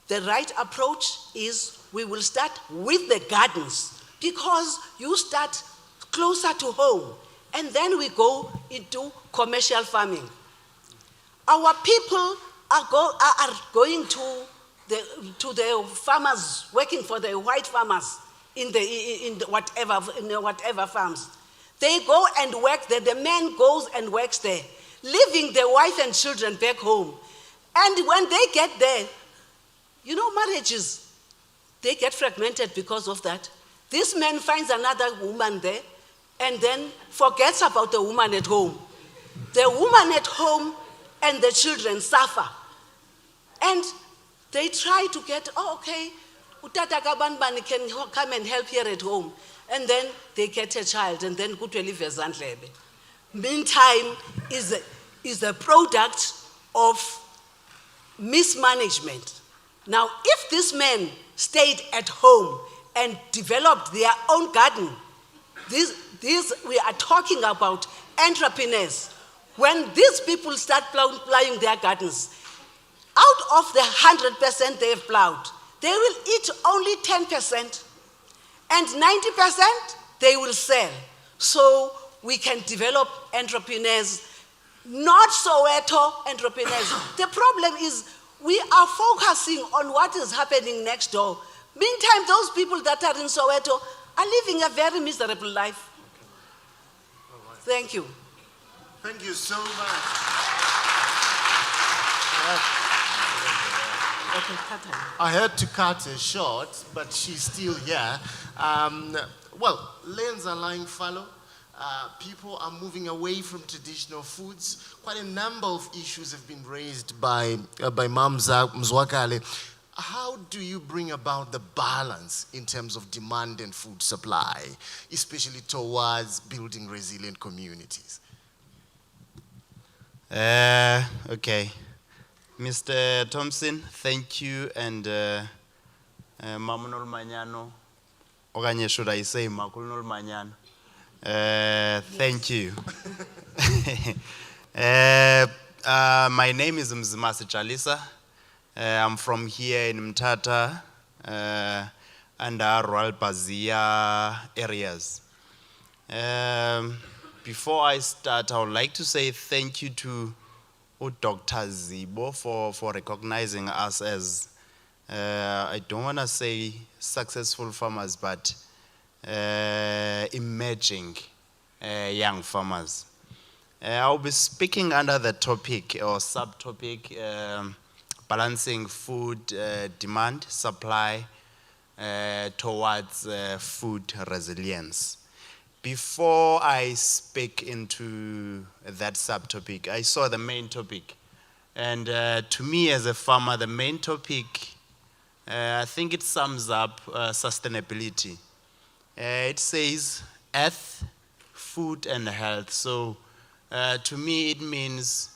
the right approach is we will start with the gardens, because you start closer to home, and then we go into commercial farming. Our people are going to the farmers, working for the white farmers in whatever farms. They go and work there. The man goes and works there, leaving the wife and children back home. And when they get there, You know, marriages, they get fragmented because of that. This man finds another woman there and then forgets about the woman at home. The woman at home and the children suffer. And they try to get, oh, okay, Utata Kabanbani can come and help here at home. And then they get a child, and then Kutweli Vezandlebe. Meantime, is a product of mismanagement. Now, if this man stayed at home and developed their own garden, we are talking about entrepreneurs. When these people start plowing their gardens, out of the 100% they've plowed, they will eat only 10%, and 90% they will sell. So we can develop entrepreneurs, not Soweto entrepreneurs. The problem is we are focusing on what is happening next door. Meantime, those people that are in Soweto are living a very miserable life. Thank you. Thank you so much. Okay, cut her. I had to cut her short, but she's still here. Well, lands are lying fallow. People are moving away from traditional foods. Quite a number of issues have been raised by Mzwakale. How do you bring about the balance in terms of demand and food supply, especially towards building resilient communities? Okay. Mr. Thompson, thank you, and Mamunol Manyano, okanye should I say Makulnol Manyano? Thank you. My name is Mzimasi Chalisa. I'm from here in Mtata and Rural Bazia areas. Before I start, I would like to say thank you to Dr. Zibo for recognizing us as, I don't want to say successful farmers, but emerging young farmers. I'll be speaking under the topic or subtopic, balancing food demand, supply towards food resilience. Before I speak into that subtopic, I saw the main topic. And to me as a farmer, the main topic, I think it sums up sustainability. It says earth, food, and health. So to me, it means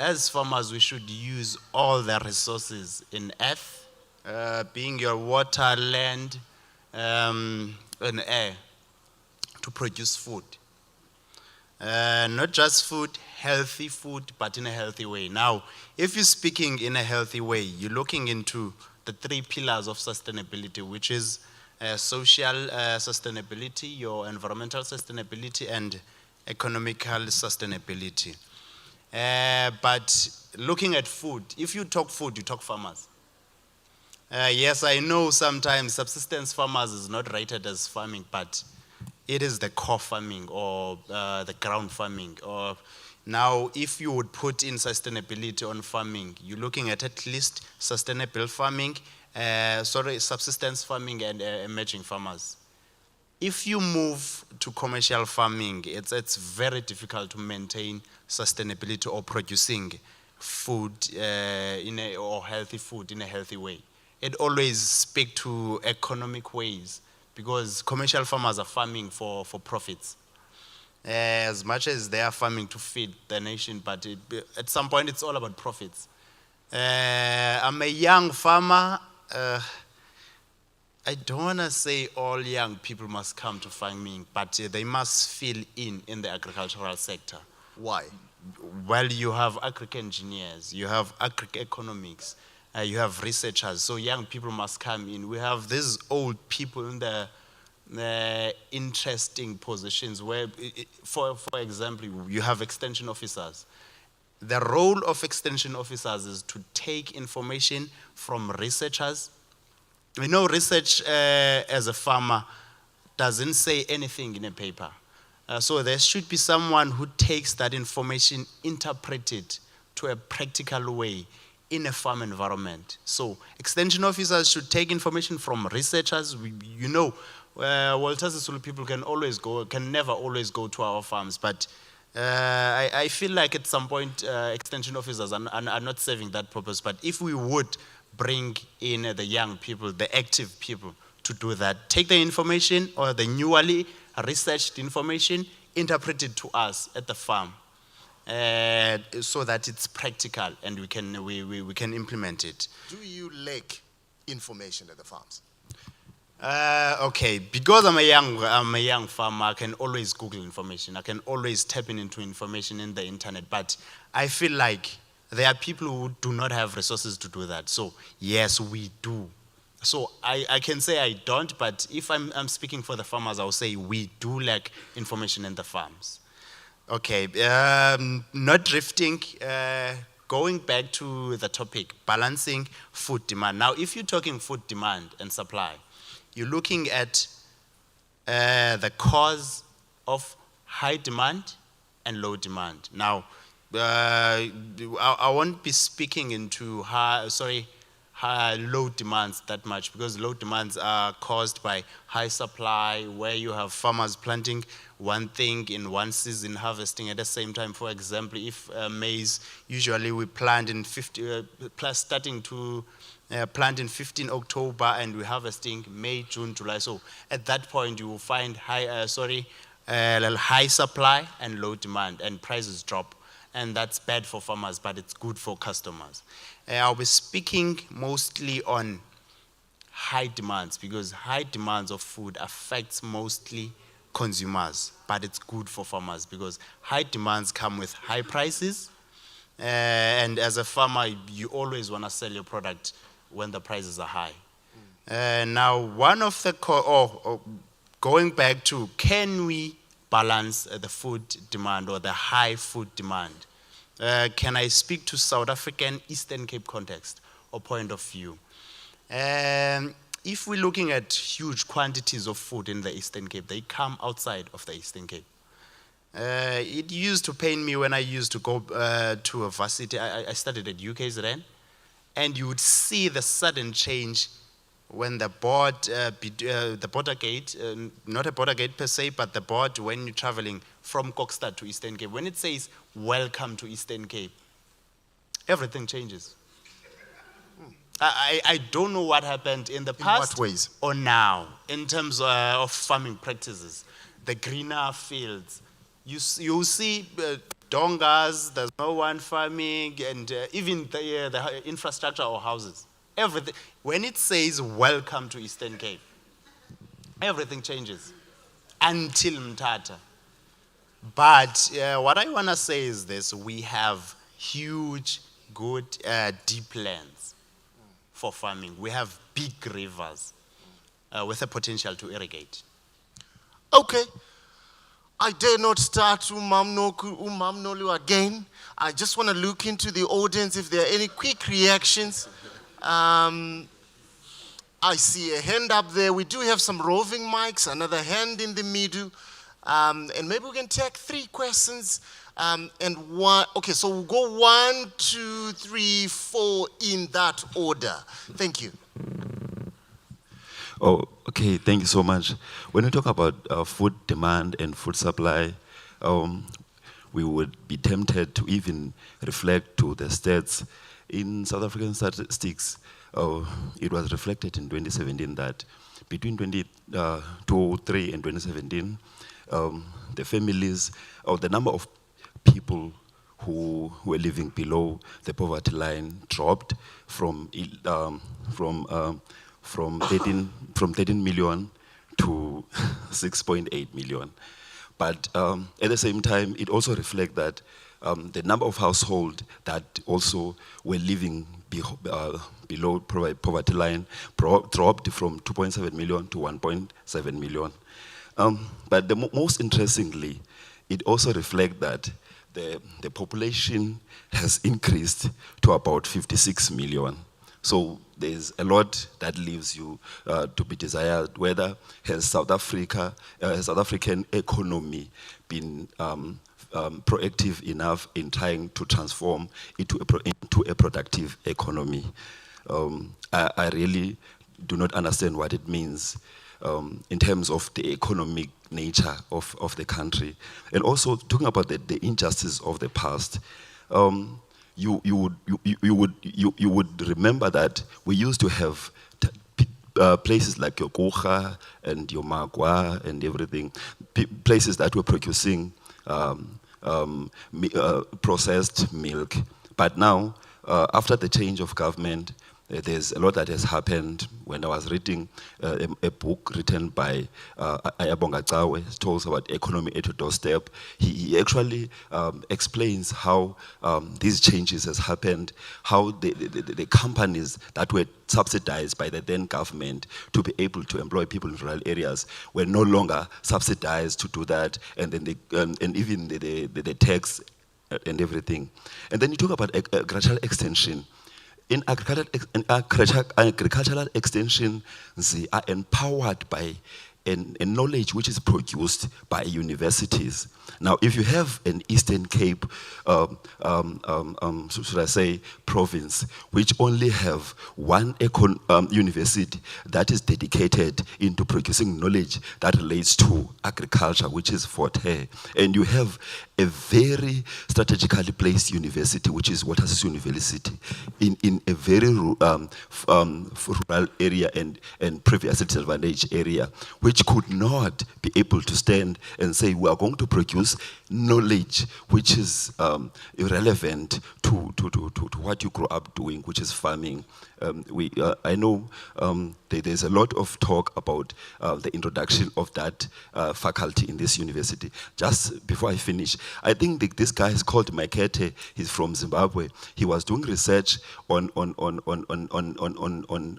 as farmers, we should use all the resources in earth, being your water, land, and air, to produce food. Not just food, healthy food, but in a healthy way. Now, if you're speaking in a healthy way, you're looking into the 3 pillars of sustainability, which is social sustainability, your environmental sustainability, and economical sustainability. But looking at food, if you talk food, you talk farmers. Yes, I know sometimes subsistence farmers is not rated as farming, but it is the core farming or the ground farming. Or now, if you would put in sustainability on farming, you're looking at least sustainable farming, subsistence farming, and emerging farmers. If you move to commercial farming, it's very difficult to maintain sustainability or producing food or healthy food in a healthy way. It always speaks to economic ways, because commercial farmers are farming for profits. As much as they are farming to feed the nation, but at some point it's all about profits. I'm a young farmer. I don't want to say all young people must come to farming, but they must fill in the agricultural sector. Why? Well, you have agri-engineers, you have agri-economics, you have researchers, so young people must come in. We have these old people in the interesting positions where, for example, you have extension officers. The role of extension officers is to take information from researchers. We know research as a farmer doesn't say anything in a paper. So there should be someone who takes that information, interpret it to a practical way, in a farm environment. So extension officers should take information from researchers. You know, Walter Sisulu people can never always go to our farms, but I feel like at some point extension officers are not serving that purpose. But if we would bring in the young people, the active people to do that, take the information or the newly researched information, interpret it to us at the farm, so that it's practical and we can implement it. Do you lack information at the farms? Okay, because I'm a young farmer, I can always Google information. I can always tap into information in the internet. But I feel like there are people who do not have resources to do that. So yes, we do. So I can say I don't, but if I'm speaking for the farmers, I'll say we do lack information in the farms. Okay, not drifting, going back to the topic, balancing food demand. Now, if you're talking food demand and supply, you're looking at the cause of high demand and low demand. Now, I won't be speaking into low demands that much, because low demands are caused by high supply, where you have farmers planting one thing in one season, harvesting at the same time. For example, if maize, usually we plant in starting to plant in 15 October and we're harvesting May, June, July. So at that point you will find high supply and low demand, and prices drop. And that's bad for farmers, but it's good for customers. I'll be speaking mostly on high demands, because high demands of food affects mostly consumers, but it's good for farmers because high demands come with high prices. And as a farmer, you always want to sell your product when the prices are high. Now, one of the, going back to, can we balance the food demand or the high food demand? Can I speak to South African Eastern Cape context or point of view? If we're looking at huge quantities of food in the Eastern Cape, they come outside of the Eastern Cape. It used to pain me when I used to go to a varsity. I studied at UKZN, and you would see the sudden change when the border gate, not a border gate per se, but the board when you're traveling from Kokstad to Eastern Cape, when it says, "Welcome to Eastern Cape," everything changes. I don't know what happened in the past. In what ways? Or now, in terms of farming practices, the greener fields. You see dongas, there's no one farming, and even the infrastructure or houses. Everything. When it says "Welcome to Eastern Cape," everything changes until Mtata. But what I want to say is this: we have huge, good, deep lands for farming. We have big rivers with a potential to irrigate. Okay. I dare not start Umamnolu again. I just want to look into the audience if there are any quick reactions. I see a hand up there. We do have some roving mics, another hand in the middle. And maybe we can take 3 questions and one. Okay, so we'll go 1, 2, 3, 4 in that order. Thank you. Oh, okay, thank you so much. When we talk about food demand and food supply, we would be tempted to even reflect to the stats. In South African statistics, it was reflected in 2017 that between 2003 and 2017, the families, or the number of people who were living below the poverty line dropped from 13 million to 6.8 million. But at the same time, it also reflects that the number of households that also were living below poverty line dropped from 2.7 million to 1.7 million. But most interestingly, it also reflects that the population has increased to about 56 million. So there's a lot that leaves you to be desired. Whether has South African economy been proactive enough in trying to transform into a productive economy? I really do not understand what it means in terms of the economic nature of the country. And also talking about the injustice of the past, you would remember that we used to have places like your Kocha and your Magwa and everything, places that were producing processed milk. But now, after the change of government, there's a lot that has happened. When I was reading a book written by Ayabonga Cawe, it talks about economy at your doorstep. He actually explains how these changes has happened, how the companies that were subsidized by the then government to be able to employ people in rural areas were no longer subsidized to do that, and then and even the tax and everything. And then you talk about agricultural extension. In agricultural extension, they are empowered by a knowledge which is produced by universities. Now, if you have an Eastern Cape, should I say, province, which only have one university that is dedicated into producing knowledge that relates to agriculture, which is Fort Hare, and you have a very strategically placed university, which is Water's University, in a very rural area and previously disadvantaged area, which could not be able to stand and say, we are going to produce knowledge which is irrelevant to what you grew up doing, which is farming. I know there's a lot of talk about the introduction of that faculty in this university. Just before I finish, I think this guy is called Makete. He's from Zimbabwe. He was doing research on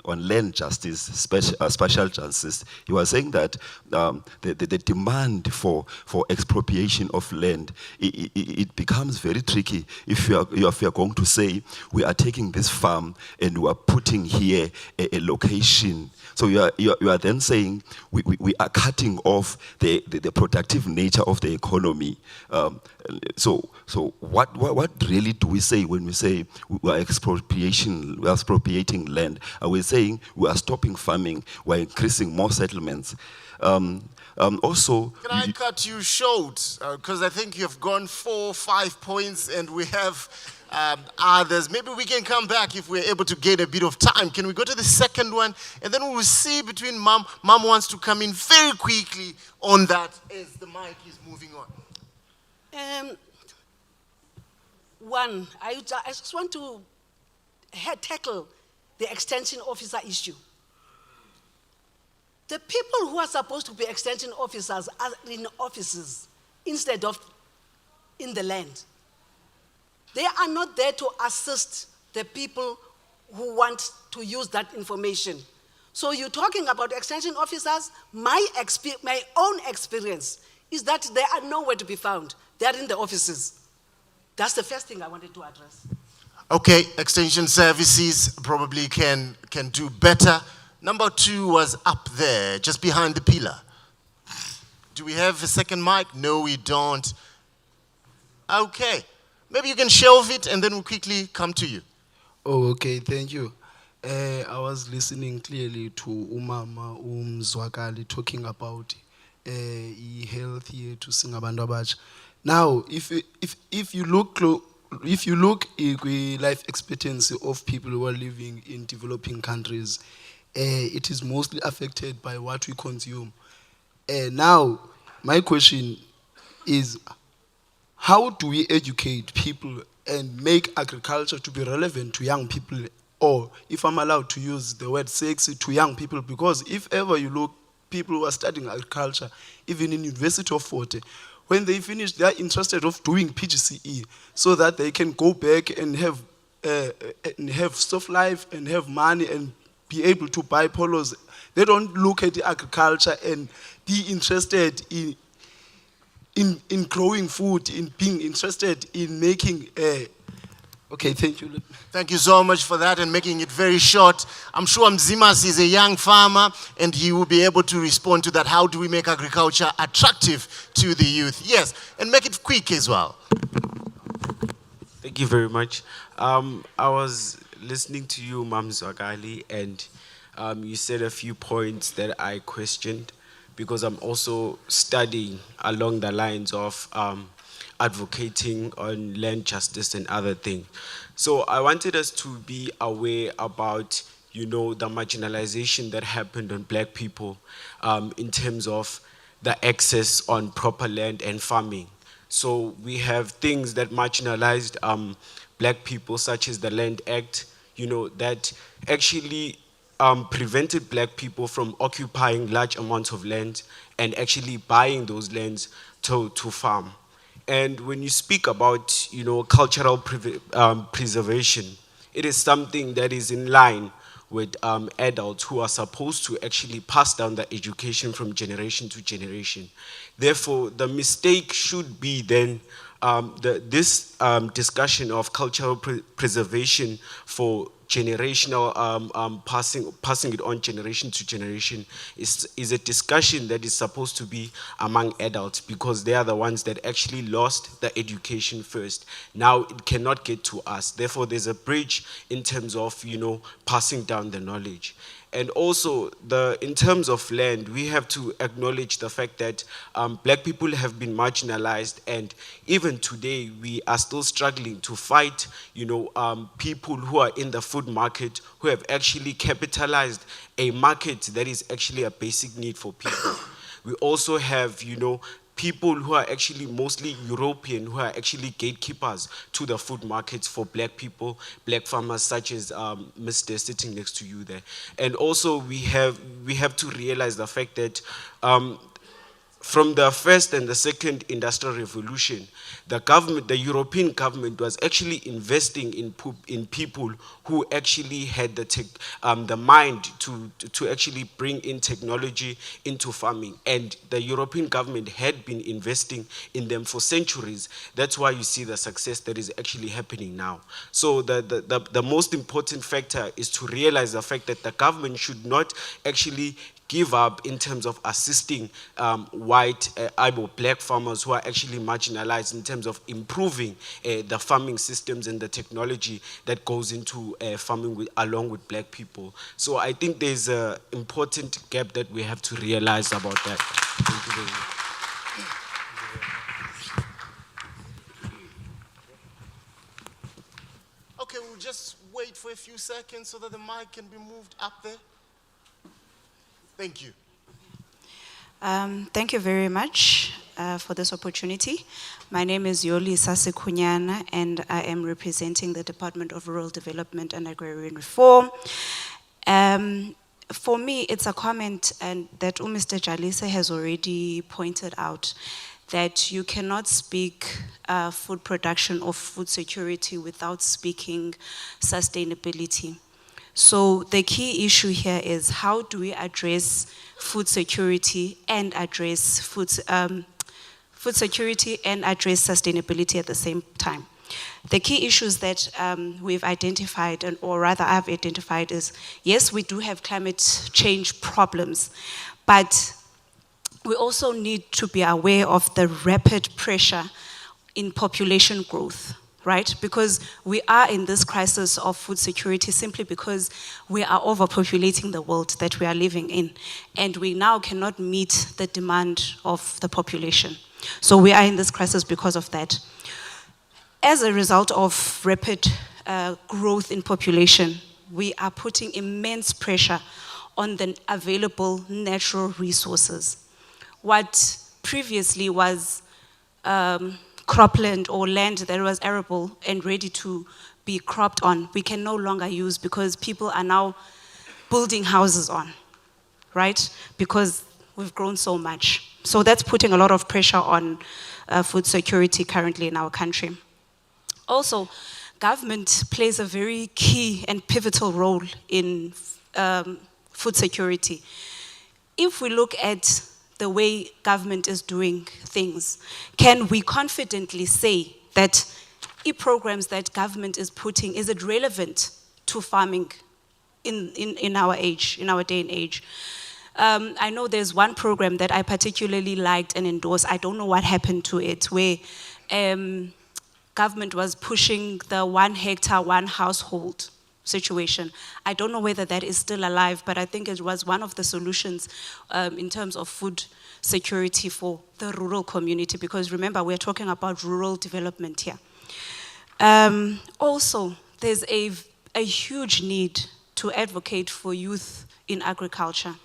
land justice, special justice. He was saying that the demand for expropriation of land, it becomes very tricky if you are going to say, we are taking this farm and we are putting here a location. So you are then saying we are cutting off the productive nature of the economy. So what really do we say when we say we are expropriating land? Are we saying we are stopping farming, we are increasing more settlements? Also, can I cut you short? Because I think you've gone 4 or 5 points and we have others. Maybe we can come back if we're able to get a bit of time. Can we go to the second one? And then we will see between Mom. Mom wants to come in very quickly on that as the mic is moving on. One, I just want to tackle the extension officer issue. The people who are supposed to be extension officers are in offices instead of in the land. They are not there to assist the people who want to use that information. So you're talking about extension officers. My own experience is that they are nowhere to be found. They are in the offices. That's the first thing I wanted to address. Okay, extension services probably can do better. Number 2 was up there, just behind the pillar. Do we have a second mic? No, we don't. Okay. Maybe you can shelve it and then we'll quickly come to you. Oh, okay, thank you. I was listening clearly to Umama Zwakali talking about health here to singabantu abatsha. Now, if you look at life expectancy of people who are living in developing countries, it is mostly affected by what we consume. Now, my question is, how do we educate people and make agriculture to be relevant to young people, or if I'm allowed to use the word sexy, to young people? Because if ever you look, people who are studying agriculture, even in University of Fort Hare, when they finish, they are interested of doing PGCE so that they can go back and have soft life and have money and be able to buy polos. They don't look at the agriculture and be interested in growing food, in being interested in making Okay, thank you. Thank you so much for that and making it very short. I'm sure Mzimas is a young farmer and he will be able to respond to that. How do we make agriculture attractive to the youth? Yes, and make it quick as well. Thank you very much. I was listening to you, Mam Zwagali, and you said a few points that I questioned because I'm also studying along the lines of advocating on land justice and other things. So I wanted us to be aware about, the marginalization that happened on black people in terms of the access on proper land and farming. So we have things that marginalized black people, such as the Land Act, that actually prevented black people from occupying large amounts of land and actually buying those lands to farm. And when you speak about, cultural preservation, it is something that is in line with adults who are supposed to actually pass down the education from generation to generation. Therefore, the mistake should be then this discussion of cultural preservation for generational passing it on generation to generation is a discussion that is supposed to be among adults because they are the ones that actually lost the education first. Now it cannot get to us. Therefore, there's a bridge in terms of passing down the knowledge. And also, in terms of land, we have to acknowledge the fact that black people have been marginalized, and even today, we are still struggling to fight, people who are in the food market who have actually capitalized a market that is actually a basic need for people. We also have, people who are actually mostly European, who are actually gatekeepers to the food markets for black people, black farmers, such as Mr. sitting next to you there. And also we have to realize the fact that from the first and the second industrial revolution, the European government was actually investing in people who actually had the mind to actually bring in technology into farming. And the European government had been investing in them for centuries. That's why you see the success that is actually happening now. So the most important factor is to realize the fact that the government should not actually give up in terms of assisting white, black farmers who are actually marginalized in terms of improving the farming systems and the technology that goes into farming along with black people. So I think there's an important gap that we have to realize about that. Thank you very much. Okay, we'll just wait for a few seconds so that the mic can be moved up there. Thank you. Thank you very much for this opportunity. My name is Yoli Sasekunyana, and I am representing the Department of Rural Development and Agrarian Reform. For me, it's a comment that Mr. Jalise has already pointed out, that you cannot speak food production or food security without speaking sustainability. So the key issue here is how do we address food security and address food security and address sustainability at the same time. The key issues that we've identified, or rather I've identified, is yes, we do have climate change problems, but we also need to be aware of the rapid pressure in population growth. Right? Because we are in this crisis of food security simply because we are overpopulating the world that we are living in. And we now cannot meet the demand of the population. So we are in this crisis because of that. As a result of rapid growth in population, we are putting immense pressure on the available natural resources. What previously was cropland or land that was arable and ready to be cropped on, we can no longer use because people are now building houses on, right? Because we've grown so much. So that's putting a lot of pressure on food security currently in our country. Also, government plays a very key and pivotal role in food security. If we look at the way government is doing things, can we confidently say that programs that government is putting, is it relevant to farming in our age, in our day and age? I know there's one program that I particularly liked and endorsed. I don't know what happened to it, where government was pushing the 1 hectare, 1 household situation. I don't know whether that is still alive, but I think it was one of the solutions in terms of food security for the rural community, because remember, we're talking about rural development here. Also, there's a huge need to advocate for youth in agriculture.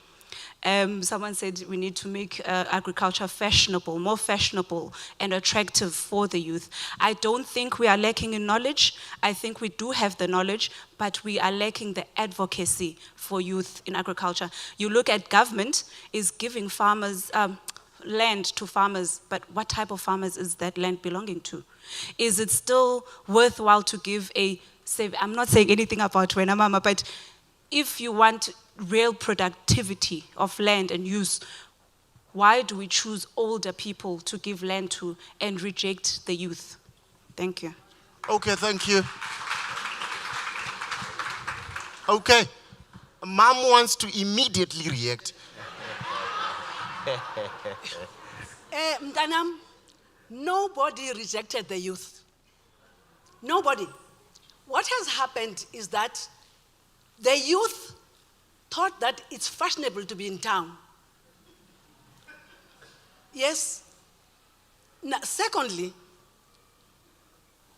Someone said we need to make agriculture fashionable, more fashionable and attractive for the youth. I don't think we are lacking in knowledge. I think we do have the knowledge, but we are lacking the advocacy for youth in agriculture. You look at government is giving farmers land to farmers, but what type of farmers is that land belonging to? Is it still worthwhile to give I'm not saying anything about Wena Mama, but if you want real productivity of land and use, why do we choose older people to give land to and reject the youth? Thank you. Okay, thank you. Okay, Mom wants to immediately react. Mtanam, nobody rejected the youth. Nobody. What has happened is that the youth thought that it's fashionable to be in town. Yes. Now, secondly,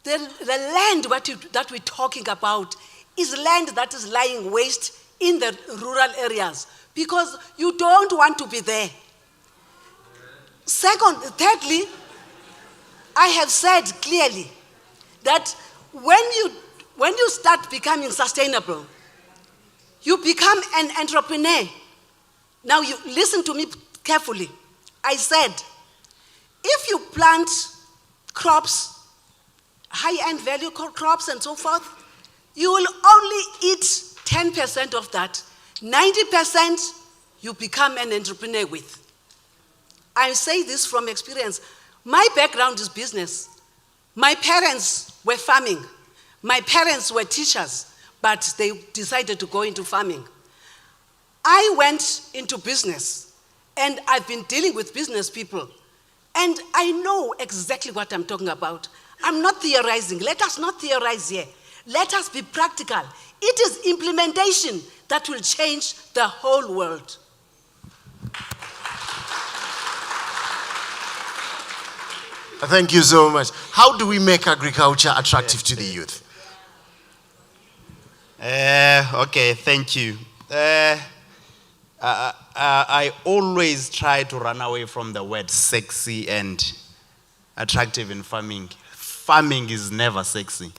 the land that we're talking about is land that is lying waste in the rural areas because you don't want to be there. Thirdly, I have said clearly that when you start becoming sustainable, you become an entrepreneur. Now you listen to me carefully. I said, if you plant crops, high-end value crops and so forth, you will only eat 10% of that. 90% you become an entrepreneur with. I say this from experience. My background is business. My parents were farming. My parents were teachers, but they decided to go into farming. I went into business, and I've been dealing with business people, and I know exactly what I'm talking about. I'm not theorizing. Let us not theorize here. Let us be practical. It is implementation that will change the whole world. Thank you so much. How do we make agriculture attractive to the youth? Okay, thank you. I always try to run away from the word sexy and attractive in farming. Farming is never sexy.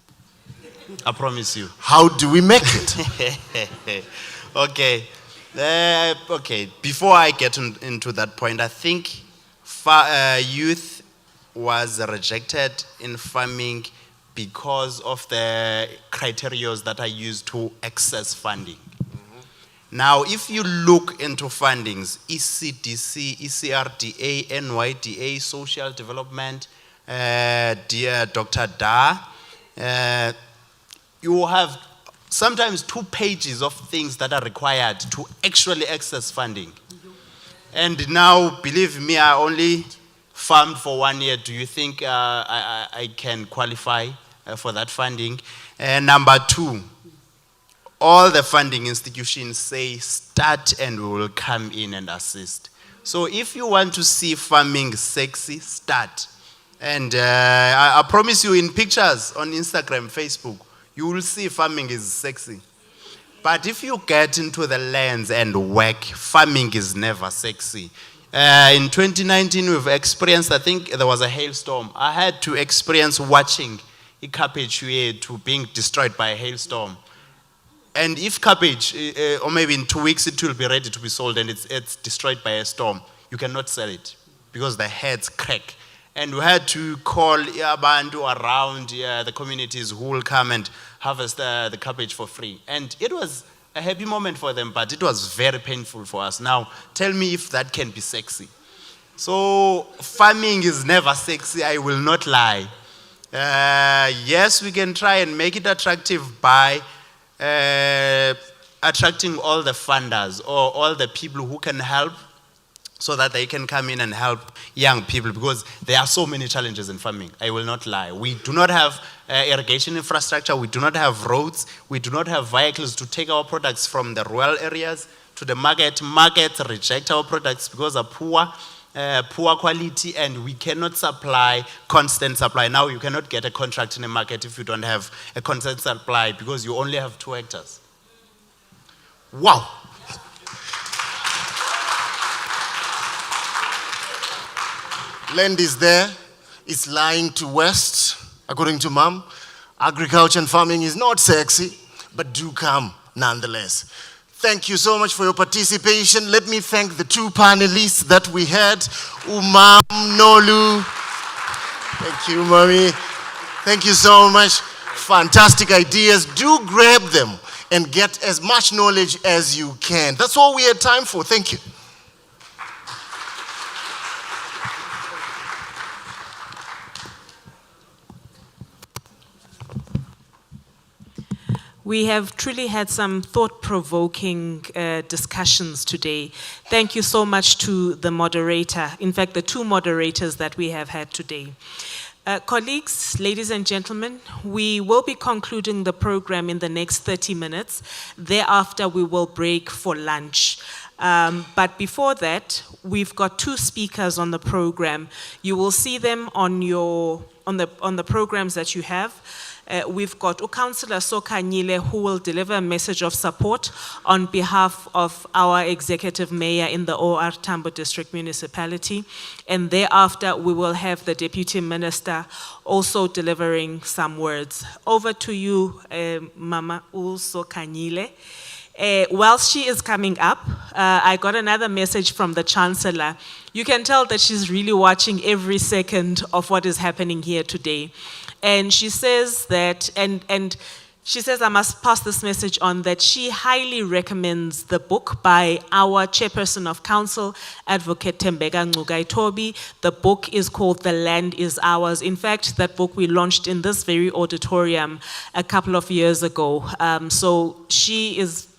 I promise you. How do we make it? Okay. Okay. Before I get into that point, I think youth was rejected in farming because of the criteria that are used to access funding. Now, if you look into fundings, ECDC, ECRDA, NYDA, Social Development, dear Dr. Da, you have sometimes 2 pages of things that are required to actually access funding. And now, believe me, I only farmed for 1 year. Do you think I can qualify for that funding? And number 2, all the funding institutions say start and we will come in and assist. So if you want to see farming sexy, start. And I promise you, in pictures on Instagram, Facebook, you will see farming is sexy. But if you get into the lands and work, farming is never sexy. In 2019, we've experienced, I think there was a hailstorm. I had to experience watching a cabbage to being destroyed by a hailstorm. And if cabbage, or maybe in 2 weeks, it will be ready to be sold and it's destroyed by a storm, you cannot sell it because the heads crack. And we had to call abantu around the communities who will come and harvest the cabbage for free. And it was a happy moment for them, but it was very painful for us. Now, tell me if that can be sexy. So farming is never sexy, I will not lie. Yes, we can try and make it attractive by attracting all the funders or all the people who can help so that they can come in and help young people, because there are so many challenges in farming. I will not lie. We do not have irrigation infrastructure, we do not have roads, we do not have vehicles to take our products from the rural areas to the market. Markets reject our products because of poor quality, and we cannot supply constant supply. Now you cannot get a contract in a market if you don't have a constant supply because you only have 2 hectares. Wow. Land is there, it's lying to west, according to Mom. Agriculture and farming is not sexy, but do come nonetheless. Thank you so much for your participation. Let me thank the 2 panelists that we had, Umam, Nolu. Thank you, Mommy. Thank you so much. Fantastic ideas. Do grab them and get as much knowledge as you can. That's all we had time for. Thank you. We have truly had some thought-provoking discussions today. Thank you so much to the moderator, in fact, the 2 moderators that we have had today. Colleagues, ladies and gentlemen, we will be concluding the program in the next 30 minutes. Thereafter, we will break for lunch. But before that, we've got 2 speakers on the program. You will see them on the programs that you have. We've got Councillor Sokanyile, who will deliver a message of support on behalf of our executive mayor in the OR Tambo District Municipality. And thereafter, we will have the Deputy Minister also delivering some words. Over to you, Mama Sokanyile. Whilst she is coming up, I got another message from the Chancellor. You can tell that she's really watching every second of what is happening here today. And she says that, and she says I must pass this message on, that she highly recommends the book by our Chairperson of Council, Advocate Tembeka Ncukaitobi. The book is called The Land is Ours. In fact, that book we launched in this very auditorium a couple of years ago. So she is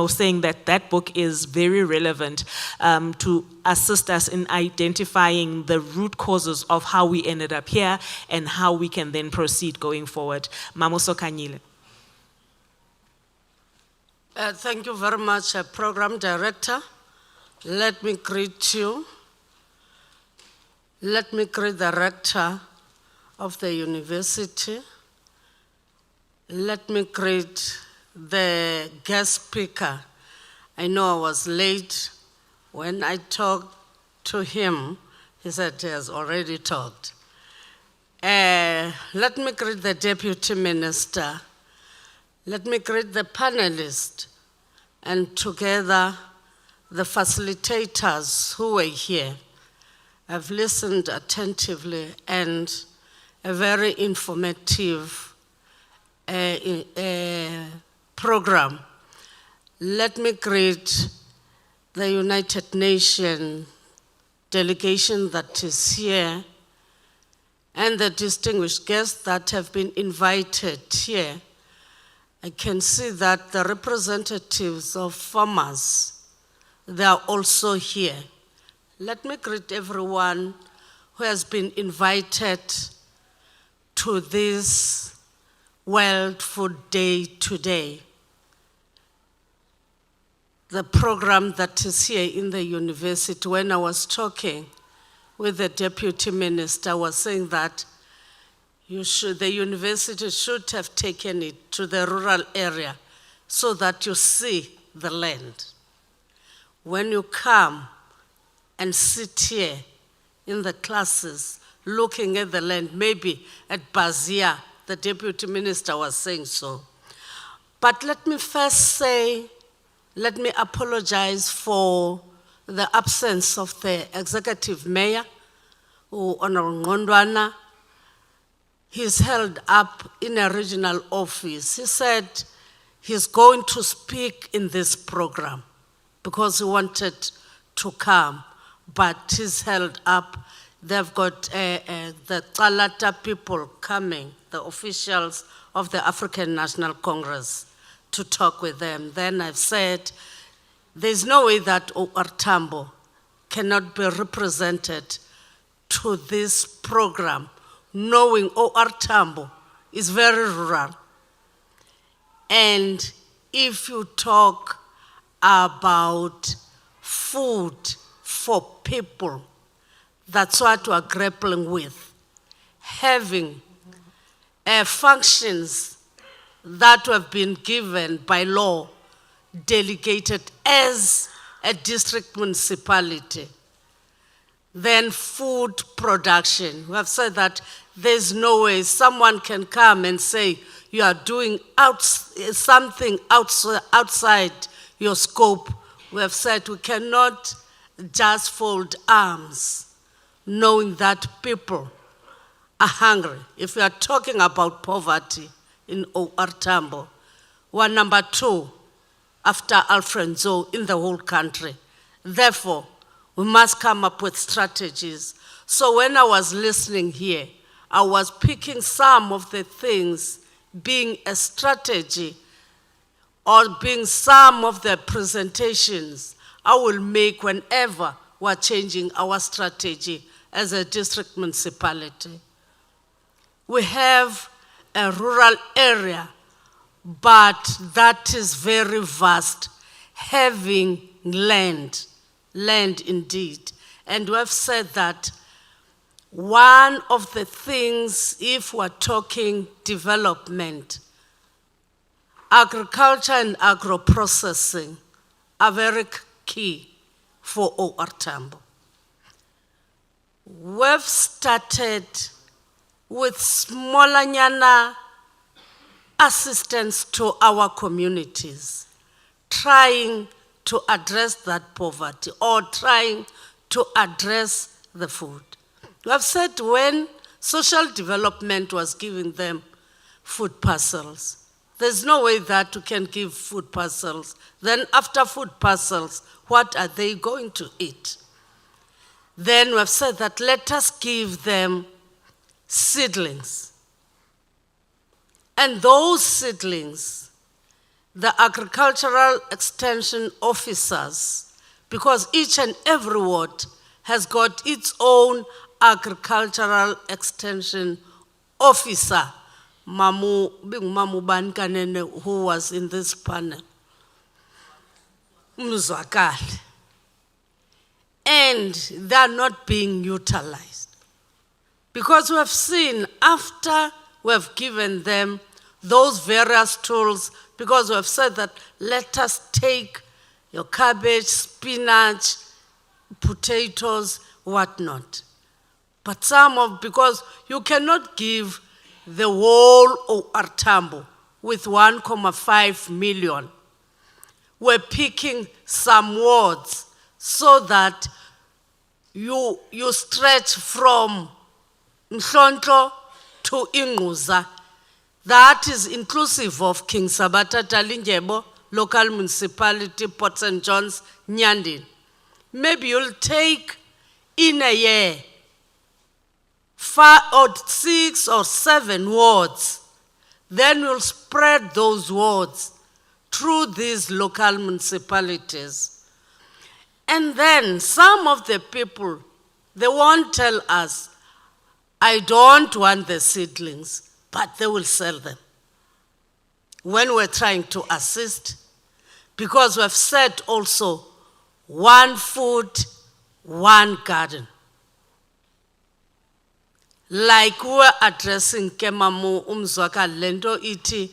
saying that that book is very relevant to assist us in identifying the root causes of how we ended up here and how we can then proceed going forward. Mama Sokanyile. Thank you very much, Program Director. Let me greet you. Let me greet the Rector of the university. Let me greet the guest speaker. I know I was late. When I talked to him, he said he has already talked. Let me greet the Deputy Minister. Let me greet the panelists, and together the facilitators who were here. I've listened attentively, and a very informative program. Let me greet the United Nations delegation that is here and the distinguished guests that have been invited here. I can see that the representatives of farmers, they are also here. Let me greet everyone who has been invited to this World Food Day today. The program that is here in the university, when I was talking with the Deputy Minister, I was saying that the university should have taken it to the rural area so that you see the land. When you come and sit here in the classes looking at the land, maybe at Bazia, the Deputy Minister was saying so. But let me first say, let me apologize for the absence of the executive mayor, Honorable Ngondwana. He's held up in a regional office. He said he's going to speak in this program because he wanted to come, but he's held up. they've got the Tsalata people coming, the officials of the African National Congress, to talk with them. Then I've said, there's no way that OR Tambo cannot be represented to this program, knowing OR Tambo is very rural. And if you talk about food for people, that's what we're grappling with. Having functions that have been given by law, delegated as a district municipality. Then food production. We have said that there's no way someone can come and say you are doing something outside your scope. We have said we cannot just fold arms, knowing that people are hungry. If we are talking about poverty in OR Tambo, we're number 2 after Alfred Nzo in the whole country. Therefore, we must come up with strategies. So when I was listening here, I was picking some of the things being a strategy or being some of the presentations I will make whenever we're changing our strategy as a district municipality. We have a rural area, but that is very vast, having land indeed. And we have said that one of the things, if we're talking development, agriculture and agro-processing are very key for OR Tambo. We've started with smallanyana assistance to our communities, trying to address that poverty or trying to address the food. We have said when social development was giving them food parcels, there's no way that you can give food parcels. Then after food parcels, what are they going to eat? Then we have said that let us give them seedlings. And those seedlings, the agricultural extension officers, because each and every ward has got its own agricultural extension officer, Mamu Bankanene, who was in this panel, Mzwakali. And they're not being utilized. Because we have seen after we have given them those various tools, because we have said that let us take your cabbage, spinach, potatoes, whatnot. But because you cannot give the whole OR Tambo with 1.5 million. We're picking some wards so that you stretch from Mhlonto to Inguza. That is inclusive of King Sabata Talinjebo, local municipality, Port St. John's, Nyandin. Maybe you'll take in a year 5 or 6 or 7 wards. Then you'll spread those wards through these local municipalities. And then some of the people, they won't tell us, I don't want the seedlings, but they will sell them. When we're trying to assist, because we've said also, 1 food, 1 garden. Like we're addressing Kemamu Umzwaka Lendo Iti,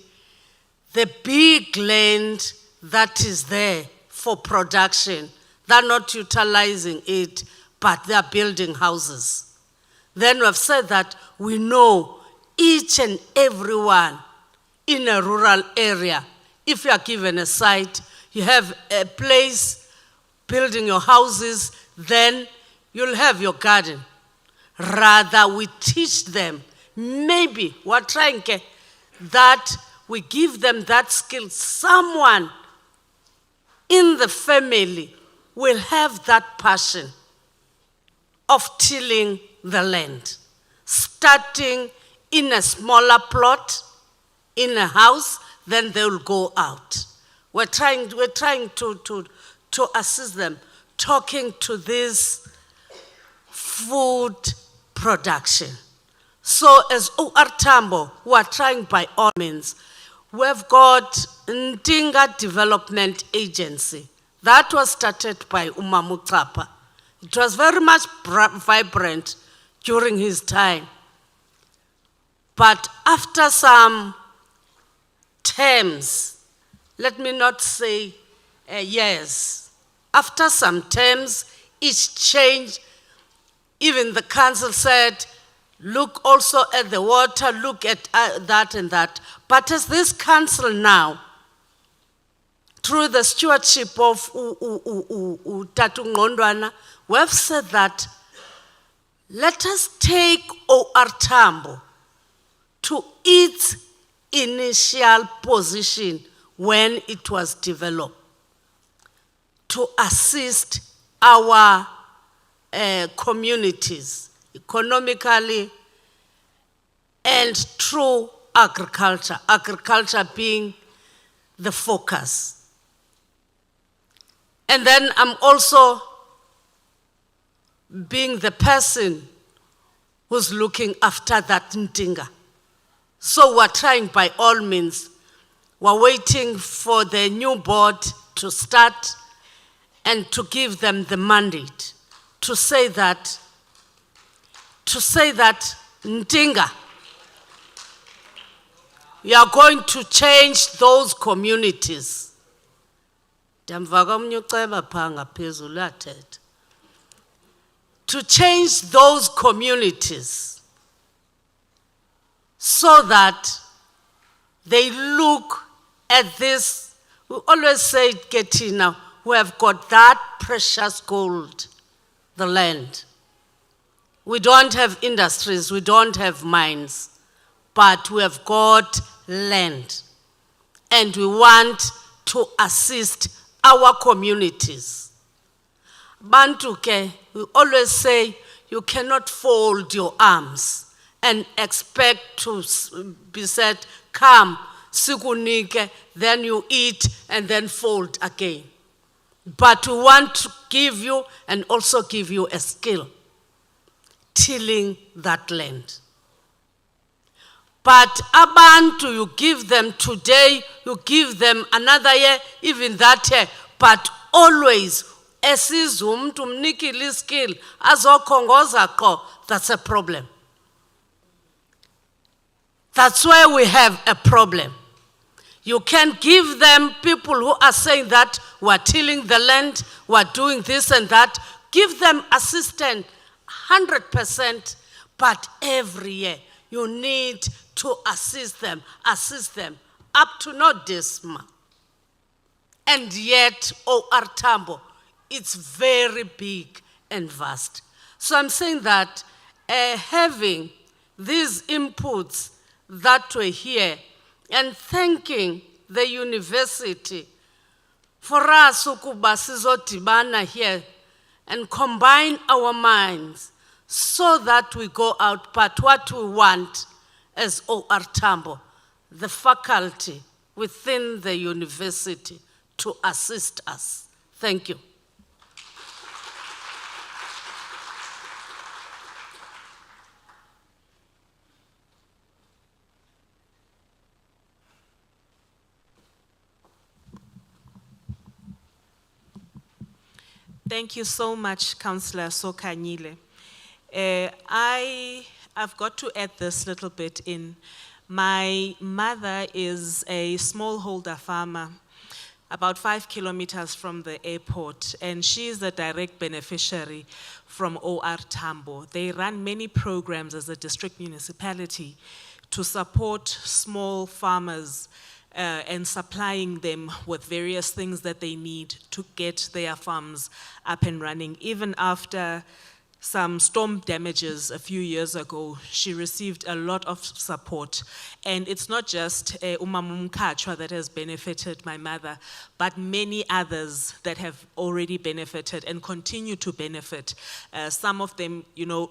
the big land that is there for production, they're not utilizing it, but they're building houses. Then we've said that we know each and every one in a rural area, if you are given a site, you have a place building your houses, then you'll have your garden. Rather, we teach them, maybe we're trying that we give them that skill. Someone in the family will have that passion of tilling the land, starting in a smaller plot, in a house, then they'll go out. We're trying to assist them, talking to this food production. So as OR Tambo, we are trying by all means. We've got Ntinga Development Agency. That was started by Mtata. It was very much vibrant during his time. But after some terms, let me not say years, after some terms, each change, even the council said, look also at the water, look at that and that. But as this council now, through the stewardship of Tatu Ngondwana, we have said that let us take OR Tambo to its initial position when it was developed, to assist our communities economically and through agriculture, agriculture being the focus. And then I'm also being the person who's looking after that Ntinga. So we're trying by all means. We're waiting for the new board to start and to give them the mandate to say that Ntinga, you are going to change those communities. To change those communities so that they look at this. We always say, Ketina, we have got that precious gold, the land. We don't have industries, we don't have mines, but we have got land. And we want to assist our communities. Bantuke, we always say, you cannot fold your arms and expect to be said, come, sikunike, then you eat and then fold again. But we want to give you and also give you a skill, tilling that land. But abantu, you give them today, you give them another year, even that year, but always, esizum tumnikili skill, azokhongozako, that's a problem. That's why we have a problem. You can give them people who are saying that we're tilling the land, we're doing this and that, give them assistance 100%, but every year you need to assist them up to not this month. And yet, OR Tambo, it's very big and vast. So I'm saying that having these inputs that were here and thanking the university for us ukuba sizodibana here and combine our minds so that we go out. But what we want as OR Tambo, the faculty within the university to assist us. Thank you. Thank you so much, Councillor Sokanyile. I've got to add this little bit in. My mother is a smallholder farmer about 5 kilometers from the airport, and she is a direct beneficiary from OR Tambo. They run many programs as a district municipality to support small farmers and supplying them with various things that they need to get their farms up and running. Even after some storm damages a few years ago, she received a lot of support. And it's not just Umama Mkhatshwa that has benefited my mother, but many others that have already benefited and continue to benefit. Some of them,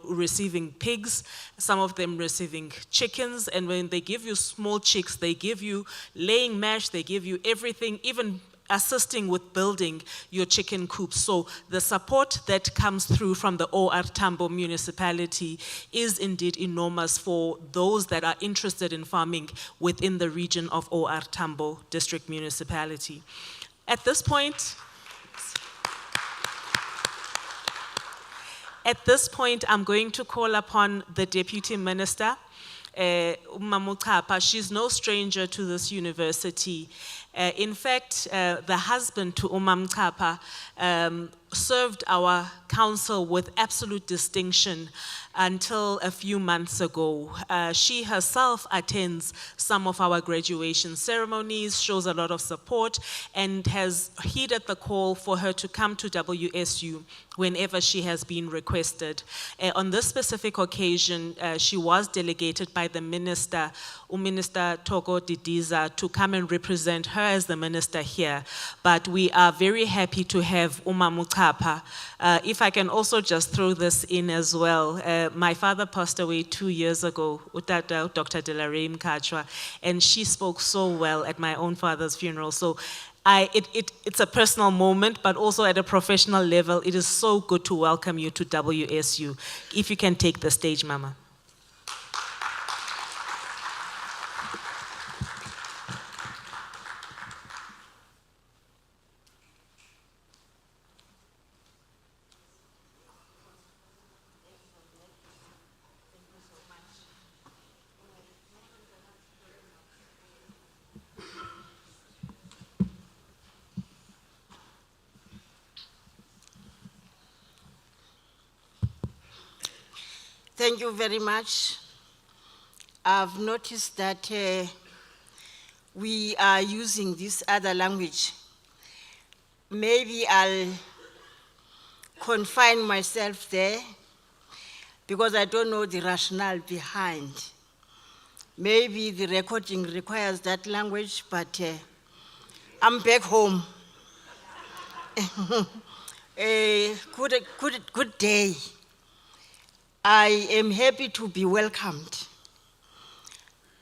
receiving pigs, some of them receiving chickens, and when they give you small chicks, they give you laying mash, they give you everything, even assisting with building your chicken coops. So the support that comes through from the OR Tambo municipality is indeed enormous for those that are interested in farming within the region of OR Tambo District Municipality. At this point, I'm going to call upon the Deputy Minister, Mtata. She's no stranger to this university. In fact, the husband to Mtata served our council with absolute distinction until a few months ago. She herself attends some of our graduation ceremonies, shows a lot of support, and has heeded the call for her to come to WSU whenever she has been requested. On this specific occasion, she was delegated by the minister, Minister Togo Didiza, to come and represent her as the minister here. But we are very happy to have Mtata. If I can also just throw this in as well, my father passed away 2 years ago, Utata, Dr. Delaray Mkhatshwa, and she spoke so well at my own father's funeral. So it's a personal moment, but also at a professional level, it is so good to welcome you to WSU. If you can take the stage, Mama. Thank you very much. I've noticed that we are using this other language. Maybe I'll confine myself there because I don't know the rationale behind. Maybe the recording requires that language, but I'm back home. Good day. I am happy to be welcomed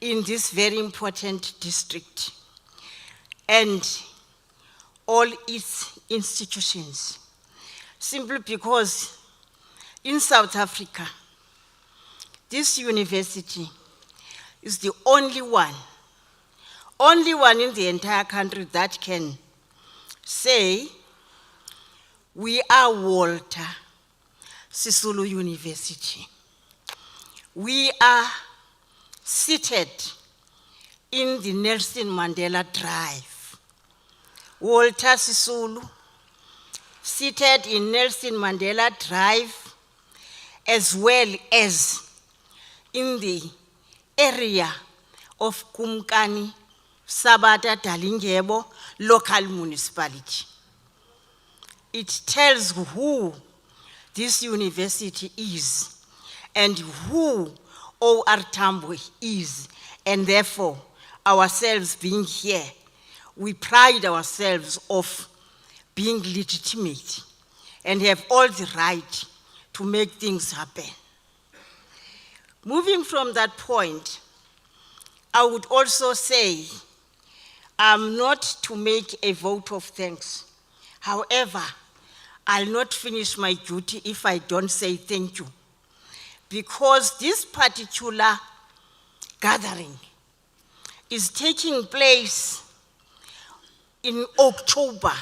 in this very important district and all its institutions, simply because in South Africa, this university is the only one in the entire country that can say, we are Walter Sisulu University. We are seated in the Nelson Mandela Drive. Walter Sisulu, seated in Nelson Mandela Drive, as well as in the area of Kumkani, Sabata Dalingebo local municipality. It tells who this university is and who OR Tambo is, and therefore ourselves being here, we pride ourselves of being legitimate and have all the right to make things happen. Moving from that point, I would also say I'm not to make a vote of thanks. However, I'll not finish my duty if I don't say thank you, because this particular gathering is taking place in October,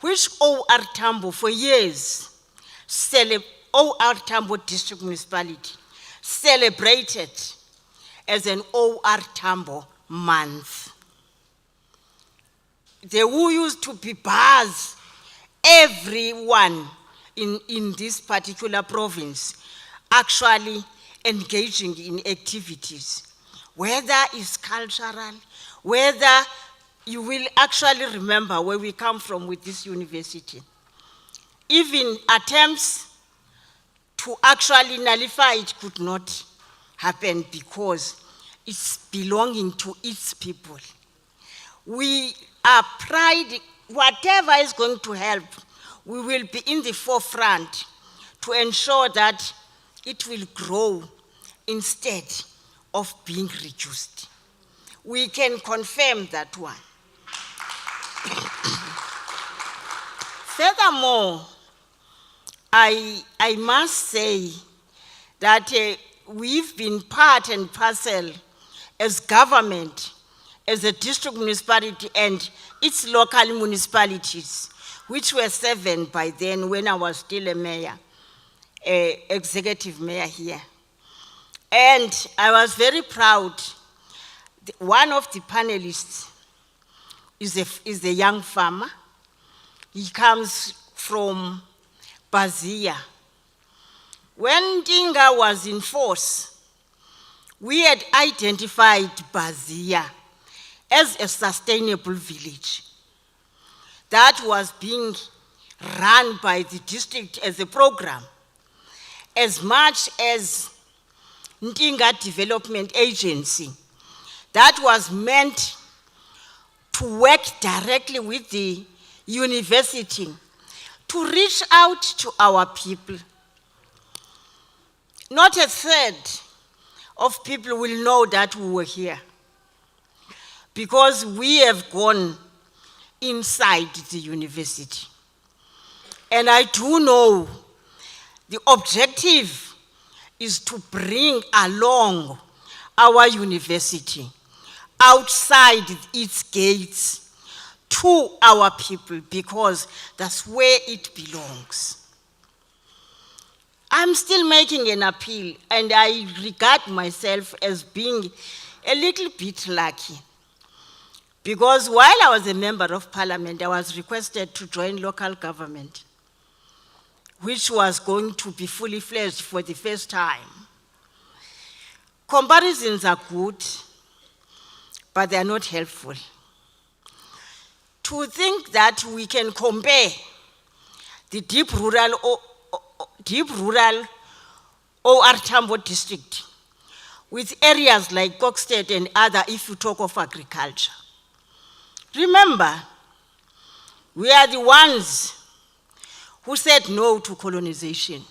which OR Tambo for years, OR Tambo District Municipality celebrated as an OR Tambo month. There used to be bars. Everyone in this particular province actually engaging in activities, whether it's cultural, whether you will actually remember where we come from with this university. Even attempts to actually nullify it could not happen because it's belonging to its people. We are pride, whatever is going to help, we will be in the forefront to ensure that it will grow instead of being reduced. We can confirm that one. Furthermore, I must say that we've been part and parcel as government, as a district municipality and its local municipalities, which were 7 by then when I was still a mayor, executive mayor here. And I was very proud. One of the panelists is a young farmer. He comes from Bazia. When Dinga was in force, we had identified Bazia as a sustainable village that was being run by the district as a program, as much as Ndinga Development Agency that was meant to work directly with the university to reach out to our people. Not a third of people will know that we were here because we have gone inside the university. And I do know the objective is to bring along our university outside its gates to our people because that's where it belongs. I'm still making an appeal, and I regard myself as being a little bit lucky because while I was a member of parliament, I was requested to join local government, which was going to be fully fledged for the first time. Comparisons are good, but they are not helpful. To think that we can compare the deep rural OR Tambo district with areas like Kokstead and other if you talk of agriculture. Remember, we are the ones who said no to colonization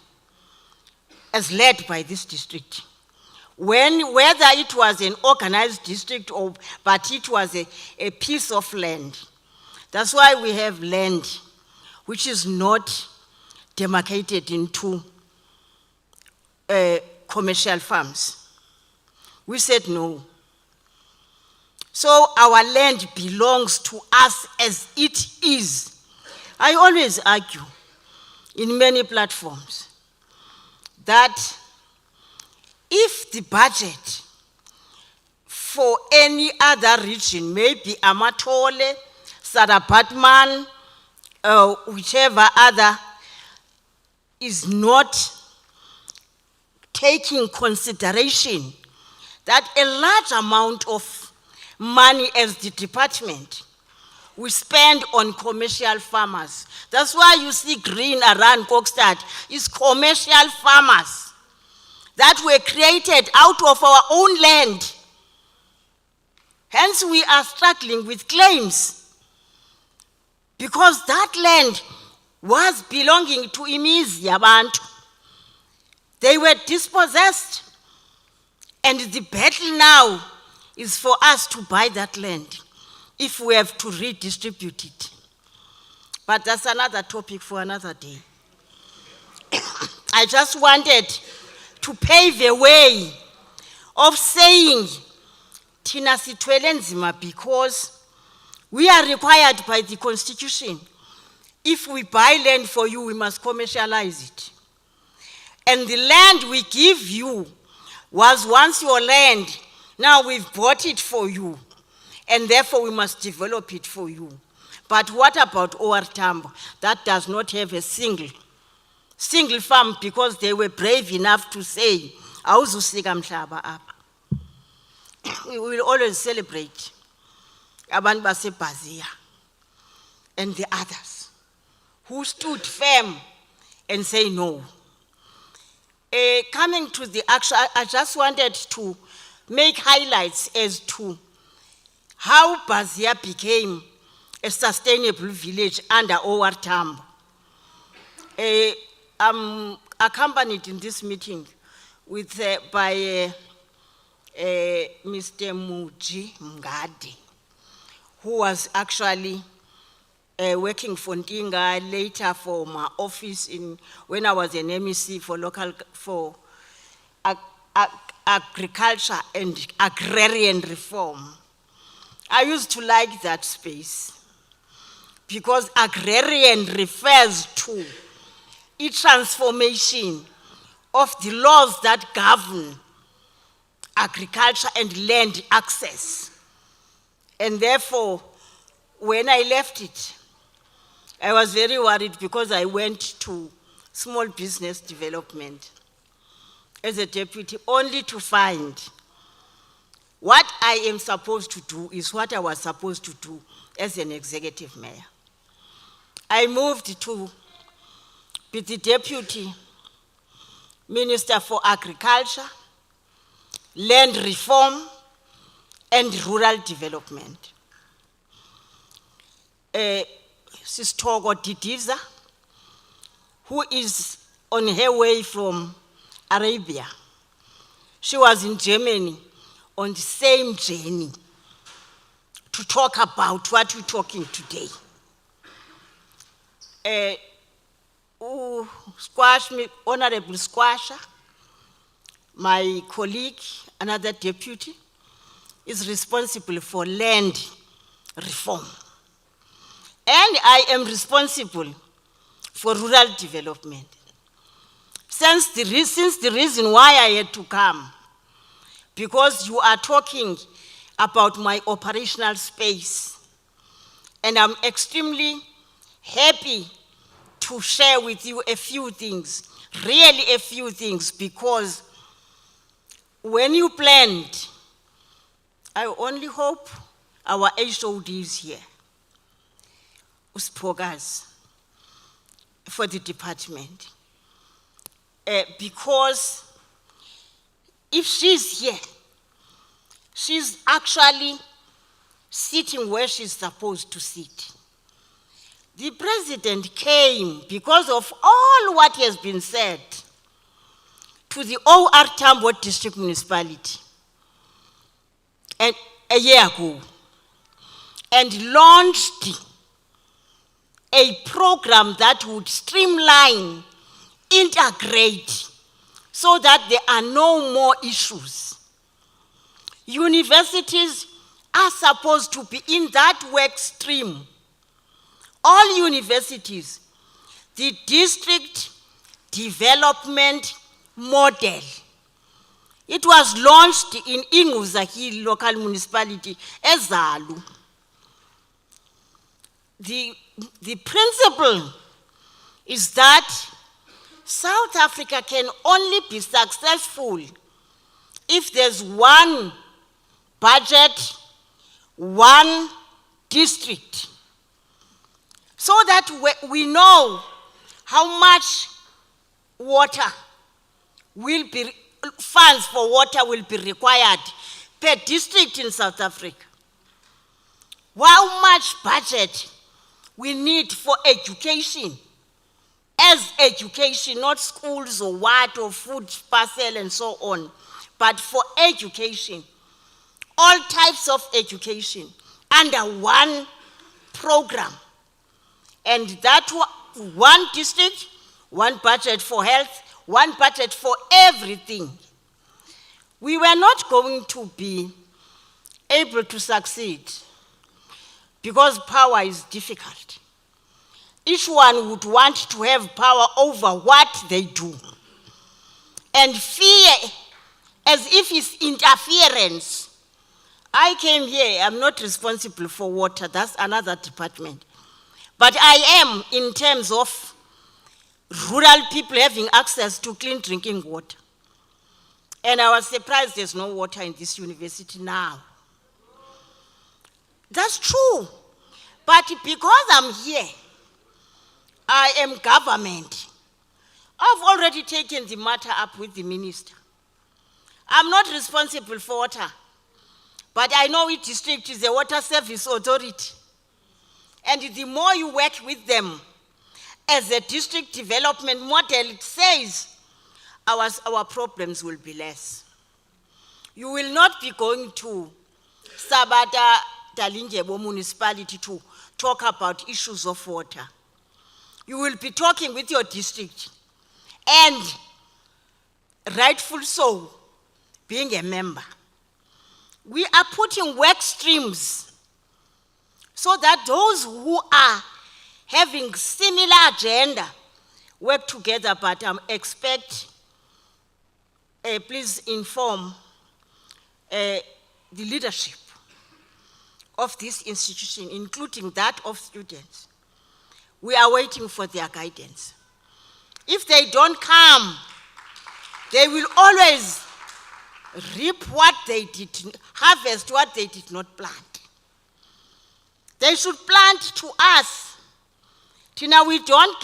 as led by this district. Whether it was an organized district but it was a piece of land. That's why we have land which is not demarcated into commercial farms. We said no. So our land belongs to us as it is. I always argue in many platforms that if the budget for any other region, maybe Amatole, Sarabatman, whichever other, is not taking consideration that a large amount of money as the department we spend on commercial farmers. That's why you see green around Kokstad is commercial farmers that were created out of our own land. Hence we are struggling with claims because that land was belonging to Imizi Yabantu. They were dispossessed, and the battle now is for us to buy that land if we have to redistribute it. But that's another topic for another day. I just wanted to pave a way of saying Tina sithwele nzima because we are required by the Constitution. If we buy land for you, we must commercialize it. And the land we give you was once your land. Now we've bought it for you, and therefore we must develop it for you. But what about OR Tambo? That does not have a single farm because they were brave enough to say, awuzusika mhlaba apha. We will always celebrate abantu baseBazia and the others who stood firm and say no. Coming to the action, I just wanted to make highlights as to how Bazia became a sustainable village under OR Tambo. I'm accompanied in this meeting with, by Mr. Muji Mngadi, who was actually working for Ndinga, later for my office when I was an MEC for agriculture and agrarian reform. I used to like that space because agrarian refers to a transformation of the laws that govern agriculture and land access. And therefore, when I left it, I was very worried because I went to small business development as a deputy, only to find what I am supposed to do is what I was supposed to do as an executive mayor. I moved to be the deputy minister for agriculture, land reform, and rural development. Sistogo Didiza, who is on her way from Arabia. She was in Germany on the same journey to talk about what we're talking today. Honorable Squasher, my colleague, another deputy, is responsible for land reform. And I am responsible for rural development. Since the reason why I had to come, because you are talking about my operational space, and I'm extremely happy to share with you a few things, really a few things, because when you planned, I only hope our HOD is here, Uspogas, for the department. Because if she's here, she's actually sitting where she's supposed to sit. The president came, because of all what has been said, to the OR Tambo District Municipality and a year ago, and launched a program that would streamline, integrate, so that there are no more issues. Universities are supposed to be in that work stream. All universities, the district development model. It was launched in Inguzaki local municipality, Ezalu. The principle is that South Africa can only be successful if there's one budget, one district, so that we know how much water will be, funds for water will be required per district in South Africa. How much budget we need for education, as education, not schools or what, or food parcel and so on, but for education, all types of education, under one program. And that one district, one budget for health, one budget for everything. We were not going to be able to succeed because power is difficult. Each one would want to have power over what they do. And fear, as if it's interference. I came here, I'm not responsible for water, that's another department. But I am in terms of rural people having access to clean drinking water. And I was surprised there's no water in this university now. That's true. But because I'm here, I am government. I've already taken the matter up with the minister. I'm not responsible for water, but I know each district is a water service authority. And the more you work with them, as a district development model says, our problems will be less. You will not be going to Sabata Dalinjebo municipality to talk about issues of water. You will be talking with your district, and rightful so, being a member. We are putting work streams so that those who are having similar agenda work together, but expect, please inform the leadership of this institution, including that of students. We are waiting for their guidance. If they don't come, they will always reap what they did, harvest what they did not plant. They should plant to us. Now we don't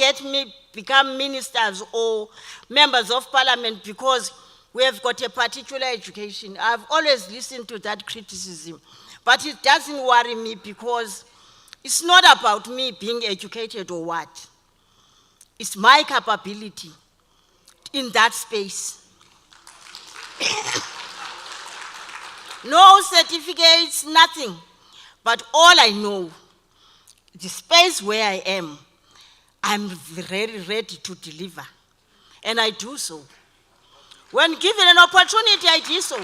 become ministers or members of parliament because we have got a particular education. I've always listened to that criticism, but it doesn't worry me because it's not about me being educated or what. It's my capability in that space. No certificates, nothing. But all I know, the space where I am, I'm very ready to deliver. And I do so. When given an opportunity, I do so.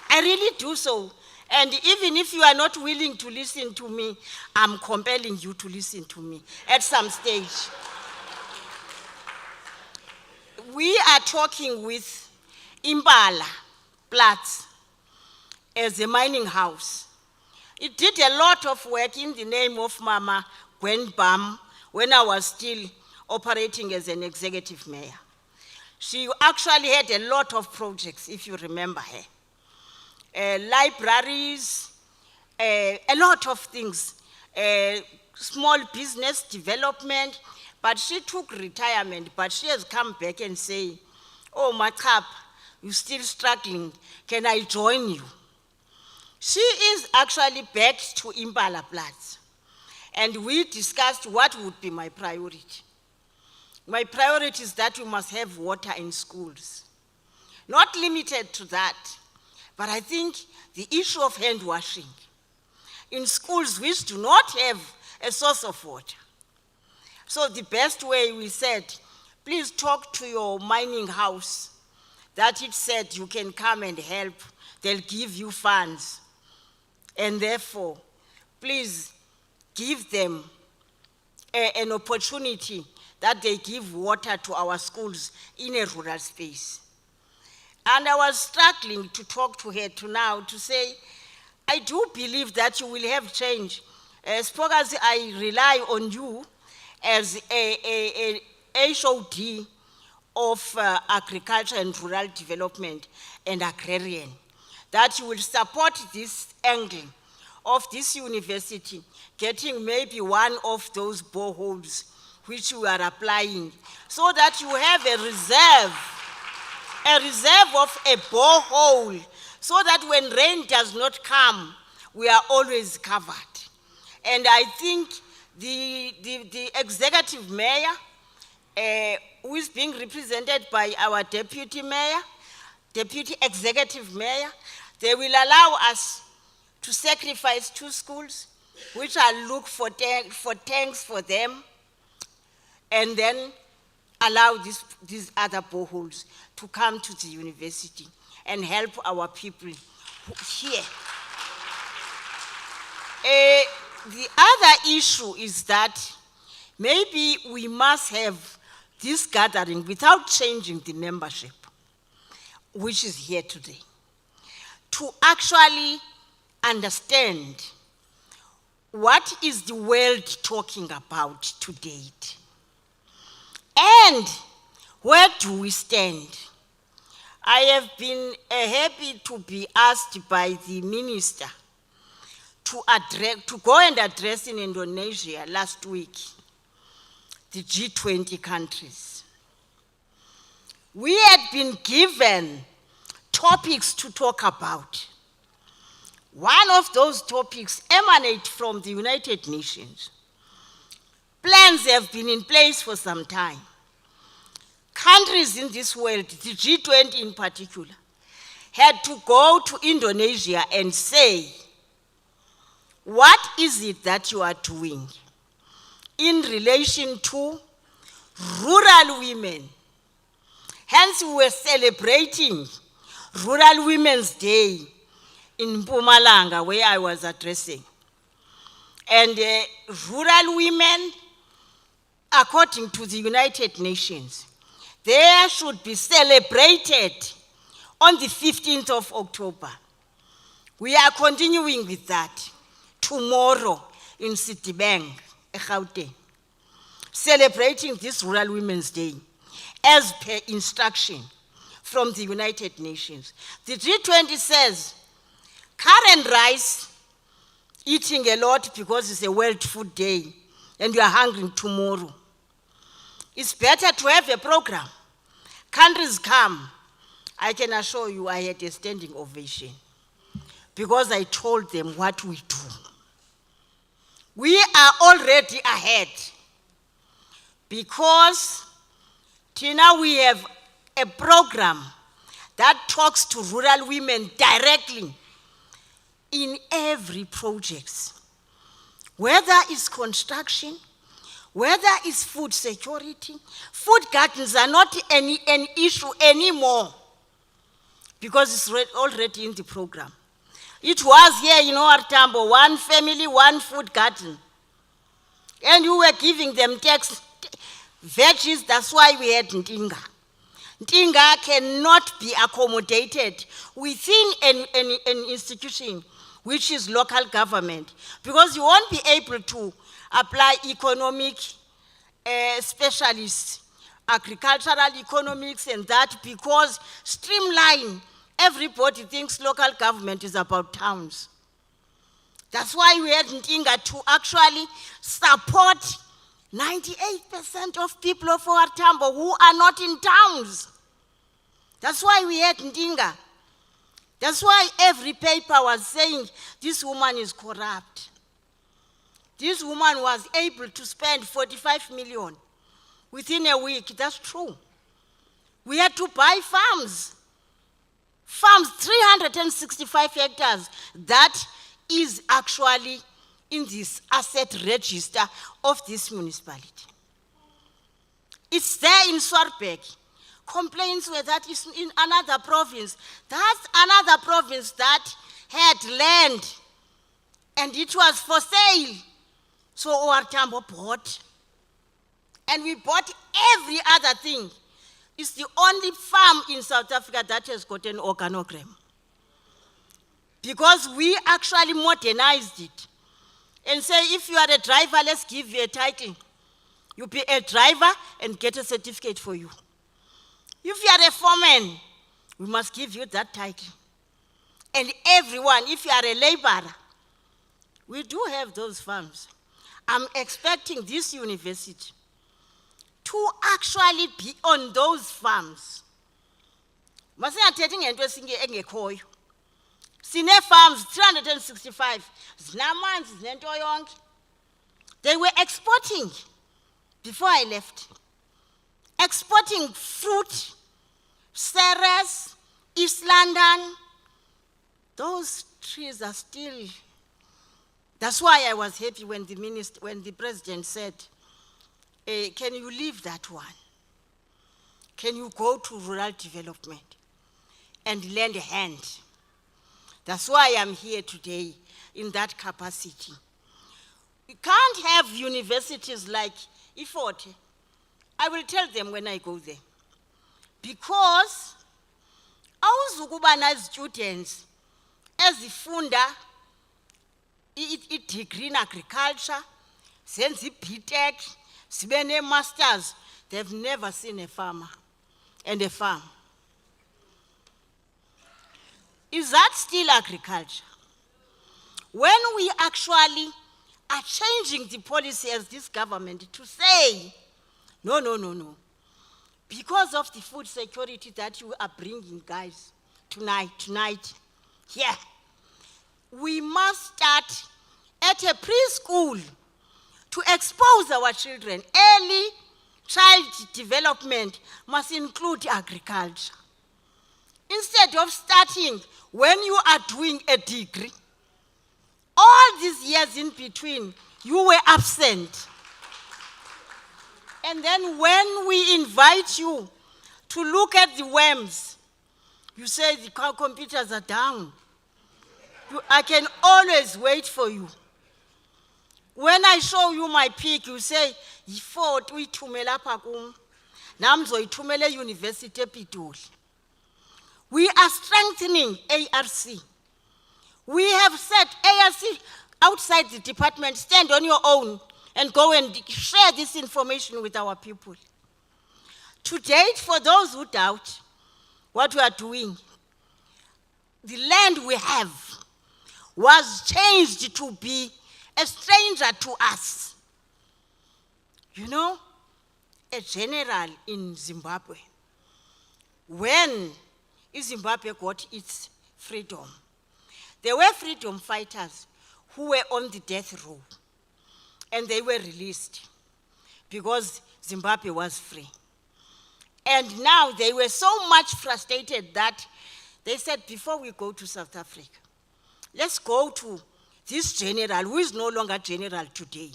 I really do so. And even if you are not willing to listen to me, I'm compelling you to listen to me at some stage. We are talking with Impala Platts as a mining house. It did a lot of work in the name of Mama Gwen Bam when I was still operating as an executive mayor. She actually had a lot of projects, if you remember her. Libraries, a lot of things, small business development, but she took retirement, but she has come back and say, oh, Mtata, you're still struggling, can I join you? She is actually back to Impala Platts, and we discussed what would be my priority. My priority is that we must have water in schools. Not limited to that, but I think the issue of hand washing in schools which do not have a source of water. So the best way, we said, please talk to your mining house that it said you can come and help, they'll give you funds. And therefore, please give them an opportunity that they give water to our schools in a rural space. And I was struggling to talk to her to say, I do believe that you will have change. As long as I rely on you as a HOD of agriculture and rural development and agrarian, that you will support this angle of this university, getting maybe one of those boreholes which you are applying, so that you have a reserve of a borehole, so that when rain does not come, we are always covered. And I think the executive mayor, who is being represented by our deputy mayor, deputy executive mayor, they will allow us to sacrifice 2 schools, which I'll look for tanks for them, and then allow these other boreholes to come to the university and help our people here. The other issue is that maybe we must have this gathering without changing the membership, which is here today, to actually understand what is the world talking about to date, and where do we stand. I have been happy to be asked by the minister to go and address in Indonesia last week the G20 countries. we had been given topics to talk about. One of those topics emanate from the United Nations. Plans have been in place for some time. Countries in this world, the G20 in particular, had to go to Indonesia and say, what is it that you are doing in relation to rural women? Hence, we were celebrating Rural Women's Day in Mpumalanga, where I was addressing. And rural women, according to the United Nations, they should be celebrated on the 15th of October. We are continuing with that tomorrow in Citibank, Gauteng, celebrating this Rural Women's Day as per instruction from the United Nations. The G20 says, current rice, eating a lot because it's a World Food Day and you are hungry tomorrow. It's better to have a program. Countries come. I can assure you I had a standing ovation because I told them what we do. We are already ahead because now we have a program that talks to rural women directly in every project, whether it's construction, whether it's food security. Food gardens are not an issue anymore because it's already in the program. It was here in Ortambo, one family, one food garden. And you were giving them veggies, that's why we had Ntinga. Ntinga cannot be accommodated within an institution which is local government, because you won't be able to apply economic specialists, agricultural economics and that, because streamline, everybody thinks local government is about towns. That's why we had Ntinga to actually support 98% of people of Ortambo who are not in towns. That's why we had Ntinga. That's why every paper was saying this woman is corrupt. This woman was able to spend 45 million within a week. That's true. We had to buy farms. Farms, 365 hectares. That is actually in this asset register of this municipality. It's there in Swartberg. Complaints were that is in another province. That's another province that had land and it was for sale. So Ortambo bought. And we bought every other thing. It's the only farm in South Africa that has got an organogram. Because we actually modernized it. And say, if you are a driver, let's give you a title. You be a driver and get a certificate for you. If you are a foreman, we must give you that title. And everyone, if you are a laborer, we do have those farms. I'm expecting this university to actually be on those farms. Sine farms, 365. They were exporting before I left. Exporting fruit, cereals, East London. Those trees are still. That's why I was happy when the president said, can you leave that one? Can you go to rural development and lend a hand? That's why I'm here today in that capacity. We can't have universities like Ifote. I will tell them when I go there. Because awuzukuba students ezifunda i-degree in agriculture, senze i-BTech, sibe ne-masters, they've never seen a farmer and a farm. Is that still agriculture? When we actually are changing the policy as this government to say, no. because of the food security that you are bringing, guys, tonight, here, we must start at a preschool to expose our children. Early child development must include agriculture. Instead of starting when you are doing a degree, all these years in between, you were absent. And then when we invite you to look at the worms, you say the computers are down. I can always wait for you. When I show you my pic, you say, "Yifort uyithumela apha kum. Nami ngizoyithumela eUniversity ePitoli." We are strengthening ARC. We have said, ARC outside the department, stand on your own and go and share this information with our people. To date, for those who doubt what we are doing, the land we have was changed to be a stranger to us. You know, a general in Zimbabwe, when Zimbabwe got its freedom, there were freedom fighters who were on the death row, and they were released because Zimbabwe was free. And now they were so much frustrated that they said, before we go to South Africa, let's go to this general, who is no longer general today,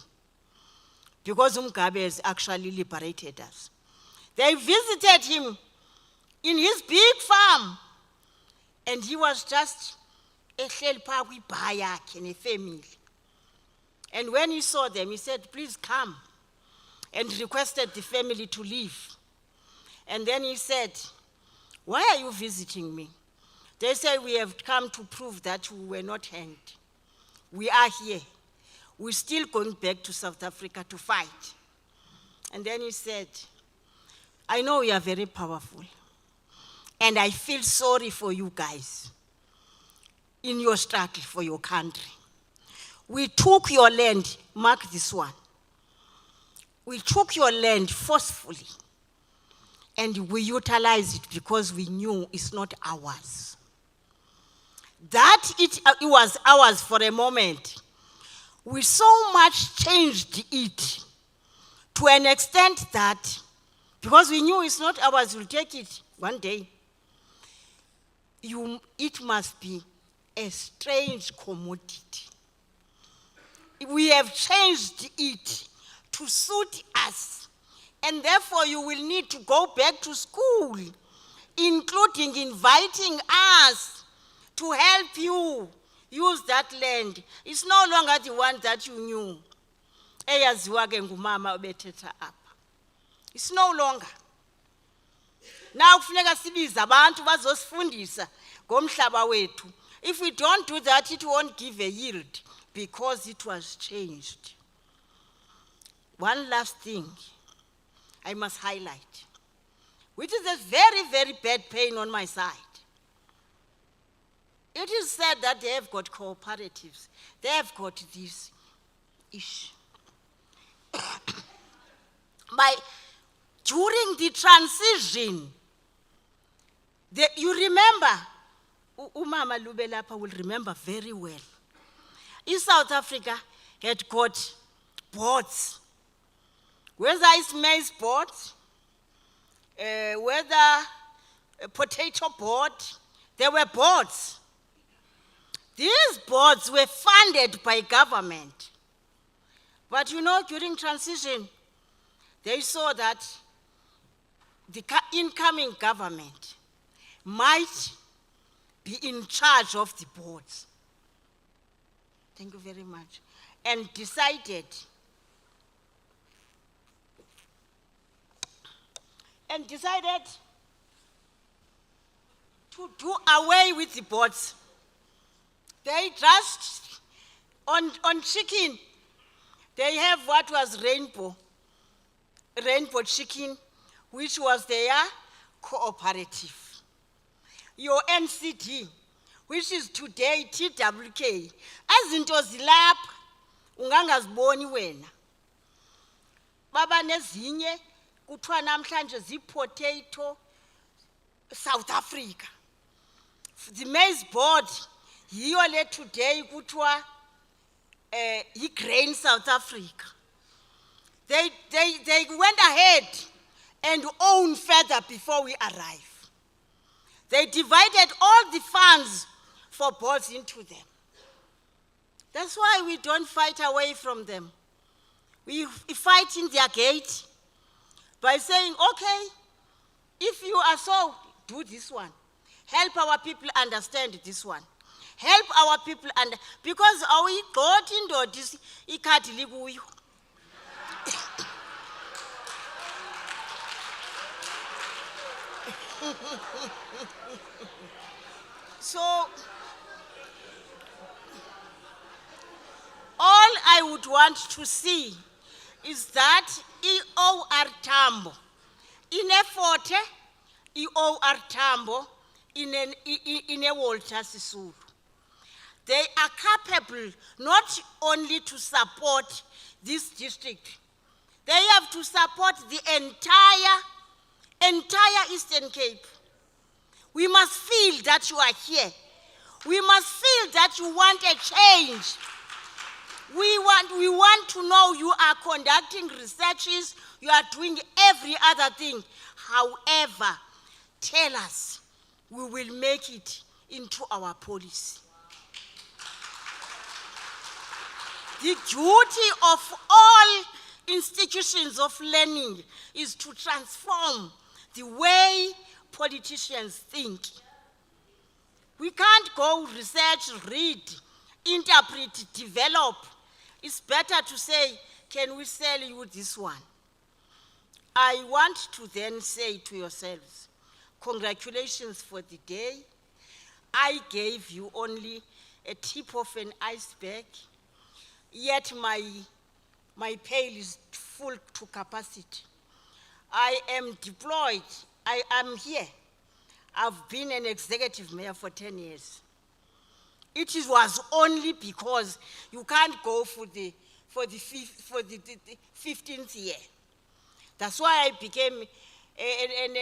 because Mugabe has actually liberated us. They visited him in his big farm, and he was just a family. And when he saw them, he said, "Please come," and requested the family to leave. And then he said, "Why are you visiting me?" They said, "We have come to prove that we were not hanged. We are here. We're still going back to South Africa to fight." And then he said, "I know you are very powerful, and I feel sorry for you guys in your struggle for your country. We took your land," mark this one, "we took your land forcefully, and we utilized it because we knew it's not ours. That it was ours for a moment, we so much changed it to an extent that, because we knew it's not ours, we'll take it one day. It must be a strange commodity. We have changed it to suit us, and therefore you will need to go back to school, including inviting us to help you use that land. It's no longer the one that you knew. It's no longer. Now kufuneka sibize abantu bazosifundisa ngomhlaba wethu. If we don't do that, it won't give a yield because it was changed. One last thing I must highlight, which is a very, very bad pain on my side. It is said that they have got cooperatives. They have got this issue. During the transition, you remember, Umama Lubelapa will remember very well. In South Africa, had got boards. Whether it's maize board, whether a potato board, there were boards. These boards were funded by government. But you know, during transition, they saw that the incoming government might be in charge of the boards. Thank you very much. And decided to do away with the boards. They just, on chicken, they have what was rainbow chicken, which was their cooperative. Your NCD, which is today TWK, azinto zilapha ungangaziboni wena. Baba nezinye kuthiwa namhlanje zi-potato South Africa. The maize board, yiyo le today kuthiwa yi-grain South Africa. They went ahead and owned further before we arrive. They divided all the funds for boards into them. That's why we don't fight away from them. We fight in their gate by saying, okay, if you are so, do this one. Help our people understand this one. Help our people because we got into this ikati likuyo. So all I would want to see is that EOR Tambo in a forte EOR Tambo in a Walter Sisulu. They are capable not only to support this district, they have to support the entire Eastern Cape. We must feel that you are here. We must feel that you want a change. We want to know you are conducting researches, you are doing every other thing. However, tell us, we will make it into our policy. The duty of all institutions of learning is to transform the way politicians think. We can't go research, read, interpret, develop. It's better to say, can we sell you this one? I want to then say to yourselves, congratulations for the day. I gave you only a tip of an iceberg, yet my pail is full to capacity. I am deployed. I am here. I've been an executive mayor for 10 years. It was only because you can't go for the 15th year. That's why I became an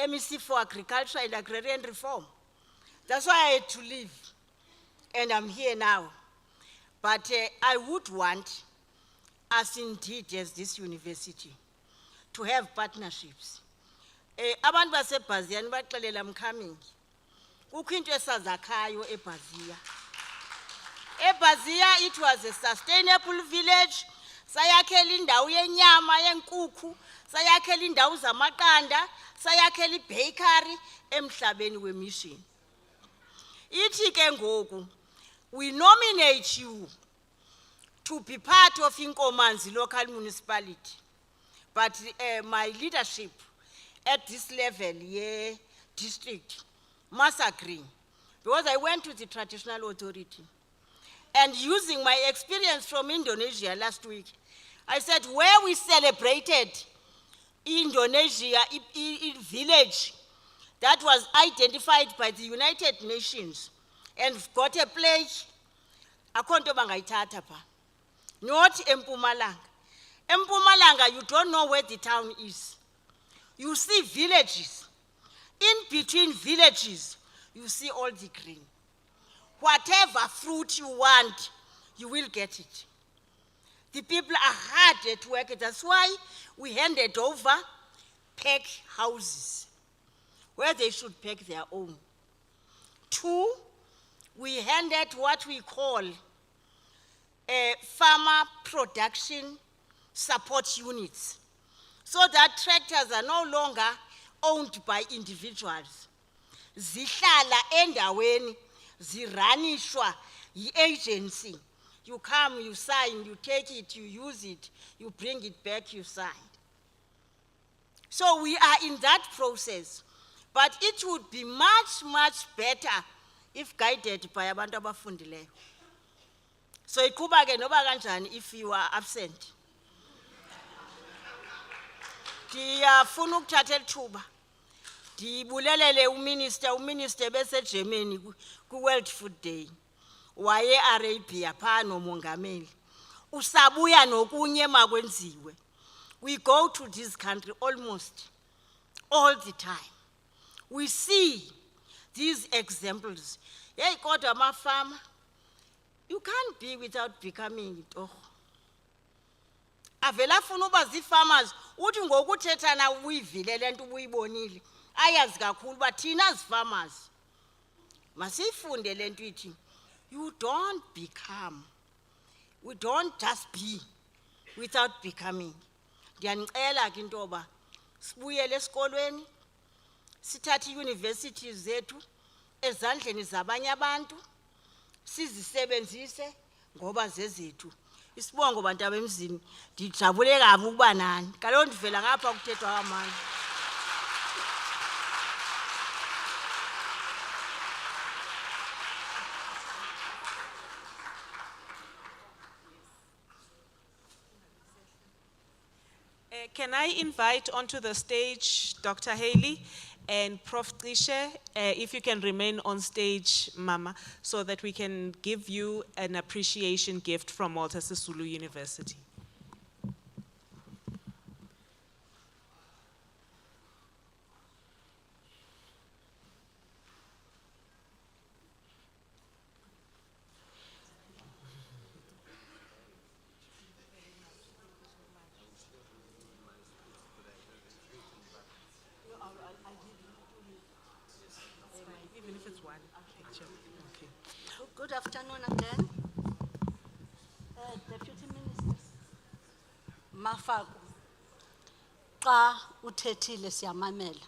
MEC for Agriculture and Agrarian Reform. That's why I had to leave, and I'm here now. But I would want, as indeed as this university, to have partnerships. Abantu baseBhaziya nibaxelela I'm coming. Kukho into esazakhayo eBhaziya. EBhaziya it was a sustainable village. Sayakhela indawo yenyama yenkukhu, sayakhela indawo zamaqanda, sayakhela ibakery emhlabeni wemission. Ithi ke ngoku we nominate you to be part of Inkomanzi local municipality. But my leadership at this level, district, must agree. Because I went to the traditional authority. And using my experience from Indonesia last week, I said, where we celebrated Indonesia, in village that was identified by the United Nations and got a place, akonto bangayithatha pa. Not Mpumalanga. Mpumalanga, you don't know where the town is. You see villages. In between villages, you see all the green. Whatever fruit you want, you will get it. The people are hard at work. That's why we handed over pack houses where they should pack their own. 2, we handed what we call farmer production support units, so that tractors are no longer owned by individuals. Zihlala endaweni, ziranishwa yi-agency. You come, you sign, you take it, you use it, you bring it back, you sign. So we are in that process. But it would be much, much better if guided by abantu abafundileyo. So iqhuba ke noba kanjani if you are absent. Ndiyafuna ukuthatha ithuba ndibulelele uminister beseGermany ku-World Food Day. Waye Arabia phaa nomongameli. Usabuya nokunye makwenziwe. We go to this country almost all the time. We see these examples. Hey, kodwa amafama, you can't be without becoming it. Avela funa uba zii-farmers, uthi ngokuthetha na uyivile le nto ubuyibonile, ayazi kakhulu uba thina zi-farmers masiyifunde le nto ithi, you don't become, we don't just be without becoming. Ndiyanicela ke into yoba sibuyele esikolweni, sithathe ii-universities zethu ezandleni zabanye abantu, sizisebenzise ngoba zezethu. Isibongo bantu abemzini, ndijabule kabi ukuba nani. Kaloku ndivela ngapha kuthethwa amandla. Can I invite onto the stage Dr. Haley and Prof. Tishe, if you can remain on stage, Mama, so that we can give you an appreciation gift from Walter Sisulu University. Even if it's one picture. Okay. Good afternoon again. Deputy Ministers. Mafaku. Xa uthethile siyamamela.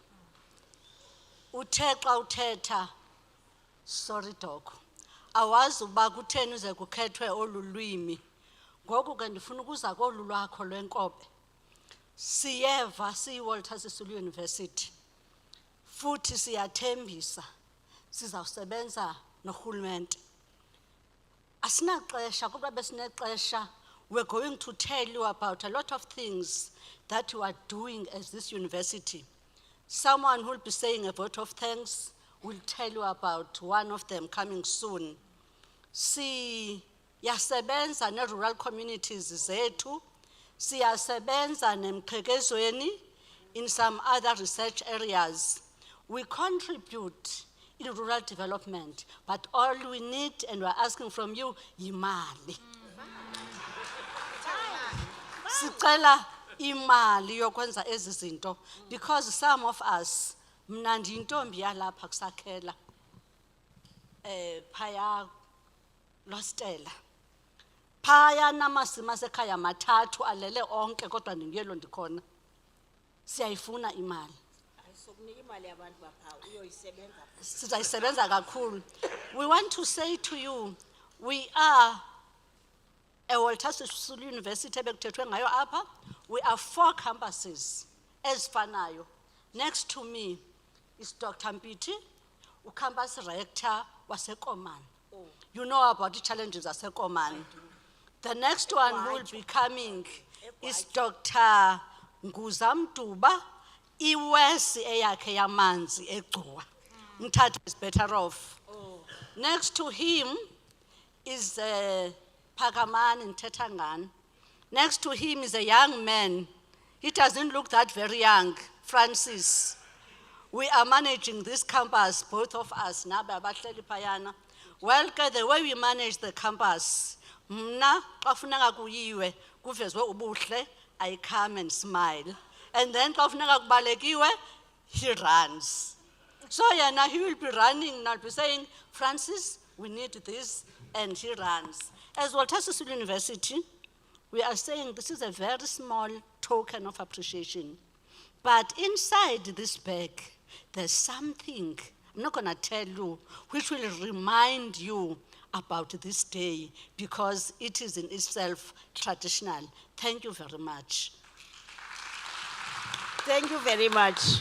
Uthe xa uthetha, sorry dog. Awazi uba kutheni uze kukhethwe olu lwimi. Ngoku ke ndifuna ukuza kolu lwakho lwenkobe. Siyeva siyiWalter Sisulu University. Futhi siyathembisa sizawusebenza nohulumende. Asinaxesha kuba besinexesha, we're going to tell you about a lot of things that you are doing as this university. Someone who will be saying a vote of thanks will tell you about one of them coming soon. Siyasebenza ne-rural communities zethu, siyasebenza nemqhekezweni in some other research areas. We contribute in rural development, but all we need and we're asking from you, yimali. Sicela imali yokwenza ezi zinto, because some of us, mna ndiyintombi yalapha kusakhela, phaya Lostela. Phaya namasimi asekhaya mathathu alele onke kodwa ndingelo ndikhona. Siyayifuna imali. Sizayisebenza kakhulu. We want to say to you, we are a Walter Sisulu University ebekuthethwe ngayo apha. We are 4 campuses ezifanayo. Next to me is Dr. Mpiti, campus rector waseKomani. You know about the challenges aseKomani. The next one who will be coming is Dr. Nguzamduba, iwesi eyakhe yamanzi eGcuwa. Mtata is better off. Next to him is Pakamani in Tetangani. Next to him is a young man. He doesn't look that very young, Francis. We are managing this campus, both of us, Naba Batleli Payana. Well, the way we manage the campus, mna xa kufuneka kuyiwe kuvezwe ubuhle, I come and smile. And then xa kufuneka kubalekiwe, he runs. So now he will be running and I'll be saying, Francis, we need this, and he runs. As Walter Sisulu University, we are saying this is a very small token of appreciation. But inside this bag, there's something, I'm not gonna tell you, which will remind you about this day because it is in itself traditional. Thank you very much. Thank you very much.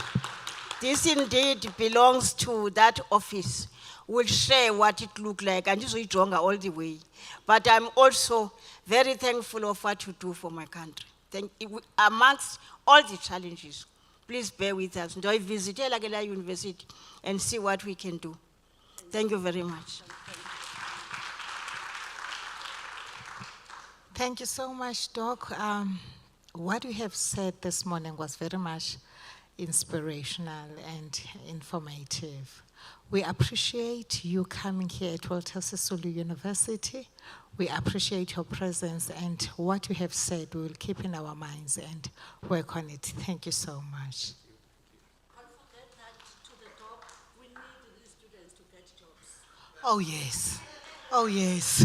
This indeed belongs to that office. We'll share what it looked like and usually Jonga all the way. But I'm also very thankful of what you do for my country. Amongst all the challenges, please bear with us. Enjoy visit Lagela University and see what we can do. Thank you very much. Thank you so much, Doc. what you have said this morning was very much inspirational and informative. We appreciate you coming here at Walter Sisulu University. We appreciate your presence, and what you have said we will keep in our minds and work on it. Thank you so much. Oh yes, oh yes,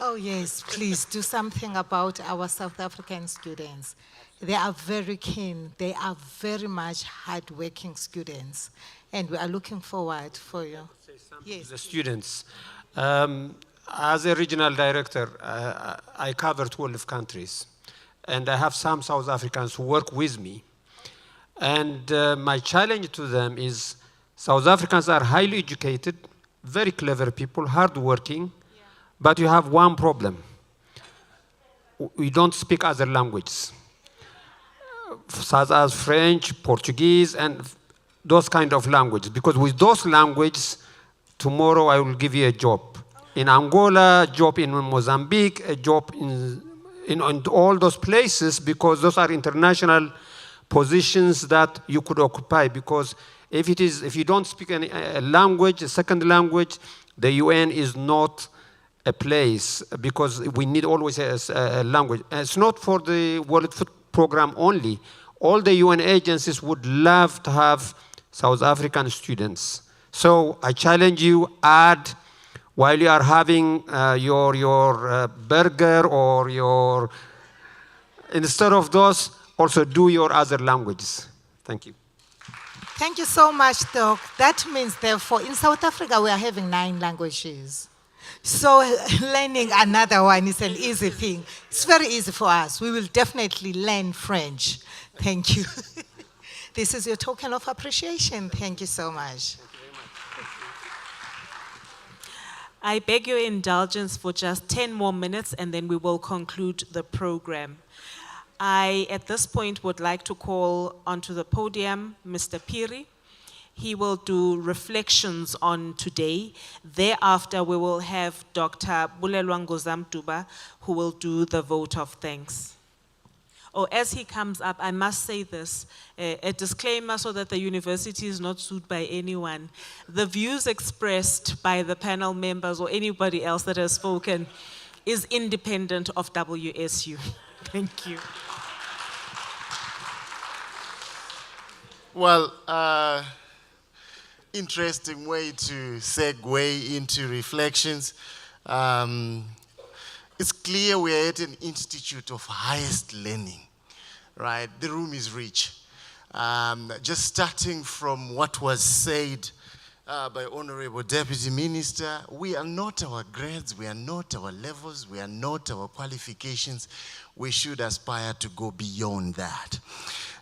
oh yes, please do something about our South African students. They are very keen, they are very much hardworking students, and we are looking forward for you. Yes. The students. As a regional director, I cover 12 countries, and I have some South Africans who work with me. And my challenge to them is South Africans are highly educated, very clever people, hardworking, but you have one problem. We don't speak other languages, such as French, Portuguese, and those kind of languages. Because with those languages, tomorrow I will give you a job. In Angola, a job in Mozambique, a job in all those places, because those are international positions that you could occupy. Because if you don't speak any language, a second language, the UN is not a place, because we need always a language. And it's not for the World Food Program only. All the UN agencies would love to have South African students. So I challenge you, add, while you are having your burger or instead of those, also do your other languages. Thank you. Thank you so much, Doc. That means, therefore, in South Africa, we are having 9 languages. So learning another one is an easy thing. It's very easy for us. We will definitely learn French. Thank you. This is your token of appreciation. Thank you so much. I beg your indulgence for just 10 more minutes, and then we will conclude the program. I, at this point, would like to call onto the podium Mr. Piri. He will do reflections on today. Thereafter, we will have Dr. Bulelwa Ngozamtuba, who will do the vote of thanks. Oh, as he comes up, I must say this, a disclaimer so that the university is not sued by anyone. The views expressed by the panel members or anybody else that has spoken is independent of WSU. Thank you. Well, interesting way to segue into reflections. It's clear we're at an institute of highest learning, right? The room is rich. Just starting from what was said by Honorable Deputy Minister, we are not our grades, we are not our levels, we are not our qualifications. We should aspire to go beyond that.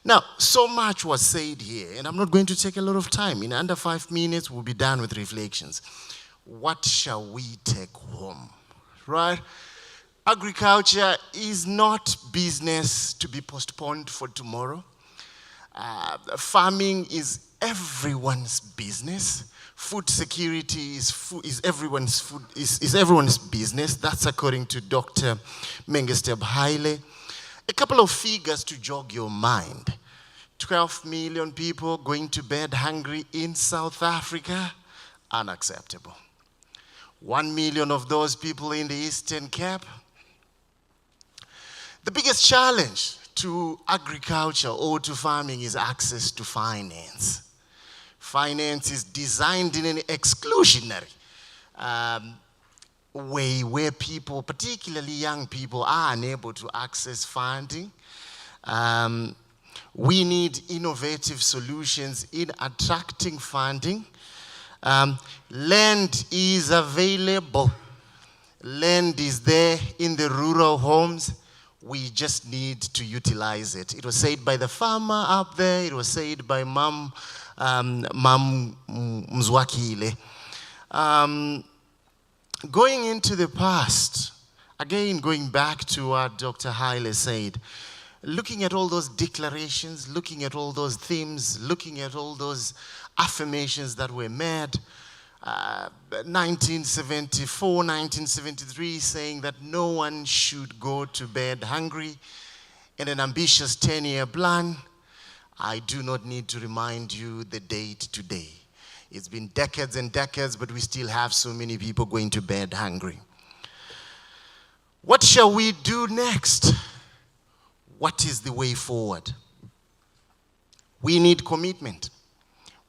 Now, so much was said here, and I'm not going to take a lot of time. In under 5 minutes, we'll be done with reflections. What shall we take home, right? Agriculture is not business to be postponed for tomorrow. Farming is everyone's business. Food security is everyone's business. That's according to Dr. Mengesteb Haile. A couple of figures to jog your mind. 12 million people going to bed hungry in South Africa, unacceptable. 1 million of those people in the Eastern Cape. The biggest challenge to agriculture or to farming is access to finance. Finance is designed in an exclusionary way where people, particularly young people, are unable to access funding. We need innovative solutions in attracting funding. Land is available. Land is there in the rural homes. We just need to utilize it. It was said by the farmer up there. It was said by Mam Mzwakile. Going into the past, again, going back to what Dr. Haile said, looking at all those declarations, looking at all those themes, looking at all those affirmations that were made, 1974, 1973, saying that no one should go to bed hungry. and an ambitious 10-year plan. I do not need to remind you the date today. It's been decades and decades, but we still have so many people going to bed hungry. What shall we do next? What is the way forward? We need commitment.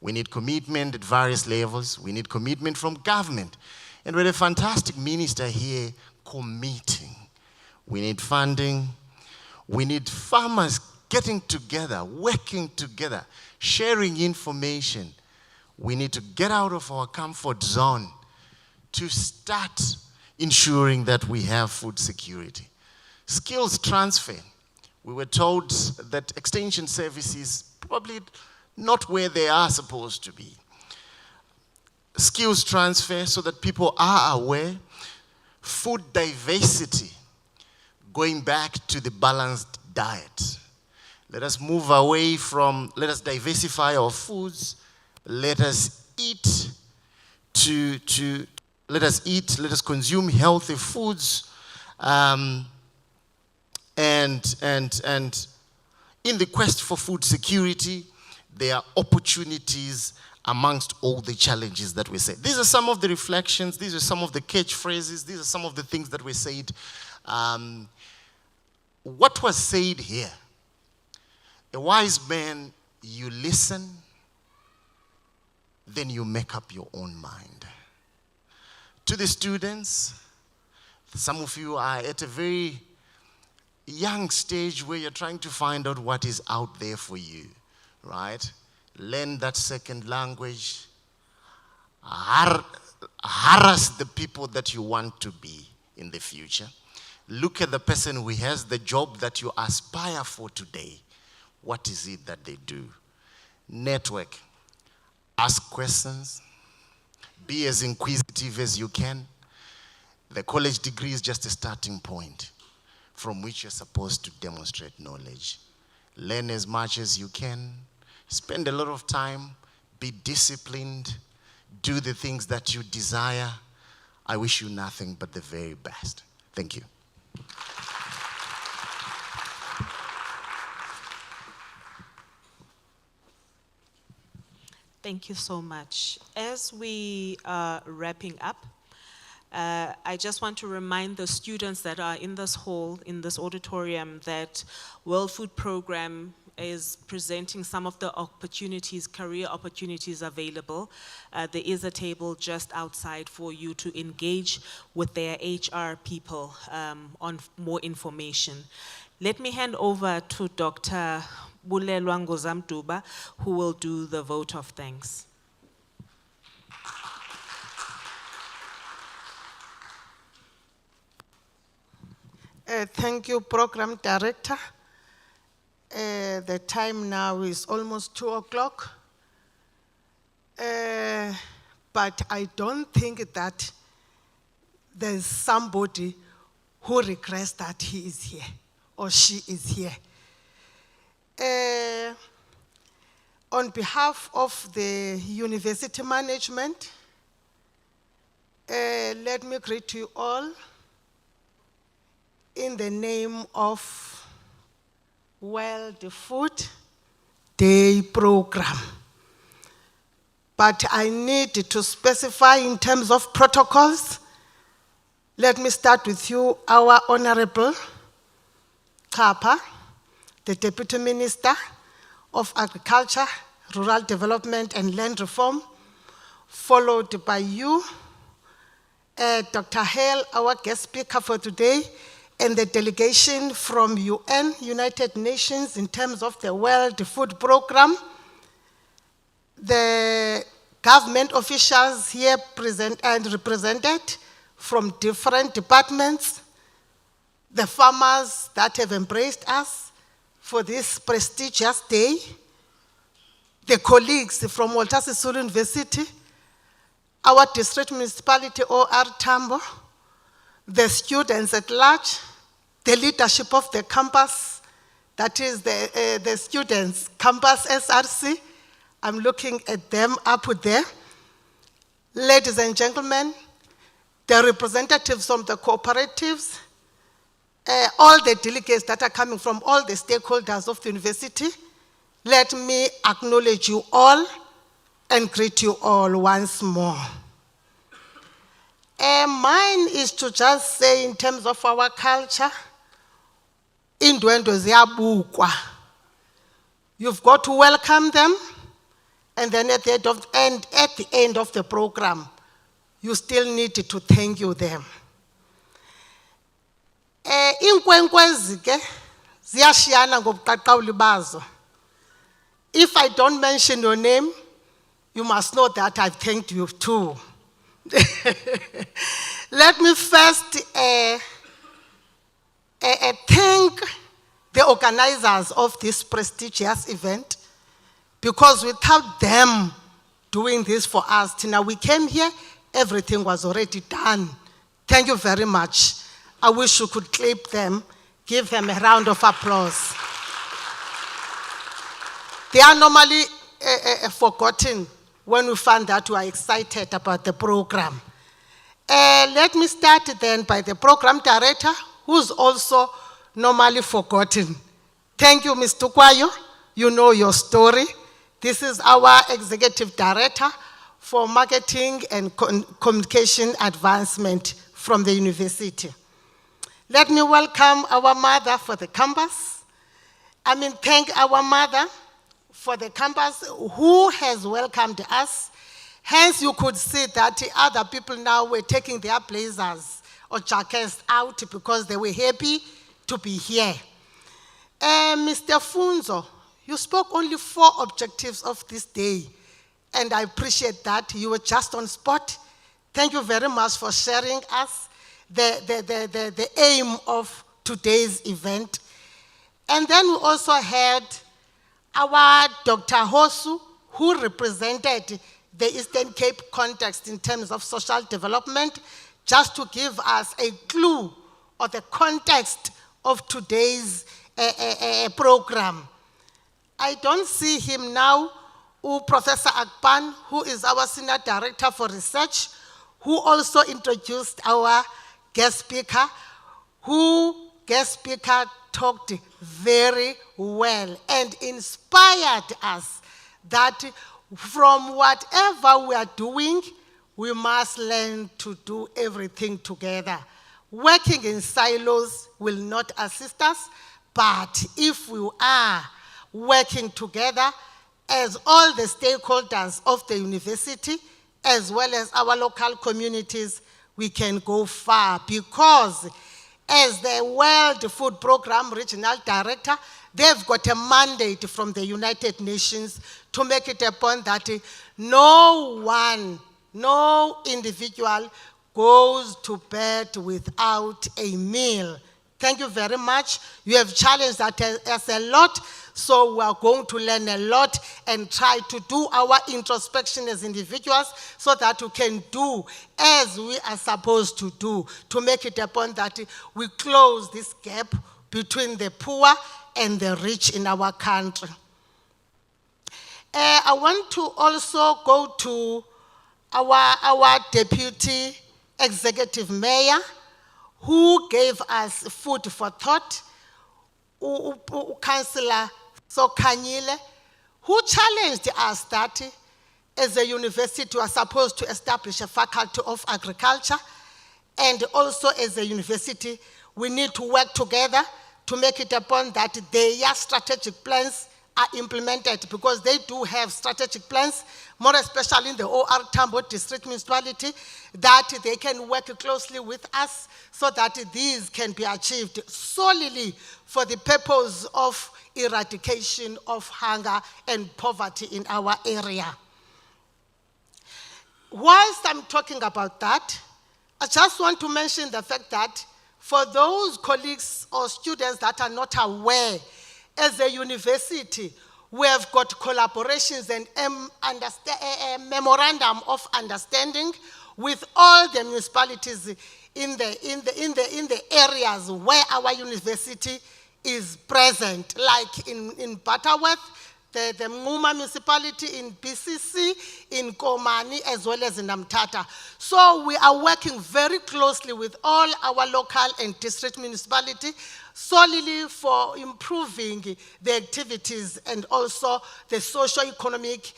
We need commitment at various levels. We need commitment from government. And with a fantastic minister here committing. We need funding. We need farmers getting together, working together, sharing information. We need to get out of our comfort zone to start ensuring that we have food security. Skills transfer. We were told that extension services probably not where they are supposed to be. Skills transfer so that people are aware. Food diversity, going back to the balanced diet. Let us move away from, let us diversify our foods. Let us eat let us consume healthy foods. And in the quest for food security, there are opportunities amongst all the challenges that we say. These are some of the reflections, these are some of the catchphrases, these are some of the things that we said. What was said here? A wise man, you listen, then you make up your own mind. To the students, some of you are at a very young stage where you're trying to find out what is out there for you, right? Learn that second language. Harass the people that you want to be in the future. Look at the person who has the job that you aspire for today. What is it that they do? Network. Ask questions. Be as inquisitive as you can. The college degree is just a starting point from which you're supposed to demonstrate knowledge. Learn as much as you can. Spend a lot of time. Be disciplined. Do the things that you desire. I wish you nothing but the very best. Thank you. Thank you so much. As we are wrapping up, I just want to remind the students that are in this hall, in this auditorium, that World Food Program is presenting some of the opportunities, career opportunities available. There is a table just outside for you to engage with their HR people on more information. Let me hand over to Dr. Bulelwa Ngozamduba, who will do the vote of thanks. Thank you, Program Director. The time now is almost 2 o'clock. But I don't think that there's somebody who regrets that he is here or she is here. On behalf of the university management, let me greet you all in the name of World Food Day Program. But I need to specify in terms of protocols. Let me start with you, our Honorable Kapa, the Deputy Minister of Agriculture, Rural Development and Land Reform, followed by you, Dr. Hale, our guest speaker for today, and the delegation from UN, United Nations, in terms of the World Food Program, the government officials here present and represented from different departments, the farmers that have embraced us for this prestigious day, the colleagues from Walter Sisulu University, our district municipality, OR Tambo, the students at large, the leadership of the campus, that is the students, campus SRC, I'm looking at them up there. Ladies and gentlemen, the representatives from the cooperatives, all the delegates that are coming from all the stakeholders of the university, let me acknowledge you all and greet you all once more. Mine is to just say in terms of our culture, indwendwe ziyabukwa. You've got to welcome them, and then at the end of the program, you still need to thank you them. Inkwenkwezi ke ziyashiyana ngobuqaqawuli bazo. If I don't mention your name, you must know that I've thanked you too. Let me first thank the organizers of this prestigious event, because without them doing this for us, Tina, we came here, everything was already done. Thank you very much. I wish you could clap them, give them a round of applause. They are normally forgotten when we find that we are excited about the program. Let me start then by the program director, who's also normally forgotten. Thank you, Mr. Kwayo. You know your story. This is our executive director for marketing and communication advancement from the university. Let me welcome our mother for the campus. Thank our mother for the campus who has welcomed us. Hence, you could see that other people now were taking their blazers or jackets out because they were happy to be here. Mr. Funzo, you spoke only 4 objectives of this day, and I appreciate that. You were just on spot. Thank you very much for sharing us the aim of today's event. And then we also had our Dr. Hosu, who represented the Eastern Cape context in terms of social development, just to give us a clue of the context of today's program. I don't see him now. Professor Akpan, who is our Senior Director for Research, who also introduced our guest speaker, talked very well and inspired us that from whatever we are doing, we must learn to do everything together. Working in silos will not assist us, but if we are working together as all the stakeholders of the university, as well as our local communities, we can go far, because as the World Food Program Regional Director, they've got a mandate from the United Nations to make it a point that no individual goes to bed without a meal. Thank you very much. You have challenged us a lot, so we are going to learn a lot and try to do our introspection as individuals so that we can do as we are supposed to do, to make it a point that we close this gap between the poor and the rich in our country. I want to also go to our Deputy Executive Mayor, who gave us food for thought, Councillor Sokanyile, who challenged us that as a university we are supposed to establish a faculty of agriculture, and also as a university we need to work together to make it a point that their strategic plans are implemented, because they do have strategic plans, more especially in the OR Tambo District Municipality, that they can work closely with us so that these can be achieved solely for the purpose of eradication of hunger and poverty in our area. Whilst I'm talking about that, I just want to mention the fact that for those colleagues or students that are not aware, as a university, we have got collaborations and a memorandum of understanding with all the municipalities in the areas where our university is present, like in Butterworth, the Muma municipality, in BCC, in Komani, as well as in Mtata. So we are working very closely with all our local and district municipality solely for improving the activities and also the socio-economic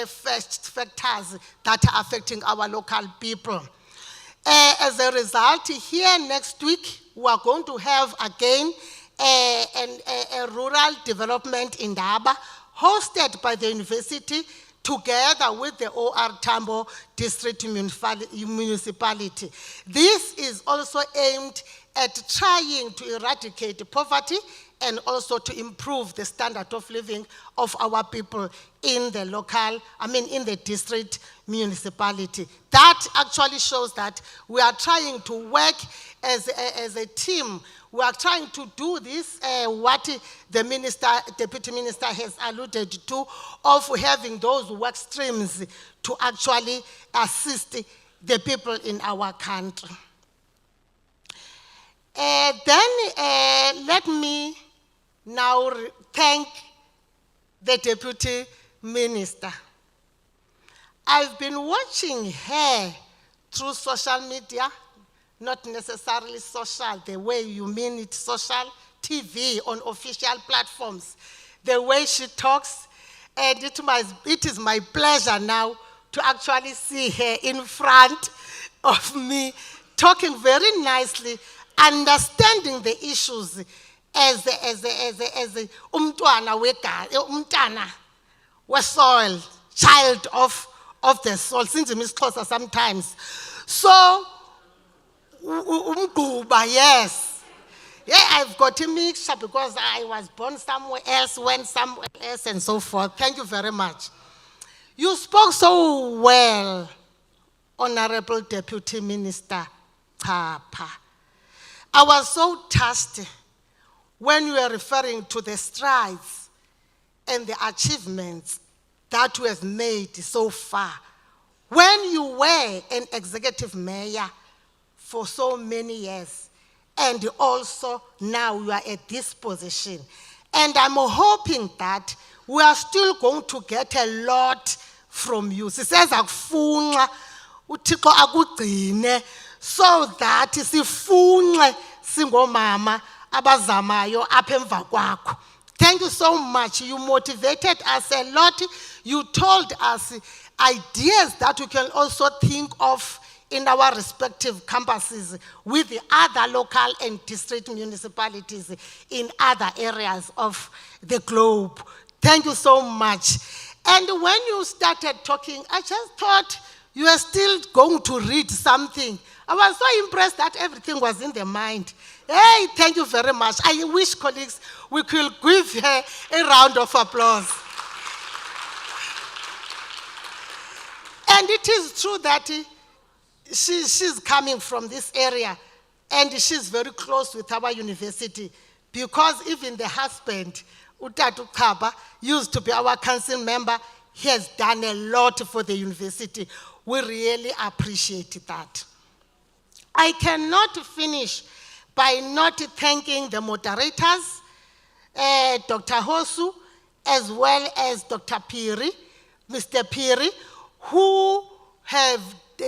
factors that are affecting our local people. As a result, here next week, we are going to have again a rural development in Daba, hosted by the university together with the OR Tambo District Municipality. This is also aimed at trying to eradicate poverty and also to improve the standard of living of our people in the in the district municipality. That actually shows that we are trying to work as a team. We are trying to do this, what the deputy minister has alluded to, of having those work streams to actually assist the people in our country. Then let me now thank the deputy minister. I've been watching her through social media, not necessarily social, the way you mean it, social, TV, on official platforms, the way she talks, and it is my pleasure now to actually see her in front of me, talking very nicely, understanding the issues as umntana we-soil, child of the soil, since misXhosa sometimes. So, yes. Yeah, I've got a mixture because I was born somewhere else, went somewhere else, and so forth. Thank you very much. You spoke so well, Honorable Deputy Minister Papa. I was so touched when you were referring to the strides and the achievements that we have made so far. When you were an executive mayor for so many years, and also now you are at this position. And I'm hoping that we are still going to get a lot from you. Sisenza kufunxa uThixo akugcine so that sifunxe singomama abazamayo apha emva kwakho. Thank you so much. You motivated us a lot. You told us ideas that we can also think of in our respective campuses with the other local and district municipalities in other areas of the globe. Thank you so much. And when you started talking, I just thought you were still going to read something. I was so impressed that everything was in the mind. Hey, thank you very much. I wish, colleagues, we could give her a round of applause. And it is true that she's coming from this area, and she's very close with our university, because even the husband, Utatu Kaba, used to be our council member. He has done a lot for the university. We really appreciate that. I cannot finish by not thanking the moderators, Dr. Hosu, as well as Dr. Piri, Mr. Piri, who have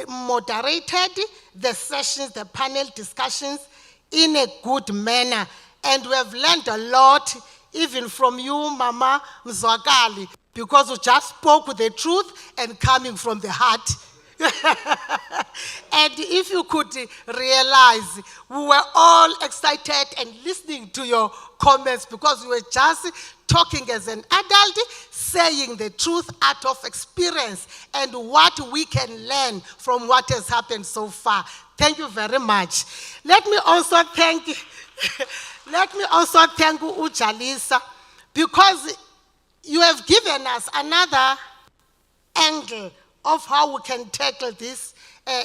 moderated the sessions, the panel discussions in a good manner. And we have learned a lot, even from you, Mama Mzwakali, because you just spoke with the truth and coming from the heart. And if you could realize, we were all excited and listening to your comments because we were just talking as an adult, saying the truth out of experience and what we can learn from what has happened so far. Thank you very much. Let me also thank Ujalisa, because you have given us another angle of how we can tackle this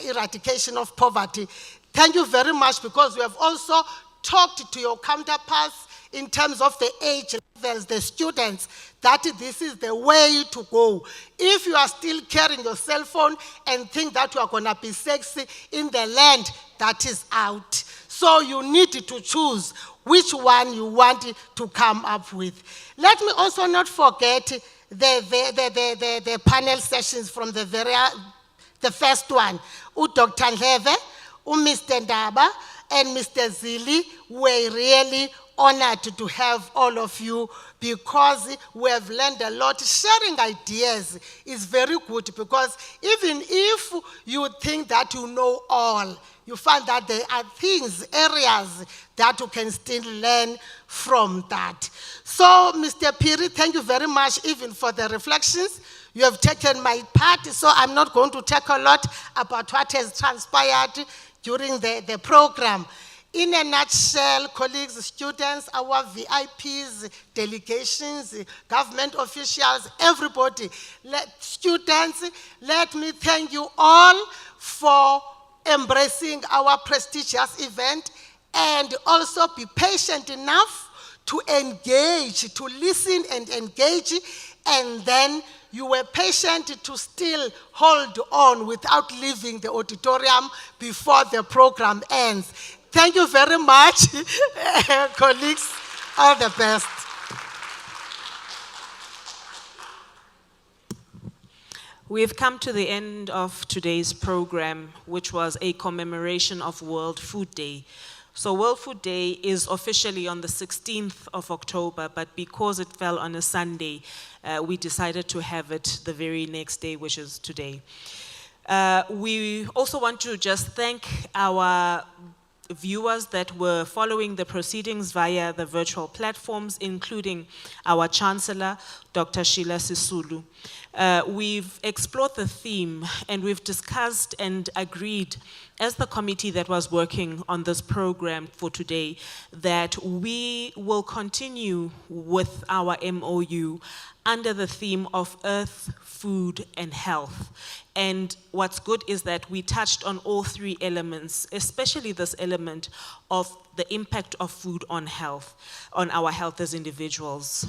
eradication of poverty. Thank you very much, because we have also talked to your counterparts in terms of the age levels, the students, that this is the way to go. If you are still carrying your cell phone and think that you are going to be sexy in the land, that is out. So you need to choose which one you want to come up with. Let me also not forget the panel sessions from the first one. Dr. Ndleve, Mr. Ndaba, and Mr. Zili were really honored to have all of you because we have learned a lot. Sharing ideas is very good because even if you think that you know all, you find that there are things, areas that you can still learn from that. So, Mr. Piri, thank you very much even for the reflections. You have taken my part, so I'm not going to talk a lot about what has transpired during the program. In a nutshell, colleagues, students, our VIPs, delegations, government officials, everybody, students, let me thank you all for embracing our prestigious event and also be patient enough to engage, to listen and engage, and then you were patient to still hold on without leaving the auditorium before the program ends. Thank you very much, colleagues. All the best. We've come to the end of today's program, which was a commemoration of World Food Day. So World Food Day is officially on the 16th of October, but because it fell on a Sunday, we decided to have it the very next day, which is today. We also want to just thank our viewers that were following the proceedings via the virtual platforms, including our Chancellor, Dr. Sheila Sisulu. We've explored the theme and we've discussed and agreed as the committee that was working on this program for today that we will continue with our MOU under the theme of Earth, Food, and Health. And what's good is that we touched on all three elements, especially this element of the impact of food on health, on our health as individuals.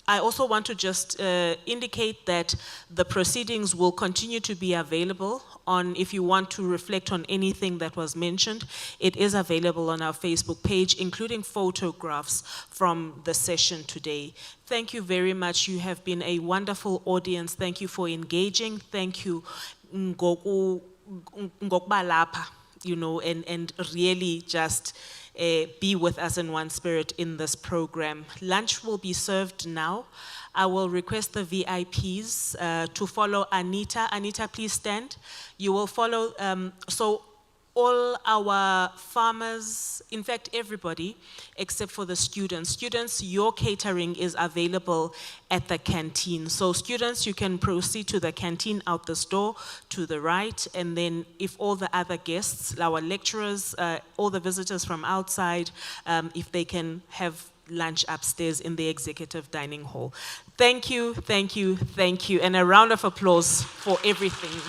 I also want to just indicate that the proceedings will continue to be available on, if you want to reflect on anything that was mentioned, it is available on our Facebook page, including photographs from the session today. Thank you very much. You have been a wonderful audience. Thank you for engaging. Thank you, ngokbalapa, you know, and really just be with us in one spirit in this program. Lunch will be served now. I will request the VIPs to follow Anita. Anita, please stand. You will follow, so all our farmers, in fact, everybody, except for the students. Students, your catering is available at the canteen. So students, you can proceed to the canteen out this door to the right, and then if all the other guests, our lecturers, all the visitors from outside, if they can have lunch upstairs in the executive dining hall. Thank you, thank you, thank you, and a round of applause for everything.